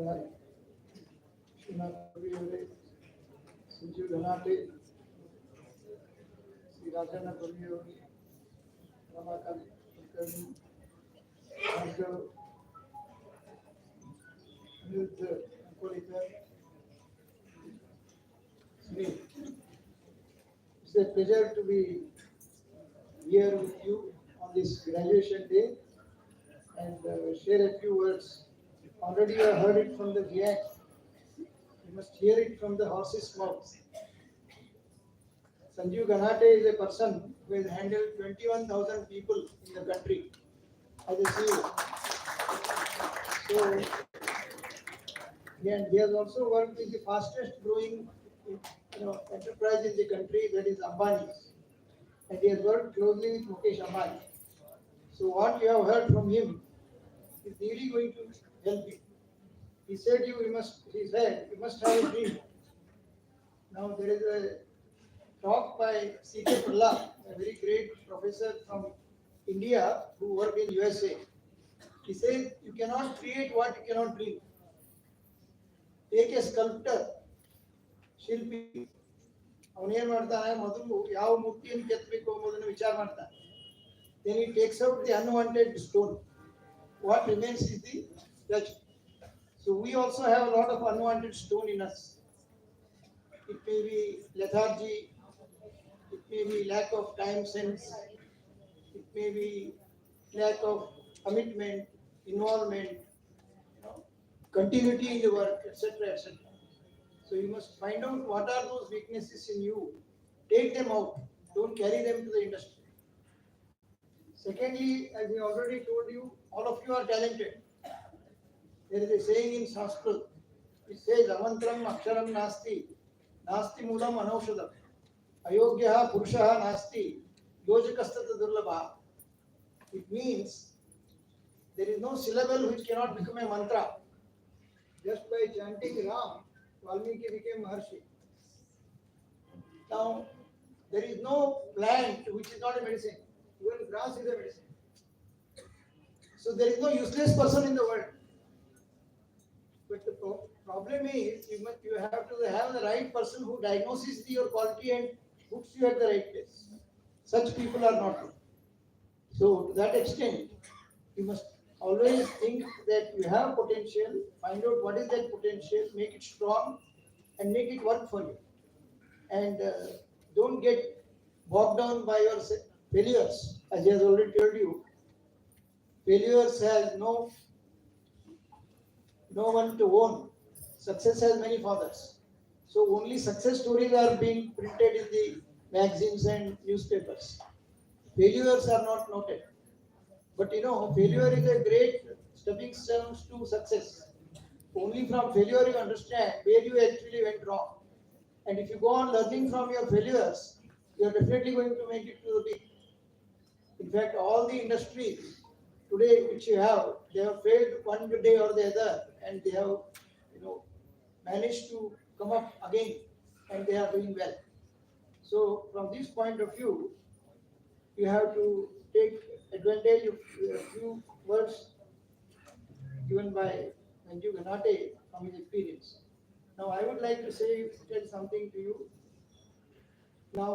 [SPEAKER 7] Vishwanath ಅವರೇ, ಸಂಜೀವ್ ಗನಾಟೆ, ಶ್ರೀ ರಾಜಣ್ಣ ಅವರು, Ramakant Kulkarni, Bhargav, Aniruddha ಅಂಕೋಲಿಕರ್, it's a pleasure to be here with you on this graduation day and share a few words. Already you have heard it from the giant. You must hear it from the horse's mouth. Sanjeev Ganate is a person who has handled 21,000 people in the country as a CEO. So, and he has also worked with the fastest growing enterprise in the country, that is Ambani, and he has worked closely with Mukesh Ambani. So what you have heard from him is really going to help you. He said you must have a dream. Now there is a talk by C.K. Prahlad, a very great professor from India who worked in USA. He says you cannot create what you cannot dream. Take a sculptor, ಶಿಲ್ಪಿ, ಅವನೇನ್ ಮಾಡ್ತಾನೆ, ಮೊದಲು ಯಾವ ಮೂರ್ತಿಯನ್ನು ಕೆತ್ತಬೇಕು ಎಂಬುದನ್ನು ವಿಚಾರ ಮಾಡ್ತಾನೆ. Then he takes out the unwanted stone. What remains is the touch. So we also have a lot of unwanted stone in us. It may be lethargy, it may be lack of time sense, it may be lack of commitment, involvement, continuity in the work, etc., etc. So you must find out what are those weaknesses in you. Take them out. Don't carry them to the industry. Secondly, as I already told you, all of you are talented. There is a saying in Sanskrit which says, "Amantram aksharam nasti, nasti moolam anaushadam, ayogyaha purushaha nasti, yojakastata durlabha." It means there is no syllable which cannot become a mantra. Just by chanting Ram, Valmiki became Maharshi. Now, there is no plant which is not a medicine. Even grass is a medicine. So there is no useless person in the world. But the problem is you have to have the right person who diagnoses your quality and puts you at the right place. Such people are not there. So to that extent, you must always think that you have potential, find out what is that potential, make it strong and make it work for you. And don't get bogged down by your failures. As he has already told you, failures has no one to own. Success has many fathers. So only success stories are being printed in the magazines and newspapers. Failures are not noted. But failure is a great stepping stone to success. Only from failure you understand where you actually went wrong. And if you go on learning from your failures, you are definitely going to make it to the peak. In fact, all the industries today which you have, they have failed one day or the other, and they have, managed to come up again, and they are doing well. So from this point of view, you have to take advantage of a few words given by Sanjeev Ganate from his experience. Now I would like to tell something to you. Now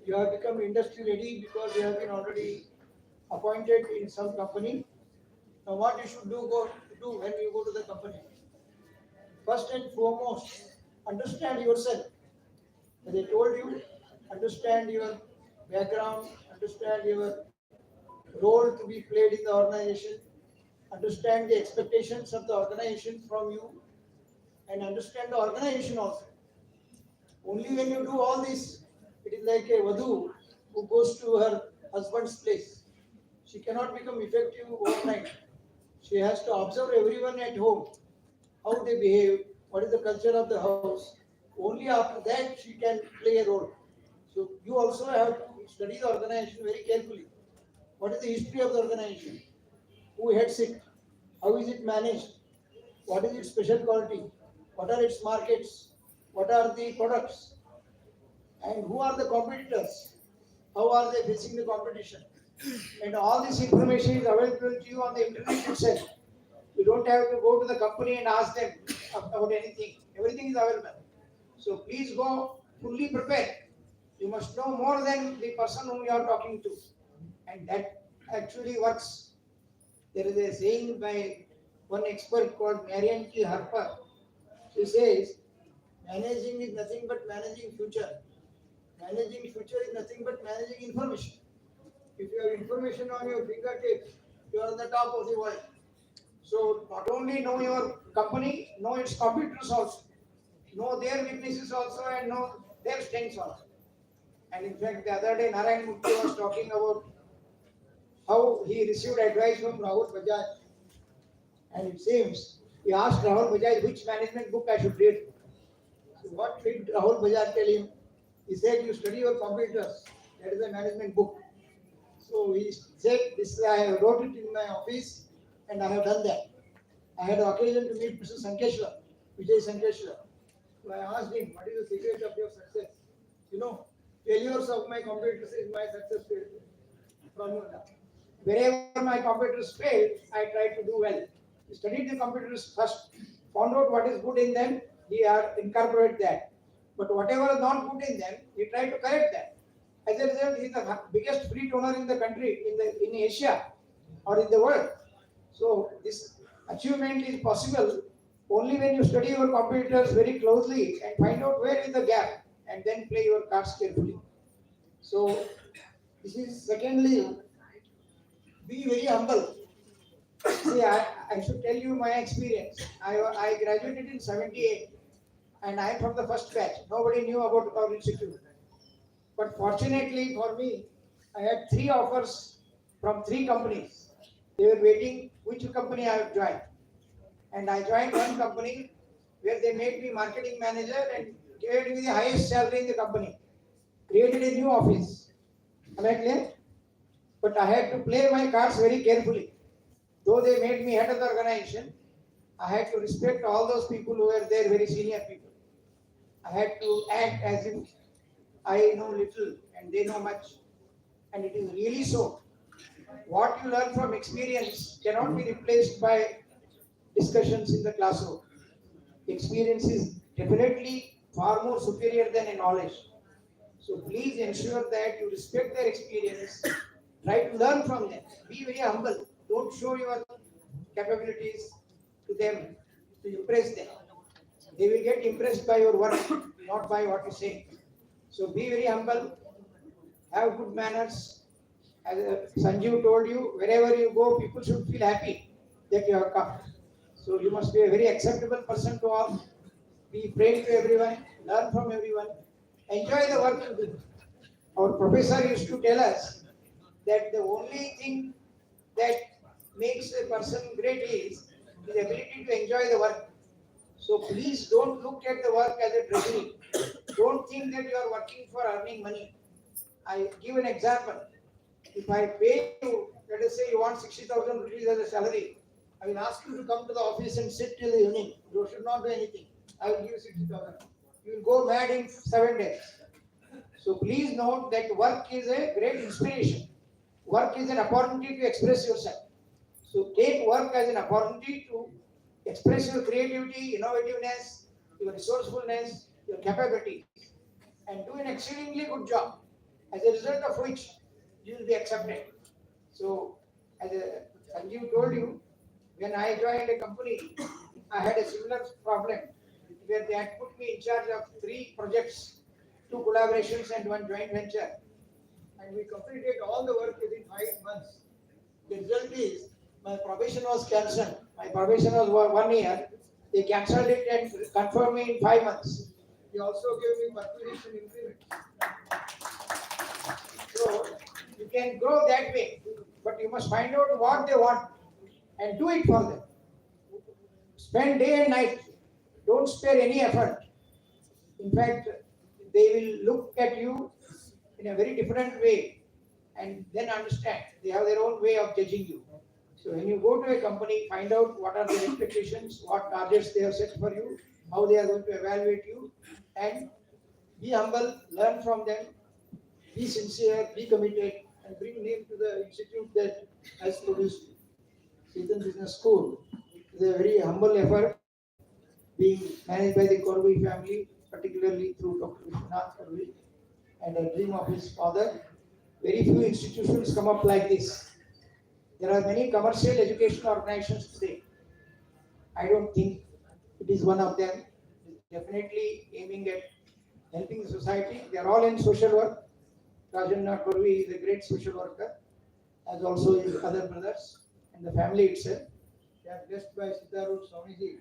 [SPEAKER 7] you have become industry ready because you have been already appointed in some company. Now what you should do when you go to the company? First and foremost, understand yourself. As I told you, understand your background, understand your role to be played in the organization, understand the expectations of the organization from you, and understand the organization also. Only when you do all this, it is like a Vadhu who goes to her husband's place. She cannot become effective overnight. She has to observe everyone at home, how they behave, what is the culture of the house. Only after that she can play a role. So you also have to study the organization very carefully. What is the history of the organization? Who heads it? How is it managed? What is its special quality? What are its markets? What are the products? and who are the competitors, how are they facing the competition. And all this information is available to you on the internet itself. You don't have to go to the company and ask them about anything. Everything is available. So please go fully prepared. You must know more than the person whom you are talking to. And that actually works. There is a saying by one expert called Marian T. Harper. She says, managing is nothing but managing future. Managing future is nothing but managing information. If you have information on your fingertips, you are on the top of the world. So not only know your company, know its competitors also, know their weaknesses also, and know their strengths also. And in fact, the other day Narayan Mukti was talking about how he received advice from Rahul Bajaj. And it seems he asked Rahul Bajaj which management book I should read. So what did Rahul Bajaj tell him? He said, you study your competitors. That is a management book. So he said, this I wrote it in my office and I have done that. I had the occasion to meet Mr. Sankeshwar, Vijay Sankeshwar. So I asked him, what is the secret of your success? You know, failures of my competitors is my success from wherever my competitors failed, I tried to do well. He studied the competitors first, found out what is good in them, he incorporated that. But whatever is not good in them, he tried to correct that. As a result, he is the biggest fleet owner in the country, in Asia or in the world. So this achievement is possible only when you study your competitors very closely and find out where is the gap and then play your cards carefully. So this is secondly, be very humble. See, I should tell you my experience. I graduated in 78 and I am from the first batch. Nobody knew about our institute. But fortunately for me, I had 3 offers from 3 companies. They were waiting which company I would join. And I joined one company where they made me marketing manager and gave me the highest salary in the company. Created a new office. Am I clear? But I had to play my cards very carefully. Though they made me head of the organization, I had to respect all those people who were there, very senior people. I had to act as if I know little and they know much. And it is really so. What you learn from experience cannot be replaced by discussions in the classroom. Experience is definitely far more superior than a knowledge. So please ensure that you respect their experience, try to learn from them, be very humble, don't show your capabilities to them to impress them. They will get impressed by your work, not by what you say. So be very humble, have good manners. As Sanjeev told you, wherever you go, people should feel happy that you have come. So you must be a very acceptable person to all. Be friendly to everyone, learn from everyone, enjoy the work you do. Our professor used to tell us that the only thing that makes a person great is the ability to enjoy the work. So please don't look at the work as a treasury. Don't think that you are working for earning money. I give an example. If I pay you, let us say you want 60,000 rupees as a salary, I will ask you to come to the office and sit till the evening. You should not do anything. I will give you 60,000. You will go mad in 7 days. So please note that work is a great inspiration. Work is an opportunity to express yourself. So take work as an opportunity to express your creativity, innovativeness, your resourcefulness, your capabilities, and do an exceedingly good job. As a result of which you will be accepted. So, as Sanjeev told you, when I joined a company, I had a similar problem where they had put me in charge of 3 projects, 2 collaborations and 1 joint venture. And we completed all the work within 5 months. The result is my probation was cancelled. My probation was 1 year. They cancelled it and confirmed me in 5 months. They also gave me perquisition increment. So you can grow that way, but you must find out what they want and do it for them. Spend day and night. Don't spare any effort. In fact, they will look at you in a very different way and then understand. They have their own way of judging you. So when you go to a company, find out what are their expectations, what targets they have set for you, how they are going to evaluate you, and Be humble, learn from them, be sincere, be committed, and bring name to the institute that has produced Chetan Business School. It's a very humble effort being managed by the Korvi family, particularly through Dr. Vishwanath Korvi and a dream of his father. Very few institutions come up like this. There are many commercial education organizations today. I don't think it is one of them. It's definitely aiming at helping the society. They are all in social work. Rajanna Korvi is a great social worker, as also his other brothers and the family itself. They are blessed by Siddharth Swamiji,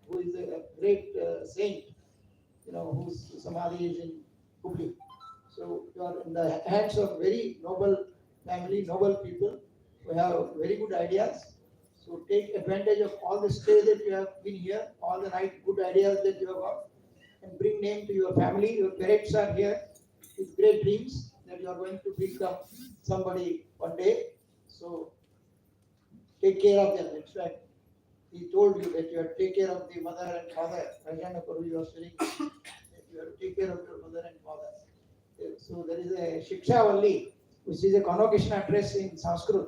[SPEAKER 7] who is a great saint, whose samadhi is in Hubli. So you are in the hands of very noble family, noble people who have very good ideas. So take advantage of all the stay that you have been here, all the right good ideas that you have got, and bring name to your family. Your parents are here with great dreams that you are going to become somebody one day. So take care of them. In fact, he told you that you have to take care of the mother and father. Rajana Karu, you are saying that you have to take care of your mother and father. So there is a Shiksha Valli, which is a convocation address in Sanskrit,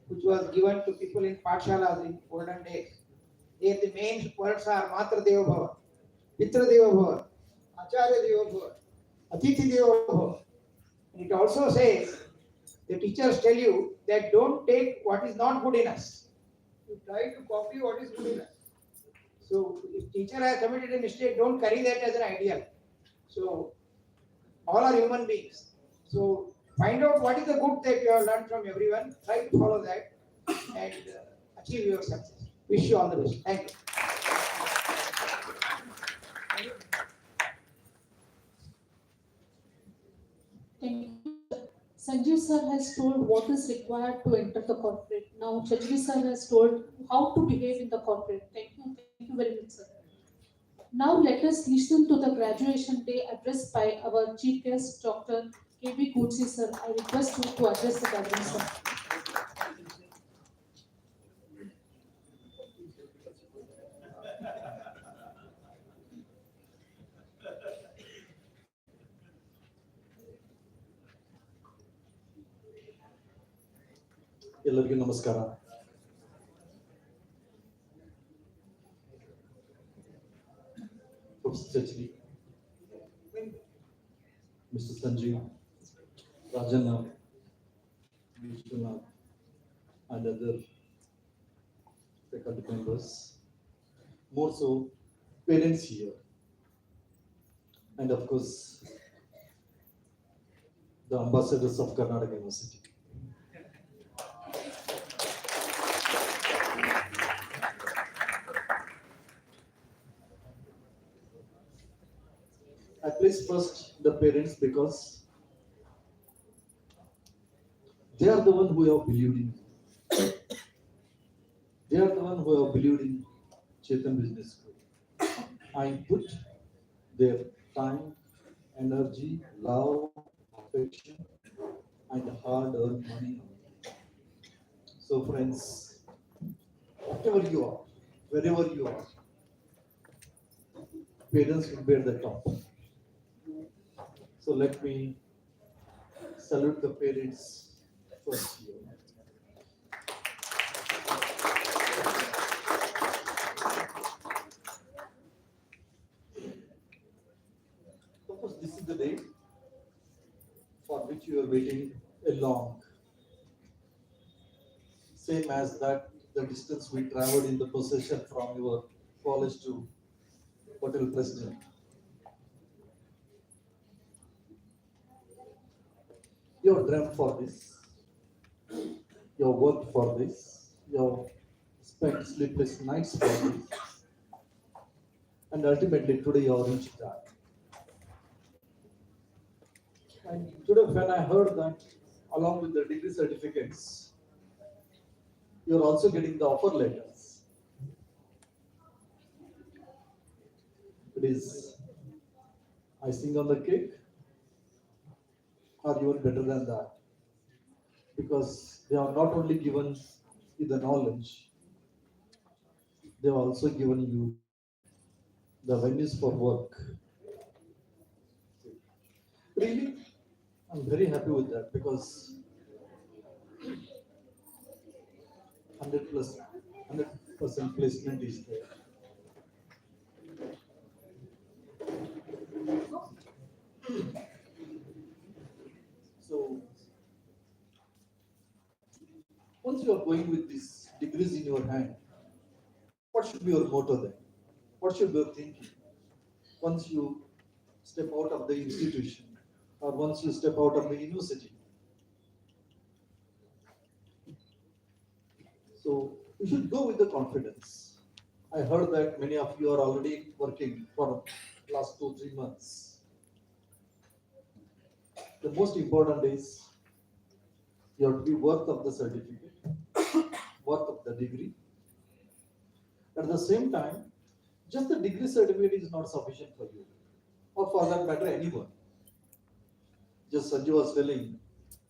[SPEAKER 7] which was given to people in Pathshalas in olden days. There the main words are Matra Deva Bhava, Pitra Deva Bhava, Acharya Deva Bhava, Atithi Deva Bhava. And it also says, the teachers tell you that don't take what is not good in us. You try to copy what is good in us. So if teacher has committed a mistake, don't carry that as an ideal. So all are human beings. So find out what is the good that you have learned from everyone. Try to follow that and achieve your success. Wish you all the best. Thank you.
[SPEAKER 1] Thank you. Sanjeev sir has told what is required to enter the corporate. Now Chajri sir has told how to behave in the corporate. Thank you very much, sir. Now let us listen to the graduation day address by our chief guest, Dr. K.B. Kutsi sir. I request you to address the gathering, sir.
[SPEAKER 11] ಎಲ್ಲರಿಗೂ ನಮಸ್ಕಾರ. Professor Chachri, Mr. Sanjeev, Rajanna, Vishwanath, and other faculty members, more so parents here, and of course the ambassadors of Karnataka University. I place first the parents because they are the one who have believed in me. They are the one who have believed in Chetan Business School. I put their time, energy, love, affection, and hard-earned money. So friends, whatever you are, wherever you are, parents will bear the top. So let me salute the parents first here. Suppose this is the day for which you are waiting a long, same as that the distance we traveled in the procession from your college to hotel president. You have dreamt for this, you have worked for this, you have spent sleepless nights for this, and ultimately today you have reached that. And today when I heard that along with the degree certificates, you are also getting the offer letters. It is icing on the cake, or even better than that, because they have not only given you the knowledge, they have also given you the venues for work, Really, I'm very happy with that because 100% placement is there. So once you are going with these degrees in your hand, what should be your motto then? What should be your thinking? Once you step out of the institution or once you step out of the university. So you should go with the confidence. I heard that many of you are already working for last 2-3 months. The most important is you have to be worth of the certificate, worth of the degree. At the same time, just the degree certificate is not sufficient for you, or for that matter, anyone. Just Sanju was telling,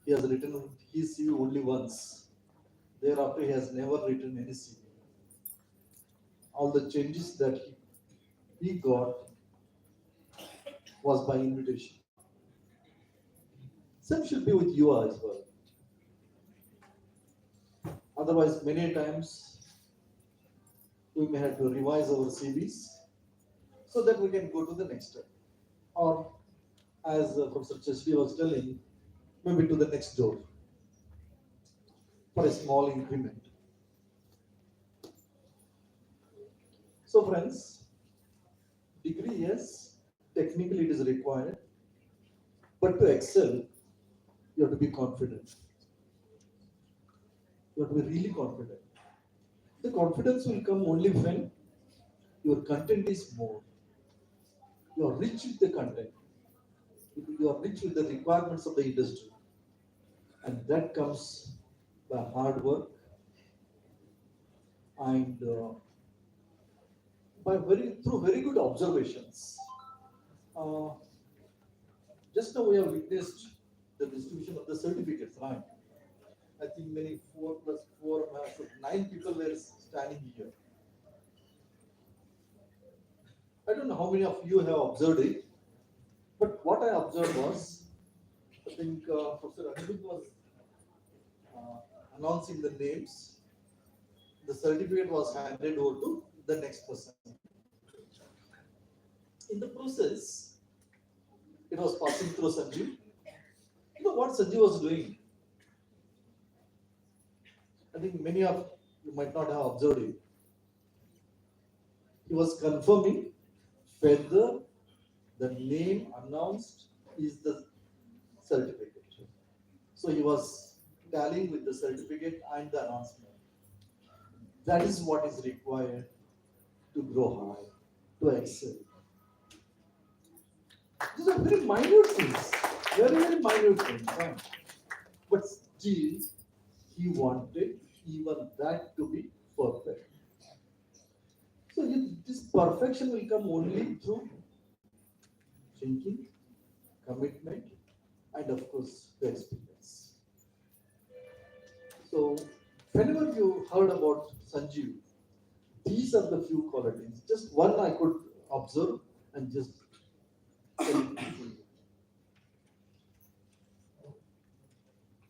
[SPEAKER 11] he has written his CV only once. Thereafter, he has never written any CV. All the changes that he got was by invitation. Same should be with you as well. Otherwise, many times we may have to revise our CVs so that we can go to the next step. Or, as Professor Chesley was telling, maybe to the next door for a small increment. So, friends, degree, yes, technically it is required, but to excel, you have to be confident. You have to be really confident. The confidence will come only when your content is more. You are rich with the content. You are rich with the requirements of the industry. And that comes by hard work and through very good observations. Uh, just now we have witnessed the distribution of the certificates, right? I think many 4 plus 4, 9 people were standing here. I don't know how many of you have observed it, but what I observed was, I think Professor Hubli was announcing the names. The certificate was handed over to the next person. In the process, it was passing through Sanjeev. You know what Sanjeev was doing? I think many of you might not have observed it. He was confirming whether the name announced is the certificate. So he was tallying with the certificate and the announcement. That is what is required to grow high, to excel. These are very minute things, very minute things. Right? But still, he wanted even that to be perfect. So this perfection will come only through thinking, commitment, and of course, the experience. So, whenever you heard about Sanjeev, these are the few qualities. Just one I could observe and just tell it to you.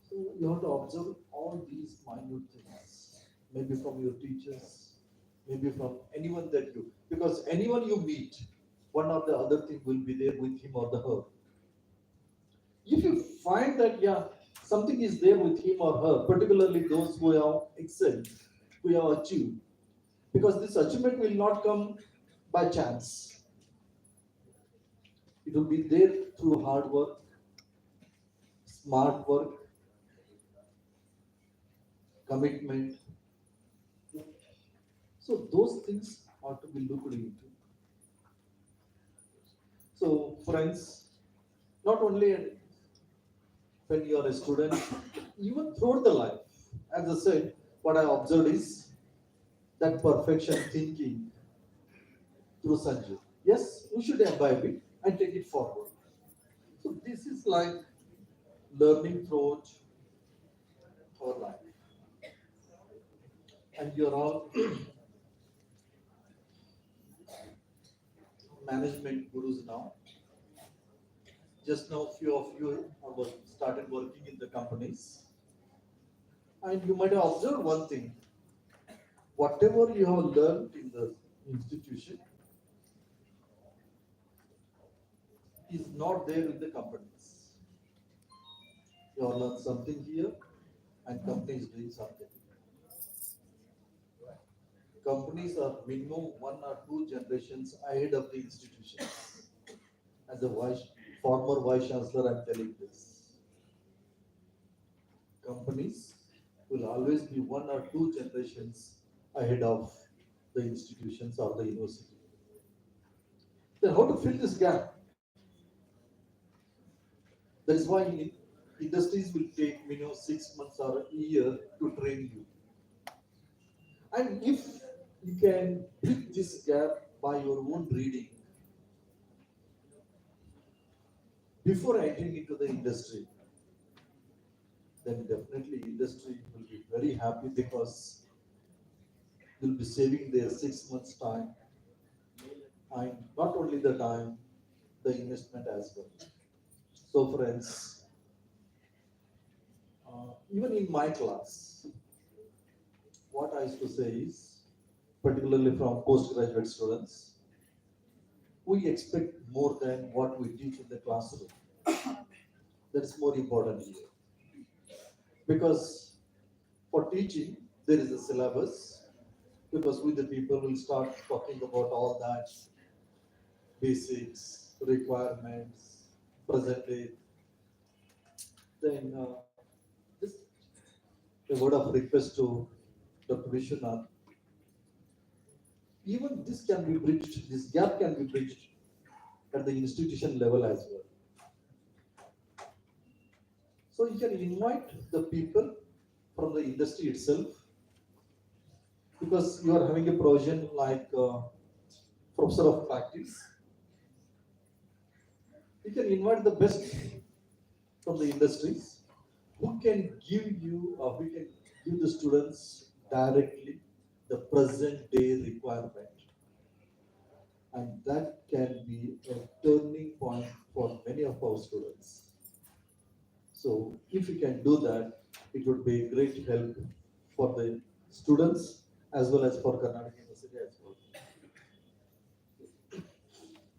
[SPEAKER 11] So, you have to observe all these minute things, maybe from your teachers, maybe from anyone that you, because anyone you meet, one or the other thing will be there with him or the her. If you find that, yeah, something is there with him or her, particularly those who have excelled, who have achieved, because this achievement will not come by chance. It will be there through hard work, smart work, commitment. So those things are to be looked into. So friends, not only when you are a student, even throughout the life, as I said, what I observed is that perfection thinking through Sanjeev. Yes, we should imbibe it and take it forward. So this is like learning throughout our life. And you're all management gurus now. Just now, few of you have started working in the companies, and you might have observed one thing: whatever you have learned in the institution is not there in the companies. You have learned something here, and company is doing something. Companies are minimum 1 or 2 generations ahead of the institutions. As a former vice chancellor, I'm telling this. Companies will always be 1 or 2 generations ahead of the institutions or the university. Then how to fill this gap? That is why industries will take 6 months or a year to train you. And if you can bridge this gap by your own reading before entering into the industry, then definitely industry will be very happy because you'll be saving their 6 months time, and not only the time, the investment as well. So friends, even in my class, what I used to say is, particularly from postgraduate students, we expect more than what we teach in the classroom. That's more important here. Because for teaching, there is a syllabus, because we the people will start talking about all that basics, requirements, present day. Then just a word of request to Dr. Vishwanath. Even this can be bridged, this gap can be bridged at the institution level as well. So you can invite the people from the industry itself, because you are having a provision like professor of practice. You can invite the best from the industries who can give you, or who can give the students directly the present day requirement. And that can be a turning point for many of our students. So if you can do that, it would be a great help for the students as well as for Karnataka University as well.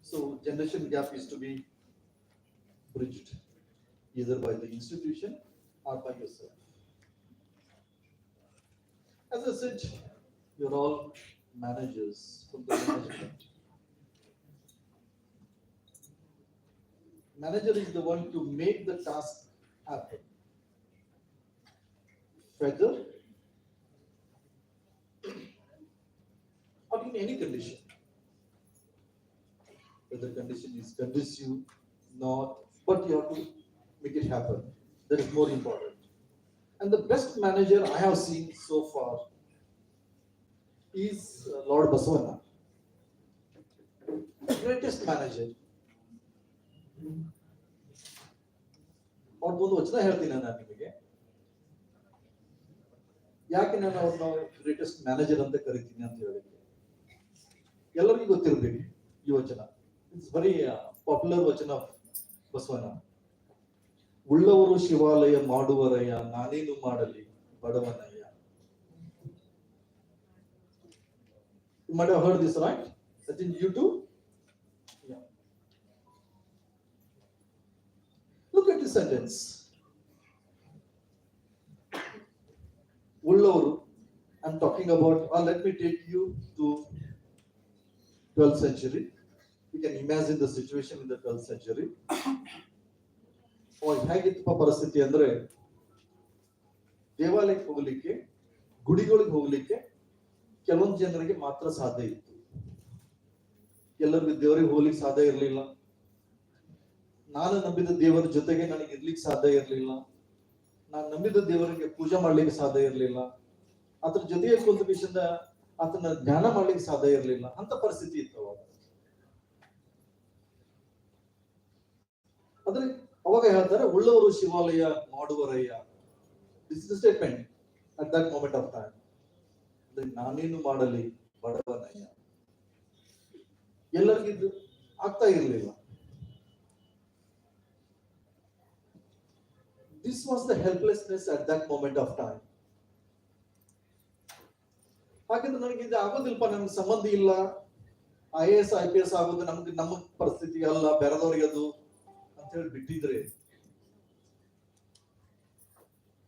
[SPEAKER 11] So generation gap is to be bridged either by the institution or by yourself. As I said, you're all managers from the management. Manager is the one to make the task happen, whether or in any condition. Whether condition is conducive, not, but you have to make it happen. That is more important. And the best manager I have seen so far is Lord Basavana, greatest manager. ಅವ್ರದ್ದೊಂದು ವಚನ ಹೇಳ್ತೀನಿ ನಾನು ನಿಮಗೆ. ಯಾಕೆ ನಾನು ಅವ್ರನ್ನ greatest manager ಅಂತ ಕರಿತೀನಿ ಅಂತ ಹೇಳಿದ್ರೆ, ಎಲ್ಲರಿಗೂ ಗೊತ್ತಿರಬೇಕು ಈ ವಚನ. ಇಟ್ಸ್ ವೆರಿ ಪಾಪ್ಯುಲರ್ ವಚನ ಆಫ್ ಬಸವಣ್ಣ. ಉಳ್ಳವರು ಶಿವಾಲಯ ಮಾಡುವರಯ್ಯ, ನಾನೇನು ಮಾಡಲಿ ಬಡವನಯ್ಯ. You might have heard this, right? I think you too. Yeah. Look at this sentence. Ullavaru, I'm talking about, let me take you to 12th century. You can imagine the situation in the 12th century. ಹೇಗಿತ್ತಪ್ಪ ಪರಿಸ್ಥಿತಿ ಅಂದ್ರೆ, ದೇವಾಲಯಕ್ಕೆ ಹೋಗ್ಲಿಕ್ಕೆ, ಗುಡಿಗಳಿಗೆ ಹೋಗ್ಲಿಕ್ಕೆ ಕೆಲವೊಂದು ಜನರಿಗೆ ಮಾತ್ರ ಸಾಧ್ಯ ಇತ್ತು. ಎಲ್ಲರಿಗೂ ದೇವರಿಗೆ ಹೋಗ್ಲಿಕ್ಕೆ ಸಾಧ್ಯ ಇರಲಿಲ್ಲ. ನಾನು ನಂಬಿದ ದೇವರ ಜೊತೆಗೆ ನನಗೆ ಇರ್ಲಿಕ್ಕೆ ಸಾಧ್ಯ ಇರಲಿಲ್ಲ. ನಾನು ನಂಬಿದ ದೇವರಿಗೆ ಪೂಜೆ ಮಾಡ್ಲಿಕ್ಕೆ ಸಾಧ್ಯ ಇರಲಿಲ್ಲ. ಅದ್ರ ಜೊತೆಗೆ ಕುಂತ ಆತನ ಜ್ಞಾನ ಮಾಡ್ಲಿಕ್ಕೆ ಸಾಧ್ಯ ಇರಲಿಲ್ಲ. ಅಂತ ಪರಿಸ್ಥಿತಿ ಇತ್ತು ಅವಾಗ. ಆದ್ರೆ ಅವಾಗ ಹೇಳ್ತಾರೆ, ಉಳ್ಳವರು ಶಿವಾಲಯ ಮಾಡುವರಯ್ಯ. This is statement at that moment of time. ನಾನೇನು ಮಾಡಲಿ ಬಡವನಯ್ಯ. ಎಲ್ಲರಿಗಿದ್ದು ಆಗ್ತಾ ಇರಲಿಲ್ಲ. This was the helplessness at that moment of time. ಹಾಗಿದ್ರೆ ನನಗೆ ಇದು ಆಗೋದಿಲ್ಪ, ನಮ್ಗೆ ಸಂಬಂಧ ಇಲ್ಲ, IAS IPS ಆಗೋದು ನಮ್ಗೆ ನಮ್ಮ ಪರಿಸ್ಥಿತಿ ಅಲ್ಲ, ಬೇರೆದವ್ರಿಗೆ ಅದು ಅಂತ ಹೇಳಿ ಬಿಟ್ಟಿದ್ರೆ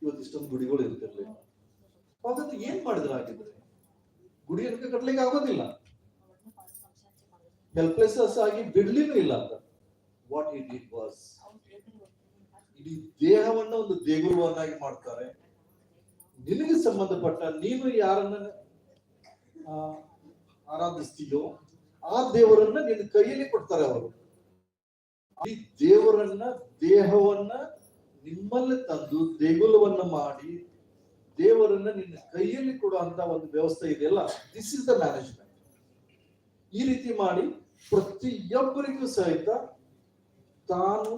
[SPEAKER 11] ಇವತ್ತು ಇಷ್ಟೊಂದು ಗುಡಿಗಳು ಇರ್ತಿರ್ಲಿಲ್ಲ. ಹಾಗಾದ್ರೆ ಏನ್ ಮಾಡಿದ್ರೆ ಆಗಿದ್ರೆ ಗುಡಿ ಏನಕ್ಕೆ ಕಟ್ಲಿಕ್ಕೆ ಆಗೋದಿಲ್ಲ, ಹೆಲ್ಪ್ಲೆಸ್ ಆಗಿ ಬಿಡ್ಲಿನೂ ಇಲ್ಲ ಅಂತ. ವಾಟ್ ಹಿ ಡಿಡ್ ವಾಸ್, ಇಡೀ ದೇಹವನ್ನ ಒಂದು ದೇಗುಲವನ್ನಾಗಿ ಮಾಡ್ತಾರೆ. ನಿನಗೆ ಸಂಬಂಧಪಟ್ಟ ನೀನು ಯಾರನ್ನ ಆರಾಧಿಸ್ತೀಯೋ ಆ ದೇವರನ್ನ ನಿನ್ನ ಕೈಯಲ್ಲಿ ಕೊಡ್ತಾರೆ ಅವರು. ಈ ದೇವರನ್ನ, ದೇಹವನ್ನ ನಿಮ್ಮಲ್ಲಿ ತಂದು ದೇಗುಲವನ್ನ ಮಾಡಿ ದೇವರನ್ನ ನಿನ್ನ ಕೈಯಲ್ಲಿ ಕೊಡುವಂತ ಒಂದು ವ್ಯವಸ್ಥೆ ಇದೆಯಲ್ಲ, ದಿಸ್ ಇಸ್ ದ ಮ್ಯಾನೇಜ್ಮೆಂಟ್. ಈ ರೀತಿ ಮಾಡಿ ಪ್ರತಿಯೊಬ್ಬರಿಗೂ ಸಹಿತ ತಾನು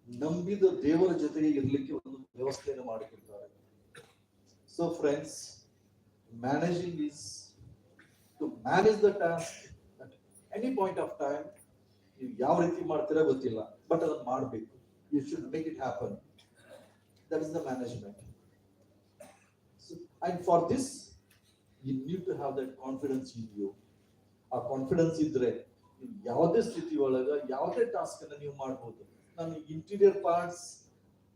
[SPEAKER 11] ನಂಬಿದ ದೇವರ ಜೊತೆಗೆ ಇರ್ಲಿಕ್ಕೆ ಒಂದು ವ್ಯವಸ್ಥೆಯನ್ನು ಮಾಡಿಕೊಡ್ತಾರೆ. So friends, managing is to manage the task at any point of time. ನೀವು ಯಾವ ರೀತಿ ಮಾಡ್ತೀರಾ ಗೊತ್ತಿಲ್ಲ, ಬಟ್ ಅದನ್ನ ಮಾಡಬೇಕು. You should make it happen. That is the management. And for this you need to have that confidence in you. ಆ confidence ಇದ್ರೆ ನೀವು ಯಾವುದೇ ಸ್ಥಿತಿ ಒಳಗ ಯಾವುದೇ ಟಾಸ್ಕ್ ಅನ್ನ ನೀವು ಮಾಡ್ಬೋದು. ನಾನು ಇಂಟೀರಿಯರ್ ಪಾರ್ಟ್ಸ್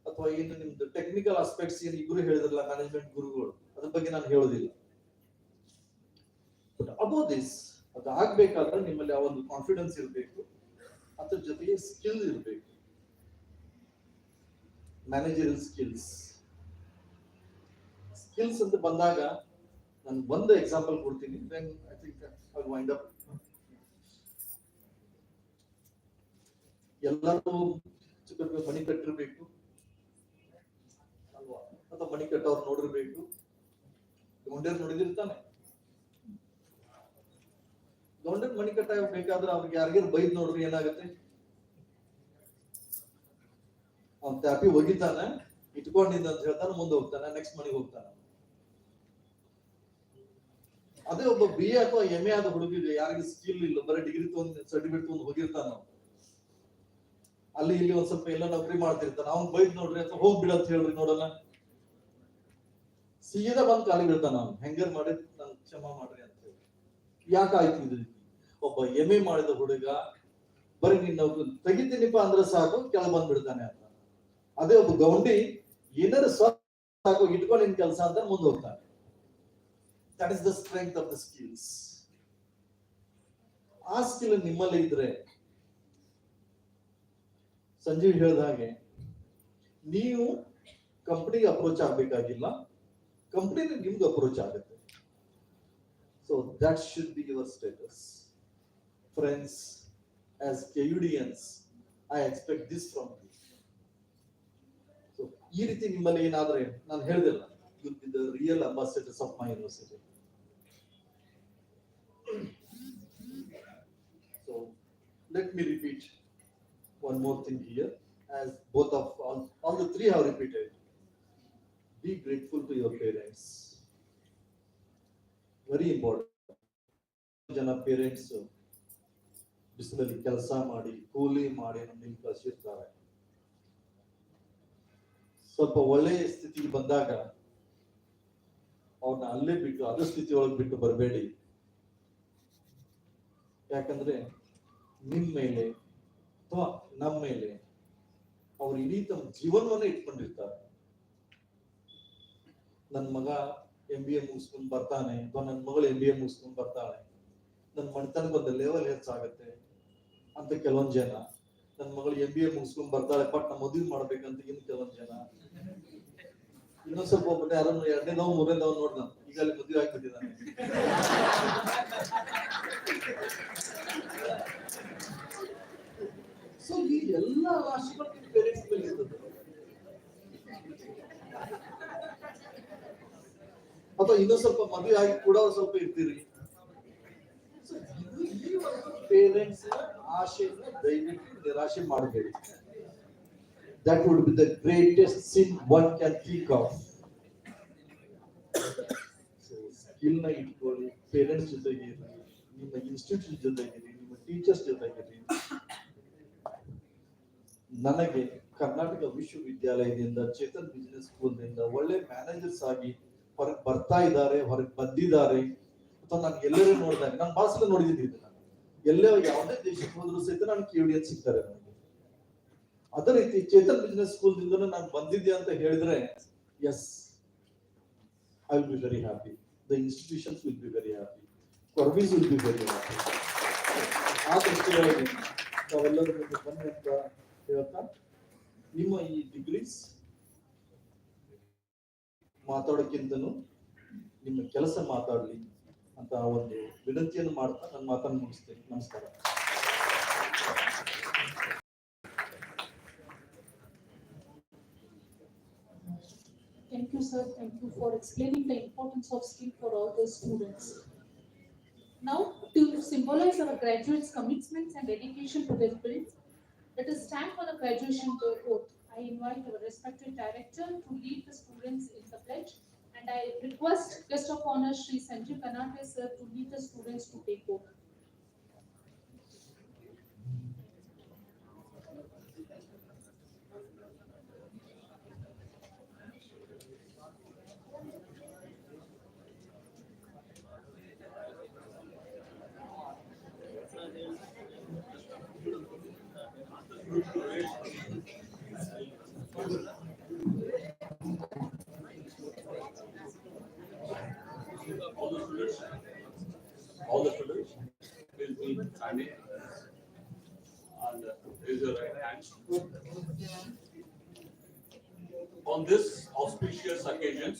[SPEAKER 11] ಅಥವಾ ಏನು ನಿಮ್ದು ಟೆಕ್ನಿಕಲ್ ಆಸ್ಪೆಕ್ಟ್ಸ್ ಏನು ಇಬ್ರು ಹೇಳಿದ್ರಲ್ಲ ಮ್ಯಾನೇಜ್ಮೆಂಟ್ ಗುರುಗಳು, ಅದ್ರ ಬಗ್ಗೆ ನಾನು ಹೇಳೋದಿಲ್ಲ. ಬಟ್ ಅಬೌವ್ ದಿಸ್, ಅದು ಆಗ್ಬೇಕಾದ್ರೆ ನಿಮ್ಮಲ್ಲಿ ಆ ಒಂದು ಕಾನ್ಫಿಡೆನ್ಸ್ ಇರಬೇಕು, ಅದ್ರ ಜೊತೆಗೆ ಸ್ಕಿಲ್ ಇರಬೇಕು. ಮ್ಯಾನೇಜರಲ್ ಸ್ಕಿಲ್ಸ್ ಅಂತ ಬಂದಾಗ ನಾನು ಒಂದು ಎಕ್ಸಾಂಪಲ್ ಕೊಡ್ತೀನಿ. Then I think I will wind up. ಎಲ್ಲರೂ ಚಿಕ್ಕ ಮಣಿ ಕಟ್ಟಿರ್ಬೇಕು ಅಲ್ವಾ, ಅಥವಾ ಮಣಿ ಕಟ್ಟವ್ರು ನೋಡಿರ್ಬೇಕು. ಗೌಂಡ್ಯರ್ ನೋಡಿದಿರ್ತಾನೆ. ಗೌಂಡರ್ ಮಣಿ ಕಟ್ಟಾಗ ಬೇಕಾದ್ರೆ ಅವ್ರಿಗೆ ಯಾರಿಗಾರು ಬೈದ್ ನೋಡ್ರಿ ಏನಾಗುತ್ತೆ, ಅವ್ನ ಟ್ಯಾಪಿ ಒಗಿತಾನೆ, ಇಟ್ಕೊಂಡಿದ್ದ ಅಂತ ಹೇಳ್ತಾನೆ, ಮುಂದೆ ಹೋಗ್ತಾನೆ, ನೆಕ್ಸ್ಟ್ ಮನೆಗೆ ಹೋಗ್ತಾನೆ. ಅದೇ ಒಬ್ಬ BA ಅಥವಾ MA ಆದ ಹುಡುಗಿಗೆ ಯಾರಿಗೆ ಸ್ಕಿಲ್ ಇಲ್ಲ, ಬರೀ ಡಿಗ್ರಿ ತಗೊಂಡು ಸರ್ಟಿಫಿಕೇಟ್ ತಗೊಂಡು ಹೋಗಿರ್ತಾನ, ಅಲ್ಲಿ ಇಲ್ಲಿ ಒಂದ್ ಸ್ವಲ್ಪ ಎಲ್ಲ ನೌಕರಿ ಮಾಡ್ತಿರ್ತಾನೆ. ಅವ್ನ್ ಬೈದ್ ನೋಡ್ರಿ ಅಥವಾ ಹೋಗ್ಬಿಡ ಅಂತ ಹೇಳ್ರಿ ನೋಡೋಣ, ಸೀದಾ ಬಂದ್ ಕಾಲಿ ಬೀಳ್ತಾನ. ಅವ್ನು ಹೆಂಗರ್ ಮಾಡಿ ನನ್ ಕ್ಷಮಾ ಮಾಡ್ರಿ ಅಂತ ಹೇಳಿ. ಯಾಕಾಯ್ತು ಇದು? ಒಬ್ಬ MA ಮಾಡಿದ ಹುಡುಗ ಬರೀ ನೀನ್ ತೆಗಿತೀನಿಪ್ಪ ಅಂದ್ರೆ ಸಾಕು ಕೆಳ ಬಂದ್ಬಿಡ್ತಾನೆ ಅಂತ. ಅದೇ ಒಬ್ಬ ಗೌಂಡಿ ಏನಾದ್ರು ಸಾಕು ಇಟ್ಕೊಂಡು ನಿನ್ ಕೆಲಸ ಅಂತ ಮುಂದೆ ಹೋಗ್ತಾನೆ. That is the strength of the skills. ಆ ಸ್ಕಿಲ್ ನಿಮ್ಮಲ್ಲಿ ಇದ್ರೆ, ಸಂಜೀವ್ ಹೇಳಿದ ಹಾಗೆ, ನೀವು ಕಂಪನಿಗೆ ಅಪ್ರೋಚ್ ಆಗ್ಬೇಕಾಗಿಲ್ಲ, ಕಂಪನಿ ನಿಮ್ಗೆ ಅಪ್ರೋಚ್ ಆಗುತ್ತೆ. So that should be your status. Friends, as KUDians, I expect this from you. So, ಈ ರೀತಿ ನಿಮ್ಮಲ್ಲಿ ಏನಾದ್ರೆ, ನಾನು ಹೇಳಿದಿಲ್ಲ, you will be the real ambassadors of my university. So, let me repeat one more thing here, as both of all the three have repeated. Be grateful to your parents. Very important. Jana parents ಬಿಸಿಲಲ್ಲಿ ಕೆಲಸ ಮಾಡಿ ಕೂಲಿ ಮಾಡಿ ನಮ್ಮನ್ನು ಕಳಿಸಿರ್ತಾರೆ. ಸ್ವಲ್ಪ ಒಳ್ಳೆಯ ಸ್ಥಿತಿಗೆ ಬಂದಾಗ ಅವ್ರನ್ನ ಅಲ್ಲೇ ಬಿಟ್ಟು ಅದೇ ಸ್ಥಿತಿ ಒಳಗೆ ಬಿಟ್ಟು ಬರಬೇಡಿ. ಯಾಕಂದ್ರೆ ನಿಮ್ ಮೇಲೆ ಅಥವಾ ನಮ್ಮ ಮೇಲೆ ಅವ್ರು ಇಡೀ ತಮ್ಮ ಜೀವನವನ್ನ ಇಟ್ಕೊಂಡಿರ್ತಾರೆ. ನನ್ನ ಮಗ MBA ಮುಗಿಸ್ಕೊಂಡು ಬರ್ತಾನೆ ಅಥವಾ ನನ್ನ ಮಗಳು MBA ಮುಗಿಸ್ಕೊಂಡು ಬರ್ತಾಳೆ, ನನ್ನ ಮನೆತನಕ್ಕೆ ಒಂದು ಲೆವೆಲ್ ಹೆಚ್ಚಾಗುತ್ತೆ ಅಂತ ಕೆಲವೊಂದು ಜನ. ನನ್ನ ಮಗಳು MBA ಮುಗಿಸ್ಕೊಂಡು ಬರ್ತಾಳೆ, ಬಟ್ ನಮ್ಮ ಮದುವೆ ಮಾಡ್ಬೇಕಂತ ಇನ್ನು ಕೆಲವೊಂದು ಜನ. ಇನ್ನೊಂದ್ ಸ್ವಲ್ಪ ಒಬ್ಬನೇ ಯಾರನ್ನು 2ನೇದವ್ 3ನೇದವ್ ನೋಡ್ದ, ಈಗ ಅಲ್ಲಿ ಮದುವೆ ಆಗ್ಬಿಟ್ಟಿದ್ದಾನೆ. ಸೊ ಈ ಎಲ್ಲ ರಾಶಿಗಳು ನಿಮ್ಮ ಪೇರೆಂಟ್ಸ್ ಮೇಲೆ ಇರ್ತದೆ. ಅಥವಾ ಇನ್ನೊಂದ್ ಸ್ವಲ್ಪ ಮದುವೆ ಆಗಿ ಕೂಡ ಸ್ವಲ್ಪ ಇರ್ತೀರಿ. ಪೇರೆಂಟ್ಸ್ ಆಶೆಯನ್ನು ದಯವಿಟ್ಟು ನಿರಾಶೆ ಮಾಡಬೇಡಿ. That would be the greatest sin one can think of. So skill na ಇಟ್ಕೊಳ್ಳಿ, ಪೇರೆಂಟ್ಸ್ ಜೊತೆಗೆ ಇರಿ, ನಿಮ್ಮ ಇನ್ಸ್ಟಿಟ್ಯೂಟ್ ಜೊತೆಗಿರಿ, ನಿಮ್ಮ ಟೀಚರ್ಸ್ ಜೊತೆಗಿರಿ. ನನಗೆ ಕರ್ನಾಟಕ ವಿಶ್ವವಿದ್ಯಾಲಯದಿಂದ ಚೇತನ್ ಬಿಸಿನೆಸ್ ಸ್ಕೂಲ್ನಿಂದ ಒಳ್ಳೆ ಮ್ಯಾನೇಜರ್ಸ್ ಆಗಿ ಹೊರಗೆ ಬರ್ತಾ ಇದ್ದಾರೆ, ಹೊರಗೆ ಬಂದಿದ್ದಾರೆ. ಅಥವಾ ನಾನು ಎಲ್ಲರೂ ನೋಡಿದಾಗ ನನ್ನ ಭಾಷೆಲ್ಲ ನೋಡಿದ್ದೀನಿ ಇದನ್ನ, ಎಲ್ಲೇ ಯಾವುದೇ ದೇಶಕ್ಕೆ ಹೋದ್ರು ಸಹಿತ ನಾನು ಕ್ಯೂರಿಯನ್ ಸಿಗ್ತಾರೆ ನನಗೆ. ಅದೇ ರೀತಿ ಚೇತನ್ ಬಿಸಿನೆಸ್ ಸ್ಕೂಲ್ದಿಂದ ನಾನು ಬಂದಿದ್ದೆ ಅಂತ ಹೇಳಿದ್ರೆ yes, I will be very happy, the institutions will be very happy, Korvis will be very happy. ಆ ದೃಷ್ಟಿಯೊಳಗೆ ತಾವೆಲ್ಲರೂ ಬನ್ನಿ ಅಂತ ಹೇಳ್ತಾ, ನಿಮ್ಮ ಈ ಡಿಗ್ರೀಸ್ ಮಾತಾಡೋಕ್ಕಿಂತನೂ ನಿಮ್ಮ ಕೆಲಸ ಮಾತಾಡ್ಲಿ ಅಂತ ಒಂದು ವಿನಂತಿಯನ್ನು ಮಾಡ್ತಾ ನನ್ನ ಮಾತನ್ನು ಮುಗಿಸ್ತೇನೆ. ನಮಸ್ಕಾರ.
[SPEAKER 1] Thank you, sir. Thank you for explaining the importance of skill for all the students. Now, to symbolize our graduates' commitments and dedication to their fields, let us stand for the graduation oath. I invite our respected director to lead the students in the pledge, and I request guest of honor Shri Sanjeev Kanate sir to lead the students to take oath.
[SPEAKER 12] All the students will be standing and raise your right hand. On this auspicious occasion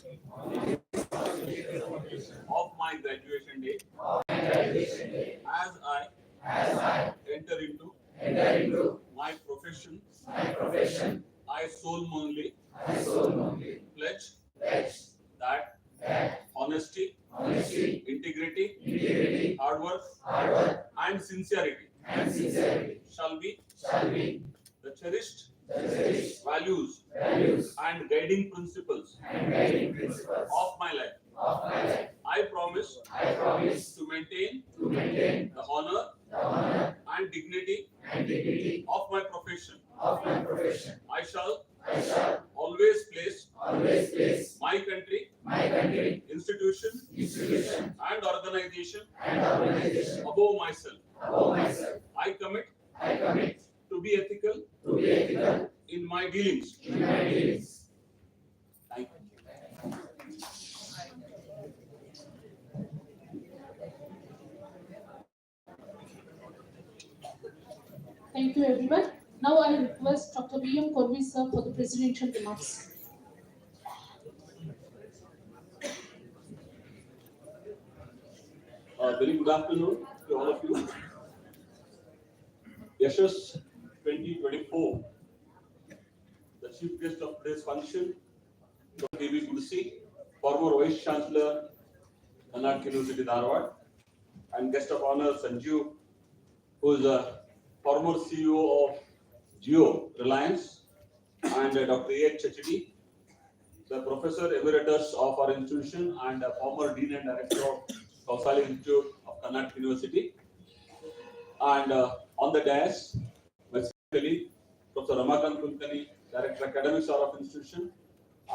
[SPEAKER 12] of my graduation day, as I enter into my profession, I solemnly pledge that honesty, integrity, hard work, and sincerity shall be the cherished values and guiding principles of my life. I promise to maintain the honor and dignity of my profession. I shall always place my country, institution, and organization above myself. I commit to be ethical in my dealings. Thank you.
[SPEAKER 1] Thank you, everyone. Now I request Dr. B.M. Korvi sir for the presidential remarks.
[SPEAKER 12] Very good afternoon to all of you. Yashas 2024, the chief guest of today's function, Dr. D.V. Kursi, former Vice Chancellor, Karnataka University, Dharwad, and guest of honor Sanjeev, who is a former CEO of Geo Reliance, and Dr. A.H. Chachidi, the Professor Emeritus of our institution and a former Dean and Director of Kausali Institute of Karnataka University. And on the dais, my colleague, Professor Ramakant Kulkarni, Director Academics of our institution,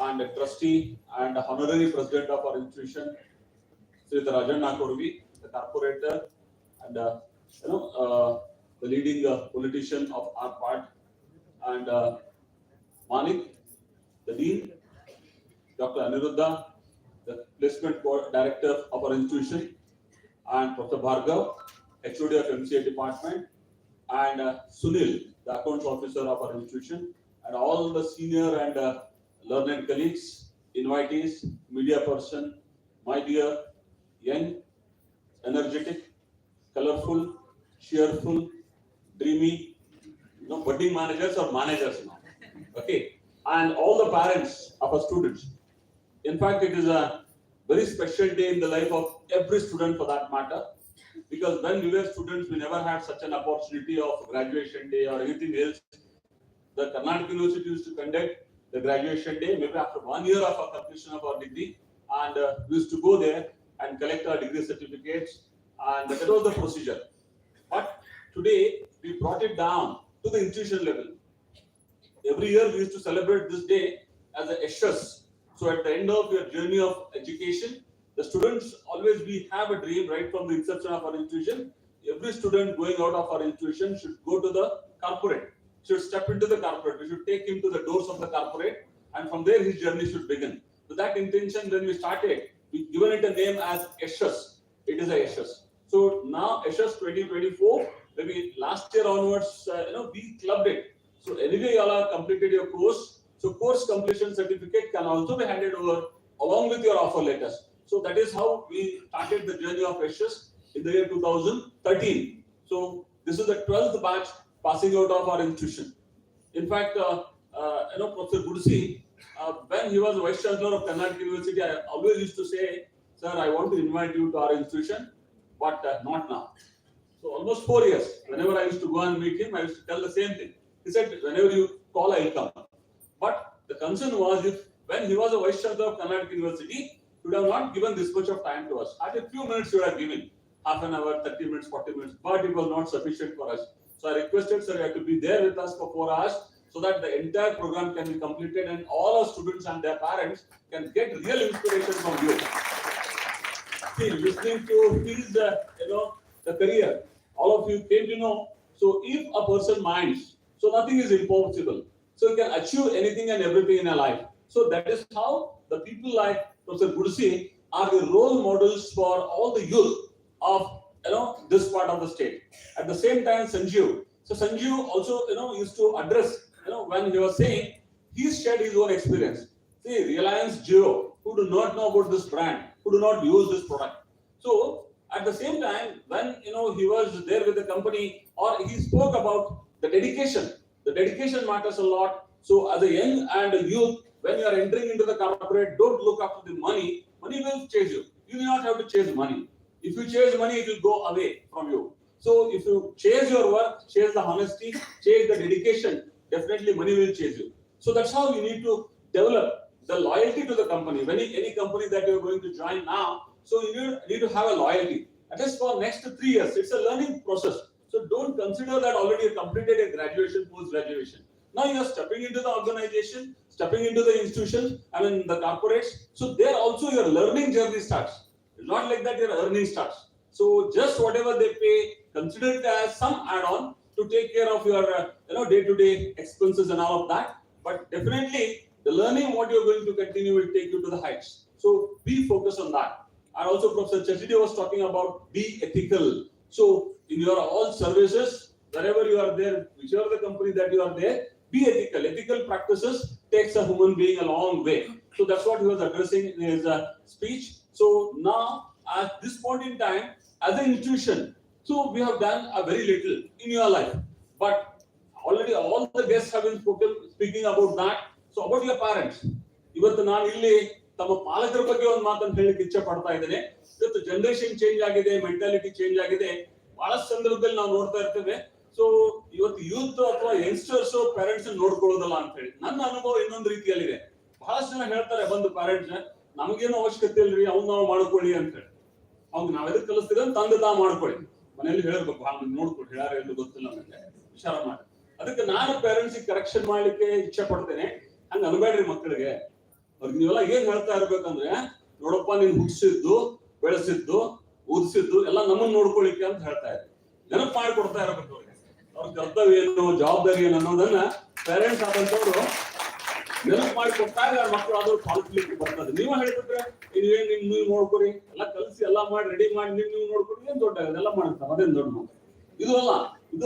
[SPEAKER 12] and a trustee and a honorary president of our institution, Sri Rajanna Korvi, the corporator, and the leading politician of our part, and Manik, the dean, Dr. Aniruddha, the placement director of our institution, and Professor Bhargav, HOD of MCA department, and Sunil, the accounts officer of our institution, and all the senior and learned colleagues, invitees, media person, my dear, young, energetic, colorful, cheerful, dreamy, budding managers or managers now. Okay, and all the parents of our students. In fact, it is a very special day in the life of every student for that matter, because when we were students, we never had such an opportunity of graduation day or anything else. The Karnataka University used to conduct the graduation day maybe after 1 year of our completion of our degree, and we used to go there and collect our degree certificates, and that was the procedure. But today, we brought it down to the institution level. every year we used to celebrate this day as a Yashas. So at the end of your journey of education, the students always, we have a dream right from the inception of our institution. Every student going out of our institution should go to the corporate, should step into the corporate. We should take him to the doors of the corporate, and from there his journey should begin. With that intention, when we started, we given it a name as Yashas. It is a Yashas. So now Yashas 2024, maybe last year onwards, we clubbed it. So anyway, you all have completed your course. So course completion certificate can also be handed over along with your offer letters. So that is how we started the journey of Yashas in the year 2013. So this is the 12th batch passing out of our institution. In fact, Professor Gudsi, when he was Vice Chancellor of Karnataka University, I always used to say, sir, I want to invite you to our institution, but not now. So almost 4 years, whenever I used to go and meet him, I used to tell the same thing. He said, whenever you call, I'll come. But the concern was, if when he was a Vice Chancellor of Karnataka University, he would have not given this much of time to us. At a few minutes you would have given, half an hour, 30 minutes, 40 minutes, but it was not sufficient for us. So I requested, sir, you have to be there with us for 4 hours so that the entire program can be completed and all our students and their parents can get real inspiration from you. See, listening to his, the career, all of you came to know. So if a person minds, so nothing is impossible. So you can achieve anything and everything in a life. So that is how the people like Professor Gudsi are the role models for all the youth of this part of the state. At the same time, Sanjeev. So Sanjeev also used to address when he was saying he shared his own experience. See, Reliance Jio, who do not know about this brand, who do not use this product. So at the same time, when he was there with the company, or he spoke about the dedication. The dedication matters a lot. So as a young and a youth, when you are entering into the corporate, don't look after the money. Money will chase you. You do not have to chase money. If you chase money, it will go away from you. So if you chase your work, chase the honesty, chase the dedication, definitely money will chase you. So that's how you need to develop the loyalty to the company. When any company that you are going to join now, so you need to have a loyalty. At least for next 3 years, it's a learning process. So don't consider that already you completed a graduation, post-graduation. Now you are stepping into the organization, stepping into the institution, the corporates. So there also your learning journey starts. It's not like that your earning starts. So just whatever they pay, consider it as some add-on to take care of your day-to-day expenses and all of that. But definitely the learning what you're going to continue will take you to the heights. So be focused on that. And also Professor Chetan was talking about be ethical. So in your all services, wherever you are there, whichever the company that you are there, be ethical. Ethical practices takes a human being a long way. So that's what he was addressing in his speech. So now at this point in time, as an institution, so we have done a very little in your life. But already all the guests have been speaking about that. So about your parents. ಇವತ್ತು ನಾನು ಇಲ್ಲಿ ತಮ್ಮ ಪಾಲಕರ ಬಗ್ಗೆ ಒಂದು ಮಾತನ್ನು ಹೇಳಲಿಕ್ಕೆ ಇಚ್ಛೆ ಪಡ್ತಾ ಇದ್ದೇನೆ. ಇವತ್ತು ಜನರೇಷನ್ ಚೇಂಜ್ ಆಗಿದೆ, ಮೆಂಟಾಲಿಟಿ ಚೇಂಜ್ ಆಗಿದೆ. ಬಹಳಷ್ಟು ಸಂದರ್ಭದಲ್ಲಿ ನಾವು ನೋಡ್ತಾ ಇರ್ತೇವೆ. ಸೊ ಇವತ್ತು ಯೂತ್ ಅಥವಾ ಯಂಗ್ಸ್ಟರ್ಸ್ ಪೇರೆಂಟ್ಸ್ ನೋಡ್ಕೊಳ್ಳೋದಲ್ಲ ಅಂತ ಹೇಳಿ ನನ್ನ ಅನುಭವ ಇನ್ನೊಂದು ರೀತಿಯಲ್ಲಿದೆ. ಬಹಳಷ್ಟು ಜನ ಹೇಳ್ತಾರೆ ಬಂದು ಪೇರೆಂಟ್ಸ್, ನಮಗೇನು ಅವಶ್ಯಕತೆ ಇಲ್ರಿ, ಅವ್ನು ನಾವು ಮಾಡ್ಕೊಳ್ಳಿ ಅಂತ ಹೇಳಿ. ಅವ್ನು ನಾವ್ ಎದಕ್ಕೆ ಕಲಿಸ್ತೀವಿ ಅಂತ ತಂದೆ ತಾ ಮಾಡ್ಕೊಳ್ಳಿ. ಮನೆಯಲ್ಲಿ ಹೇಳ್ಬೇಕು, ನೋಡ್ಕೊಡಿ, ಹೇಳಾರ ಎಲ್ಲೂ ಗೊತ್ತಿಲ್ಲ ನನಗೆ, ವಿಚಾರ ಮಾಡಿ. ಅದಕ್ಕೆ ನಾನು ಪೇರೆಂಟ್ಸ್ ಕರೆಕ್ಷನ್ ಮಾಡ್ಲಿಕ್ಕೆ ಇಚ್ಛೆ ಪಡ್ತೇನೆ. ಹಂಗ ಅನ್ಬೇಡ್ರಿ ಮಕ್ಕಳಿಗೆ. ಅವ್ರಿಗೆ ನೀವೆಲ್ಲ ಏನ್ ಹೇಳ್ತಾ ಇರ್ಬೇಕಂದ್ರೆ, ನೋಡಪ್ಪ ನೀನ್ ಹುಟ್ಟಿಸಿದ್ದು, ಬೆಳೆಸಿದ್ದು, ಓದಿಸಿದ್ದು ಎಲ್ಲ ನಮ್ಮನ್ನ ನೋಡ್ಕೊಳ್ಳಿಕ್ಕೆ ಅಂತ ಹೇಳ್ತಾ ಇದ್ದಾರೆ. ನೆನಪು ಮಾಡಿಕೊಡ್ತಾ ಇರಬೇಕು ಅವ್ರಿಗೆ. ಅವ್ರ ಕರ್ತವ್ಯ ಏನು, ಜವಾಬ್ದಾರಿ ಏನು ಅನ್ನೋದನ್ನ ಪೇರೆಂಟ್ಸ್ ಆದಂತವ್ರು ನೆನಪು ಮಾಡಿಕೊಟ್ಟಾಗ ಮಕ್ಕಳು ಆದ್ರೂ ಪಾಲಿಸ್ಲಿಕ್ಕೆ ಬರ್ತದೆ. ನೀವ ಹೇಳ್ಬಿಟ್ರೆ ನೀವೇನ್ ನೀವು ನೋಡ್ಕೊರಿ, ಎಲ್ಲ ಕಲ್ಸಿ ಎಲ್ಲ ಮಾಡಿ ರೆಡಿ ಮಾಡಿ ನೀವು ನೋಡ್ಕೊರಿ, ಏನ್ ದೊಡ್ಡ ಅದೆಲ್ಲ ಮಾಡ್ತಾರೆ, ಅದೇನ್ ದೊಡ್ಡ ಮಾತು. ಇದು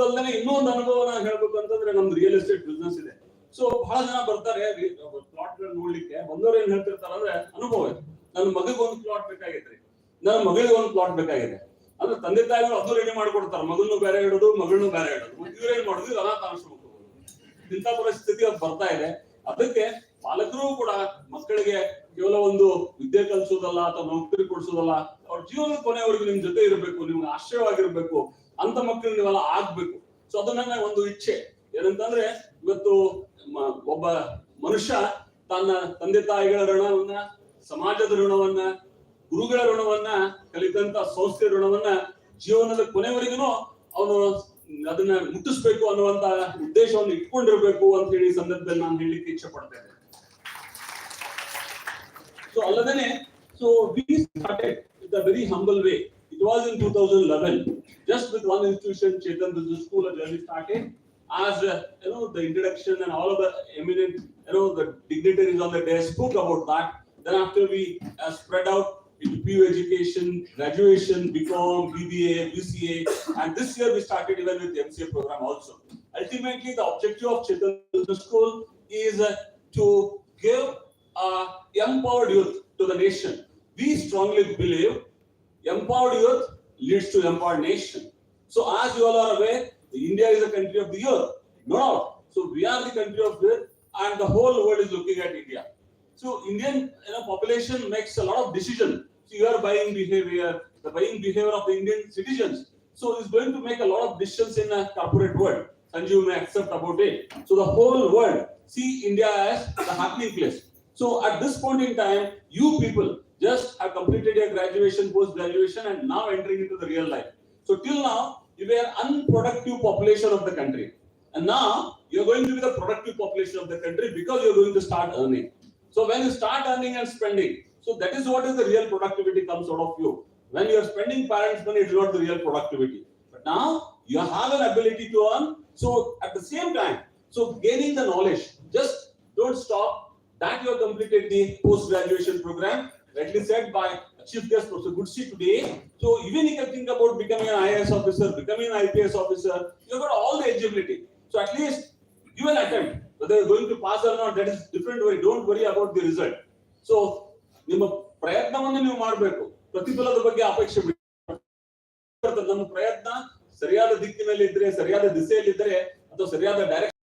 [SPEAKER 12] ಅಲ್ಲದೆ ಇನ್ನೊಂದು ಅನುಭವ ನಾನು ಹೇಳ್ಬೇಕು ಅಂತಂದ್ರೆ, ನಮ್ದು ರಿಯಲ್ ಎಸ್ಟೇಟ್ ಬಿಸ್ನೆಸ್ ಇದೆ. ಸೊ ಬಹಳ ಜನ ಬರ್ತಾರೆ ಪ್ಲಾಟ್ ಗಳು ನೋಡ್ಲಿಕ್ಕೆ. ಬಂದವ್ರು ಏನ್ ಹೇಳ್ತಿರ್ತಾರ ಅಂದ್ರೆ, ಅನುಭವ ಇದೆ, ನನ್ನ ಮಗಳಿಗೆ ಒಂದು ಪ್ಲಾಟ್ ಬೇಕಾಗೈತ್ರಿ, ನನ್ನ ಮಗಳಿಗೆ ಒಂದು ಪ್ಲಾಟ್ ಬೇಕಾಗಿದೆ ಅಂದ್ರೆ ತಂದೆ ತಾಯಿಗಳು ಅದು ರೆಡಿ ಮಾಡ್ಕೊಡ್ತಾರೆ. ಮಗನ್ನು ಬೇರೆ ಇಡೋದು, ಮಗಳನ್ನೂ ಬೇರೆ ಇಡೋದು. ಇವ್ರೇನ್ ಮಾಡೋದು, ಅನಾಥ ಆಶ್ರಮಕ್ಕೆ ಹೋಗೋದು. ಇಂಥ ಪರಿಸ್ಥಿತಿ ಅದು ಬರ್ತಾ ಇದೆ. ಅದಕ್ಕೆ ಪಾಲಕರು ಕೂಡ ಮಕ್ಕಳಿಗೆ ಕೇವಲ ಒಂದು ವಿದ್ಯೆ ಕಲಿಸೋದಲ್ಲ ಅಥವಾ ನೌಕರಿ ಕೊಡಿಸೋದಲ್ಲ, ಅವ್ರ ಜೀವನದ ಕೊನೆಯವರೆಗೂ ನಿಮ್ ಜೊತೆ ಇರಬೇಕು, ನಿಮ್ಗೆ ಆಶ್ರಯವಾಗಿರ್ಬೇಕು ಅಂತ ಮಕ್ಕಳು ನೀವೆಲ್ಲ ಆಗ್ಬೇಕು. ಸೊ ಅದು ನನ್ನ ಒಂದು ಇಚ್ಛೆ ಏನಂತಂದ್ರೆ, ಇವತ್ತು ಒಬ್ಬ ಮನುಷ್ಯ ತನ್ನ ತಂದೆ ತಾಯಿಗಳ ಋಣವನ್ನ, ಸಮಾಜದ ಋಣವನ್ನ, ಗುರುಗಳ ಋಣವನ್ನ, ಕಲಿತಂತ ಸಂಸ್ಥೆ ಋಣವನ್ನ ಜೀವನದ ಕೊನೆವರೆಗೂ ಅವನು ಅದನ್ನ ಮುಟ್ಟಿಸ್ಬೇಕು ಅನ್ನುವಂತ ಉದ್ದೇಶವನ್ನು ಇಟ್ಕೊಂಡಿರ್ಬೇಕು ಅಂತ ಹೇಳಿ ಸಂದರ್ಭದಲ್ಲಿ ನಾನು ಹೇಳಲಿಕ್ಕೆ ಇಚ್ಛೆ ಪಡ್ತೇನೆ. So alladane, so we started with a very humble way. It was in 2011, just with one institution, Chetan Business School, a journey started as the introduction and all of the eminent the dignitaries on the day spoke about that. Then after we spread out into PU education, graduation, BCom, BBA, BCA, and this year we started even with the MCA program also. Ultimately, the objective of Chetan Business School is to give empowered youth to the nation. We strongly believe empowered youth leads to empowered nation. So as you all are aware, India is a country of the youth, no doubt. So we are the country of youth, and the whole world is looking at India. So Indian population makes a lot of decisions. So your buying behavior, the buying behavior of the Indian citizens, so it's going to make a lot of decisions in a corporate world. Sanjeev may accept about it. So the whole world see India as the happening place. So at this point in time, you people just have completed your graduation, post-graduation, and now entering into the real life. So till now, you were unproductive population of the country. And now, you're going to be the productive population of the country because you're going to start earning. So when you start earning and spending, so that is what is the real productivity comes out of you. When you're spending parents' money, it's not the real productivity. But now, you have an ability to earn. So at the same time, so gaining the knowledge, just don't stop. That you have completed the post-graduation program, rightly said by Chief Guest Professor Goodsi today. So even if you think about becoming an IAS officer, becoming an IPS officer, you've got all the eligibility. So at least give an attempt. Whether you're going to pass or not, that is different worry. Don't worry about the result. So ನಿಮ್ಮ ಪ್ರಯತ್ನವನ್ನು ನೀವು ಮಾಡಬೇಕು. ಪ್ರತಿಫಲದ ಬಗ್ಗೆ ಅಪೇಕ್ಷೆ ಬಿಡಿ. ನಮ್ಮ ಪ್ರಯತ್ನ ಸರಿಯಾದ ದಿಕ್ಕಿನಲ್ಲಿ ಇದ್ರೆ, ಸರಿಯಾದ ದಿಸೆಯಲ್ಲಿ ಇದ್ದರೆ ಅಥವಾ ಸರಿಯಾದ ಡೈರೆಕ್ಷನ್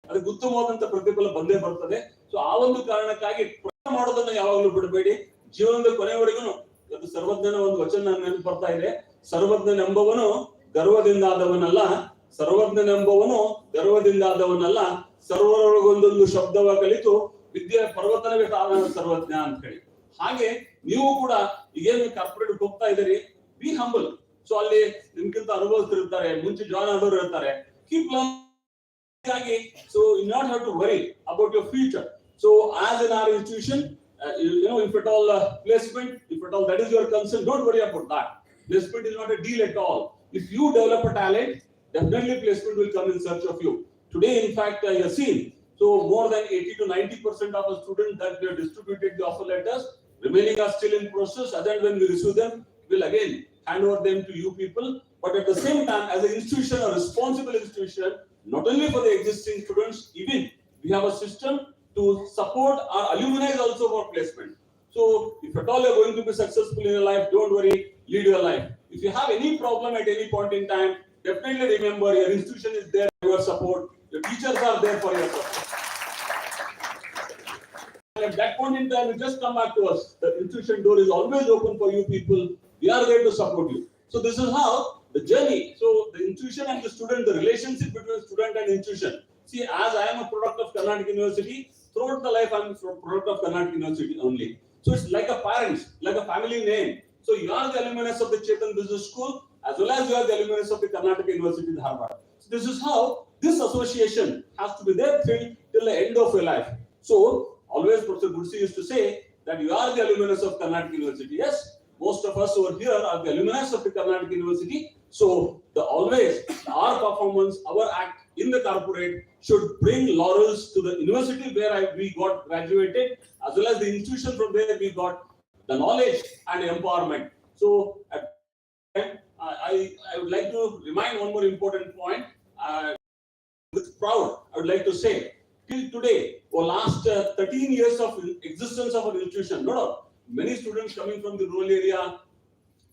[SPEAKER 12] ಅದಕ್ಕೆ ಉತ್ತಮವಾದಂತ ಪ್ರತಿಫಲ ಬಂದೇ ಬರ್ತದೆ. ಸೊ ಆ ಒಂದು ಕಾರಣಕ್ಕಾಗಿ ಪ್ರಯತ್ನ ಮಾಡೋದನ್ನ ಯಾವಾಗಲೂ ಬಿಡಬೇಡಿ. ಜೀವನದ ಕೊನೆಯವರೆಗೂ ಅದು ಸರ್ವಜ್ಞನ ಒಂದು ವಚನ ನೆನಪು ಬರ್ತಾ ಇದೆ. ಸರ್ವಜ್ಞನೆಂಬವನು ಗರ್ವದಿಂದಾದವನಲ್ಲ, ಸರ್ವಜ್ಞನೆಂಬವನು ಗರ್ವದಿಂದಾದವನಲ್ಲ, ಸರ್ವರೊಳಗೊಂದೊಂದು ಶಬ್ದವ ಕಲಿತು ವಿದ್ಯೆ ಪರ್ವತನವೇ ತಾನ ಸರ್ವಜ್ಞ ಅಂತ ಹೇಳಿ. ಹಾಗೆ ನೀವು ಕೂಡ ಈಗೇನು ಕಾರ್ಪೊರೇಟ್ ಹೋಗ್ತಾ ಇದ್ದೀರಿ, ಬಿ ಹಂಬಲ್. ಸೊ ಅಲ್ಲಿ ನಿಮ್ಗಿಂತ ಅನುಭವಿಸ್ತಿರ್ತಾರೆ, ಮುಂಚೆ ಜಾಯ್ನ್ ಆದವರು ಇರ್ತಾರೆ. Keep learning. So you not have to worry about your future. So as in our institution, if at all placement, if at all that is your concern, don't worry about that. Placement is not a deal at all. If you develop a talent, definitely placement will come in search of you. Today, in fact, I have seen, so more than 80 to 90% of our students that we have distributed the offer letters, remaining are still in process. And then when we receive them, we'll again hand over them to you people. But at the same time, as an institution, a responsible institution, not only for the existing students, even we have a system to support our alumni also for placement. So if at all you're going to be successful in your life, don't worry, lead your life. If you have any problem at any point in time, definitely remember your institution is there for your support, your teachers are there for your support. And at that point in time, you just come back to us. The institution door is always open for you people. We are there to support you. So this is how the journey. So the institution and the student, the relationship between student and institution. See, as I am a product of Karnataka University, throughout the life I am a product of Karnataka University only. So it's like a parents, like a family name. So you are the alumnus of the Chetan Business School, as well as you are the alumnus of the Karnataka University in Harvard. So this is how this association has to be there till the end of your life. So always Professor Goodsi used to say that you are the alumnus of Karnataka University. Yes, most of us over here are the alumnus of the Karnataka University. So our performance, our act in the corporate should bring laurels to the university where we got graduated, as well as the institution from where we got the knowledge and empowerment. So I would like to remind one more important point. With proud, I would like to say, till today, for last 13 years of existence of an institution, many students coming from the rural area,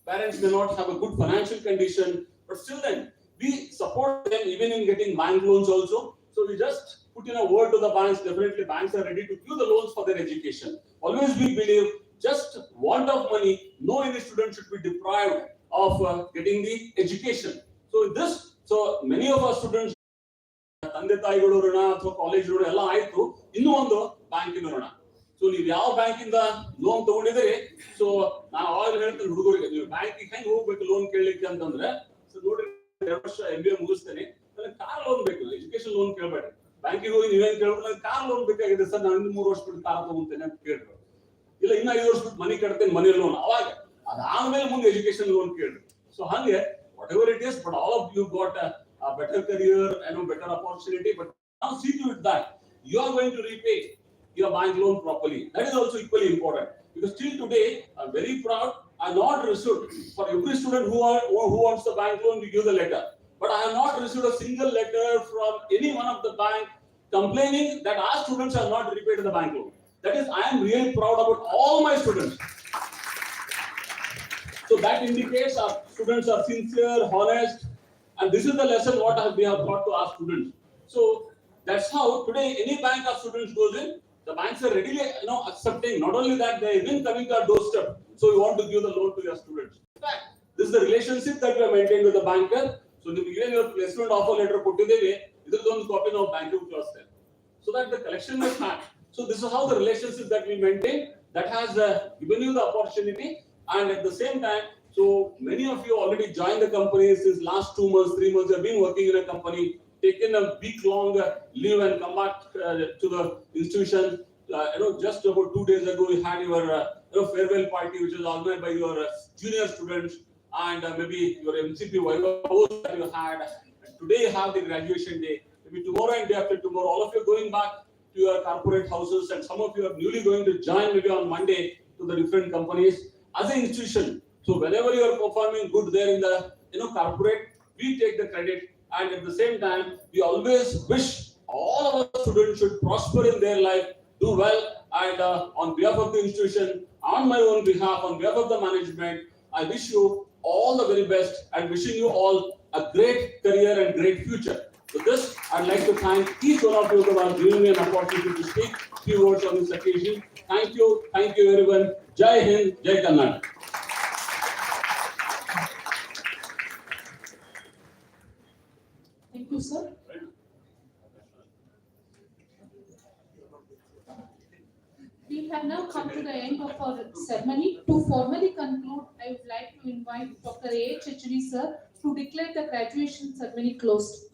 [SPEAKER 12] parents may not have a good financial condition, but still then we support them even in getting bank loans also. So we just put in a word to the banks. Definitely banks are ready to give the loans for their education. Always we believe just want of money, no any student should be deprived of getting the education. So many of our students, ತಂದೆ ತಾಯಿಗಳು ಋಣ ಅಥವಾ college ಋಣ ಎಲ್ಲ ಆಯ್ತು, ಇನ್ನೂ ಒಂದು ಬ್ಯಾಂಕಿನ ಋಣ. ಸೊ ನೀವು ಯಾವ ಬ್ಯಾಂಕಿಂದ ಲೋನ್ ತಗೊಂಡಿದ್ರಿ, ಸೊ ನಾನು ಅವಾಗ ಹೇಳ್ತೇನೆ ಹುಡುಗರಿಗೆ, ನೀವು ಬ್ಯಾಂಕಿಗೆ ಹೆಂಗ್ ಹೋಗ್ಬೇಕು ಲೋನ್ ಕೇಳಲಿಕ್ಕೆ ಅಂತಂದ್ರೆ, ಸೊ ನೋಡ್ರಿ 2 ವರ್ಷ MBA ಮುಗಿಸ್ತೇನೆ, ನನಗೆ ಕಾರ್ ಲೋನ್ ಬೇಕು, ಎಜುಕೇಶನ್ ಲೋನ್ ಕೇಳಬೇಡಿ. ಬ್ಯಾಂಕಿಗೆ ಹೋಗಿ ನೀವೇನ್ ಕೇಳ್ಬೇಕು, ನನಗೆ ಕಾರ್ ಲೋನ್ ಬೇಕಾಗಿದೆ ಸರ್, ನಾನು ಇನ್ನು 3 ವರ್ಷ ಬಿಟ್ಟು ಕಾರ್ ತಗೊಂತೇನೆ ಅಂತ ಕೇಳ್ರಿ. ಇಲ್ಲ ಇನ್ನ 5 ವರ್ಷ ಬಿಟ್ಟು ಮನಿ ಕಟ್ತೇನೆ, ಮನಿ ಲೋನ್. ಅವಾಗ ಅದಾದ್ಮೇಲೆ ಮುಂದೆ ಎಜುಕೇಶನ್ ಲೋನ್ ಕೇಳ್ರಿ. ಸೊ ಹಂಗೆ whatever it is, but all of you got a better career and a better opportunity. But now see to it that you are going to repay your bank loan properly. That is also equally important, because till today I'm very proud. I not received, for every student who wants the bank loan, we give the letter. But I have not received a single letter from any one of the bank complaining that our students are not repaid the bank loan. That is, I am really proud about all my students. So that indicates our students are sincere, honest, and this is the lesson what we have taught to our students. So that's how today any bank our students goes in, the banks are readily accepting. Not only that, they even coming to our doorstep. So we want to give the loan to your students. In fact, this is the relationship that we are maintaining with the banker. So even your placement offer letter ಕೊಟ್ಟಿದ್ದೇವೆ, ಇದರದೊಂದು copy ನಾವು bank ಕಳಿಸ್ತೇವೆ, so that the collection is match. So this is how the relationship that we maintain, that has given you the opportunity. And at the same time, so many of you already joined the company since last 2 months, 3 months. You have been working in a company, taken a week-long leave and come back to the institution. Just about 2 days ago, you had your farewell party, which was organized by your junior students, and maybe your MCP that you had. And today you have the graduation day. Maybe tomorrow and day after tomorrow, all of you are going back to your corporate houses, and some of you are newly going to join maybe on Monday to the different companies. As an institution, so whenever you are performing good there in the corporate, we take the credit, and at the same time we always wish all of our students should prosper in their life, do well, and on behalf of the institution, on my own behalf, on behalf of the management, I wish you all the very best and wishing you all a great career and great future. With this, I'd like to thank each one of you for giving me an opportunity to speak few words on this occasion. Thank you everyone. Jai Hind, Jai Karnataka.
[SPEAKER 1] Thank you, sir. We have now come to the end of our ceremony. To formally conclude, I would like to invite Dr. A. Chechri, sir, to declare the graduation ceremony closed.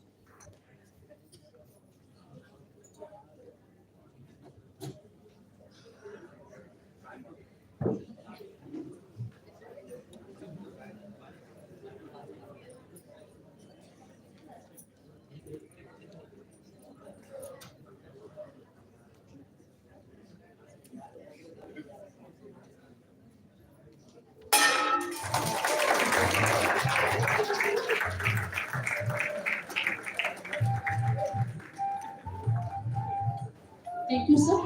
[SPEAKER 1] Thank you, sir.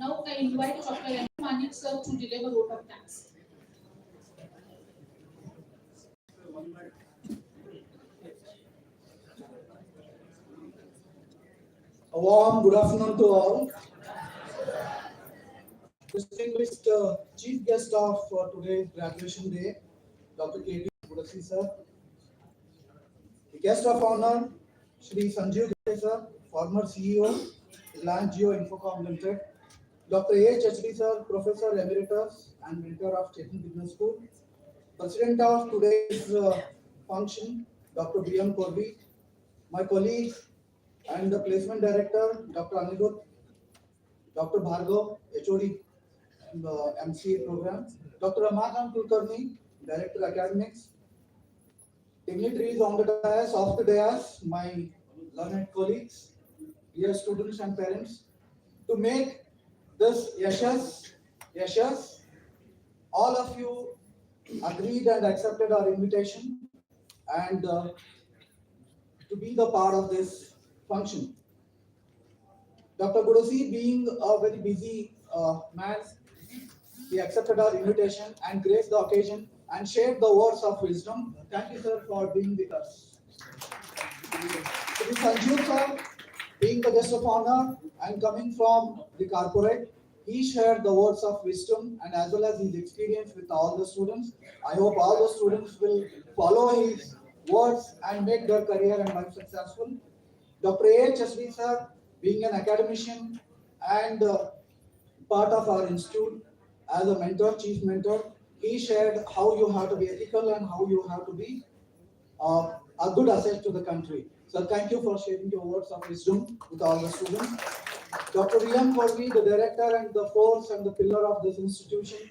[SPEAKER 1] Now I invite Dr. Manik, sir, to deliver vote of thanks.
[SPEAKER 7] A warm good afternoon to all. Distinguished chief guest of today's graduation day, Dr. K.D. Gudasi, sir. The guest of honor, Shri Sanjeev Gupta, sir, former CEO, Reliance Jio Infocom Limited. Dr. A. Chechri, sir, Professor Emeritus and Mentor of Chetan Business School. President of today's function, Dr. B.M. Korbi. My colleagues and the placement director, Dr. Anirudh, Dr. Bhargav, HOD, MCA program, Dr. Ramakant Kulkarni, Director Academics, dignitaries on the dais, off the dais, my learned colleagues, dear students and parents, to make this Yashas, all of you agreed and accepted our invitation and to be the part of this function. Dr. Gudasi, being a very busy man, he accepted our invitation and graced the occasion and shared the words of wisdom. Thank you, sir, for being with us. To be Sanjeev, sir, being the guest of honor and coming from the corporate, he shared the words of wisdom and as well as his experience with all the students. I hope all the students will follow his words and make their career and life successful. Dr. A. Chesri, sir, being an academician and part of our institute as a mentor, chief mentor. He shared how you have to be ethical and how you have to be a good asset to the country. So thank you for sharing your words of wisdom with all the students. Dr. Rian Corby, the director and the force and the pillar of this institution,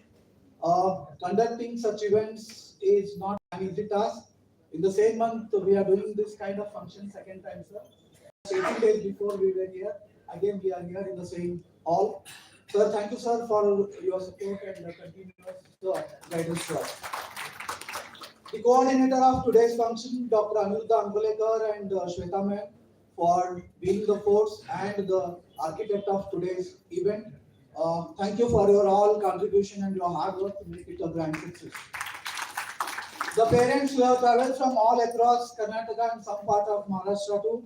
[SPEAKER 7] conducting such events is not an easy task. In the same month, we are doing this kind of function second time, sir. 18 days before we were here, again we are here in the same hall. Sir, thank you, sir, for your support and the continuous guidance to us. The coordinator of today's function, Dr. Aniruddha Ankulekar and Shweta ma'am, for being the force and the architect of today's event. Thank you for your all contribution and your hard work to make it a grand success. The parents who have traveled from all across Karnataka and some part of Maharashtra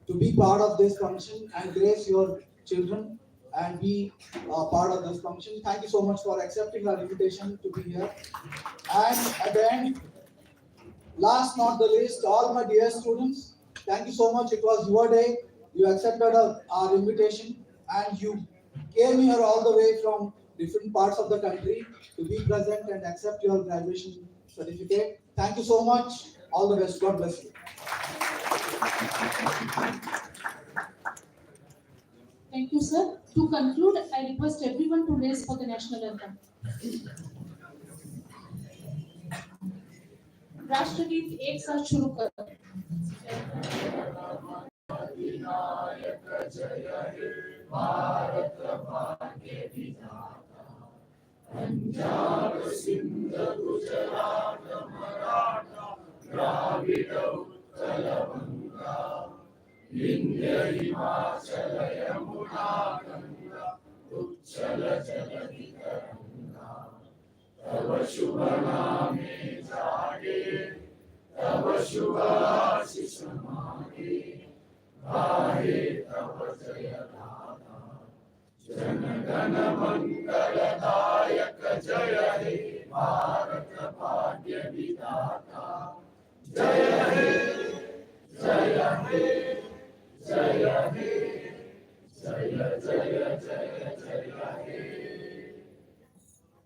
[SPEAKER 7] to be part of this function and grace your children and be part of this function. Thank you so much for accepting our invitation to be here. And at the end, last not the least, all my dear students, thank you so much. It was your day. You accepted our invitation and you came here all the way from different parts of the country to be present and accept your graduation certificate. Thank you so much. All the best. God bless you.
[SPEAKER 1] Thank you, sir. To conclude, I request everyone to raise for the national anthem. राष्ट्रगीत एक साथ शुरू करो.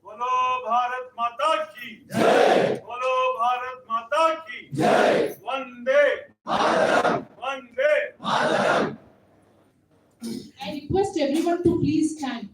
[SPEAKER 9] बोलो भारत माता की जय। बोलो भारत माता की जय। Vande Mataram. Vande Mataram.
[SPEAKER 1] I request everyone to please stand.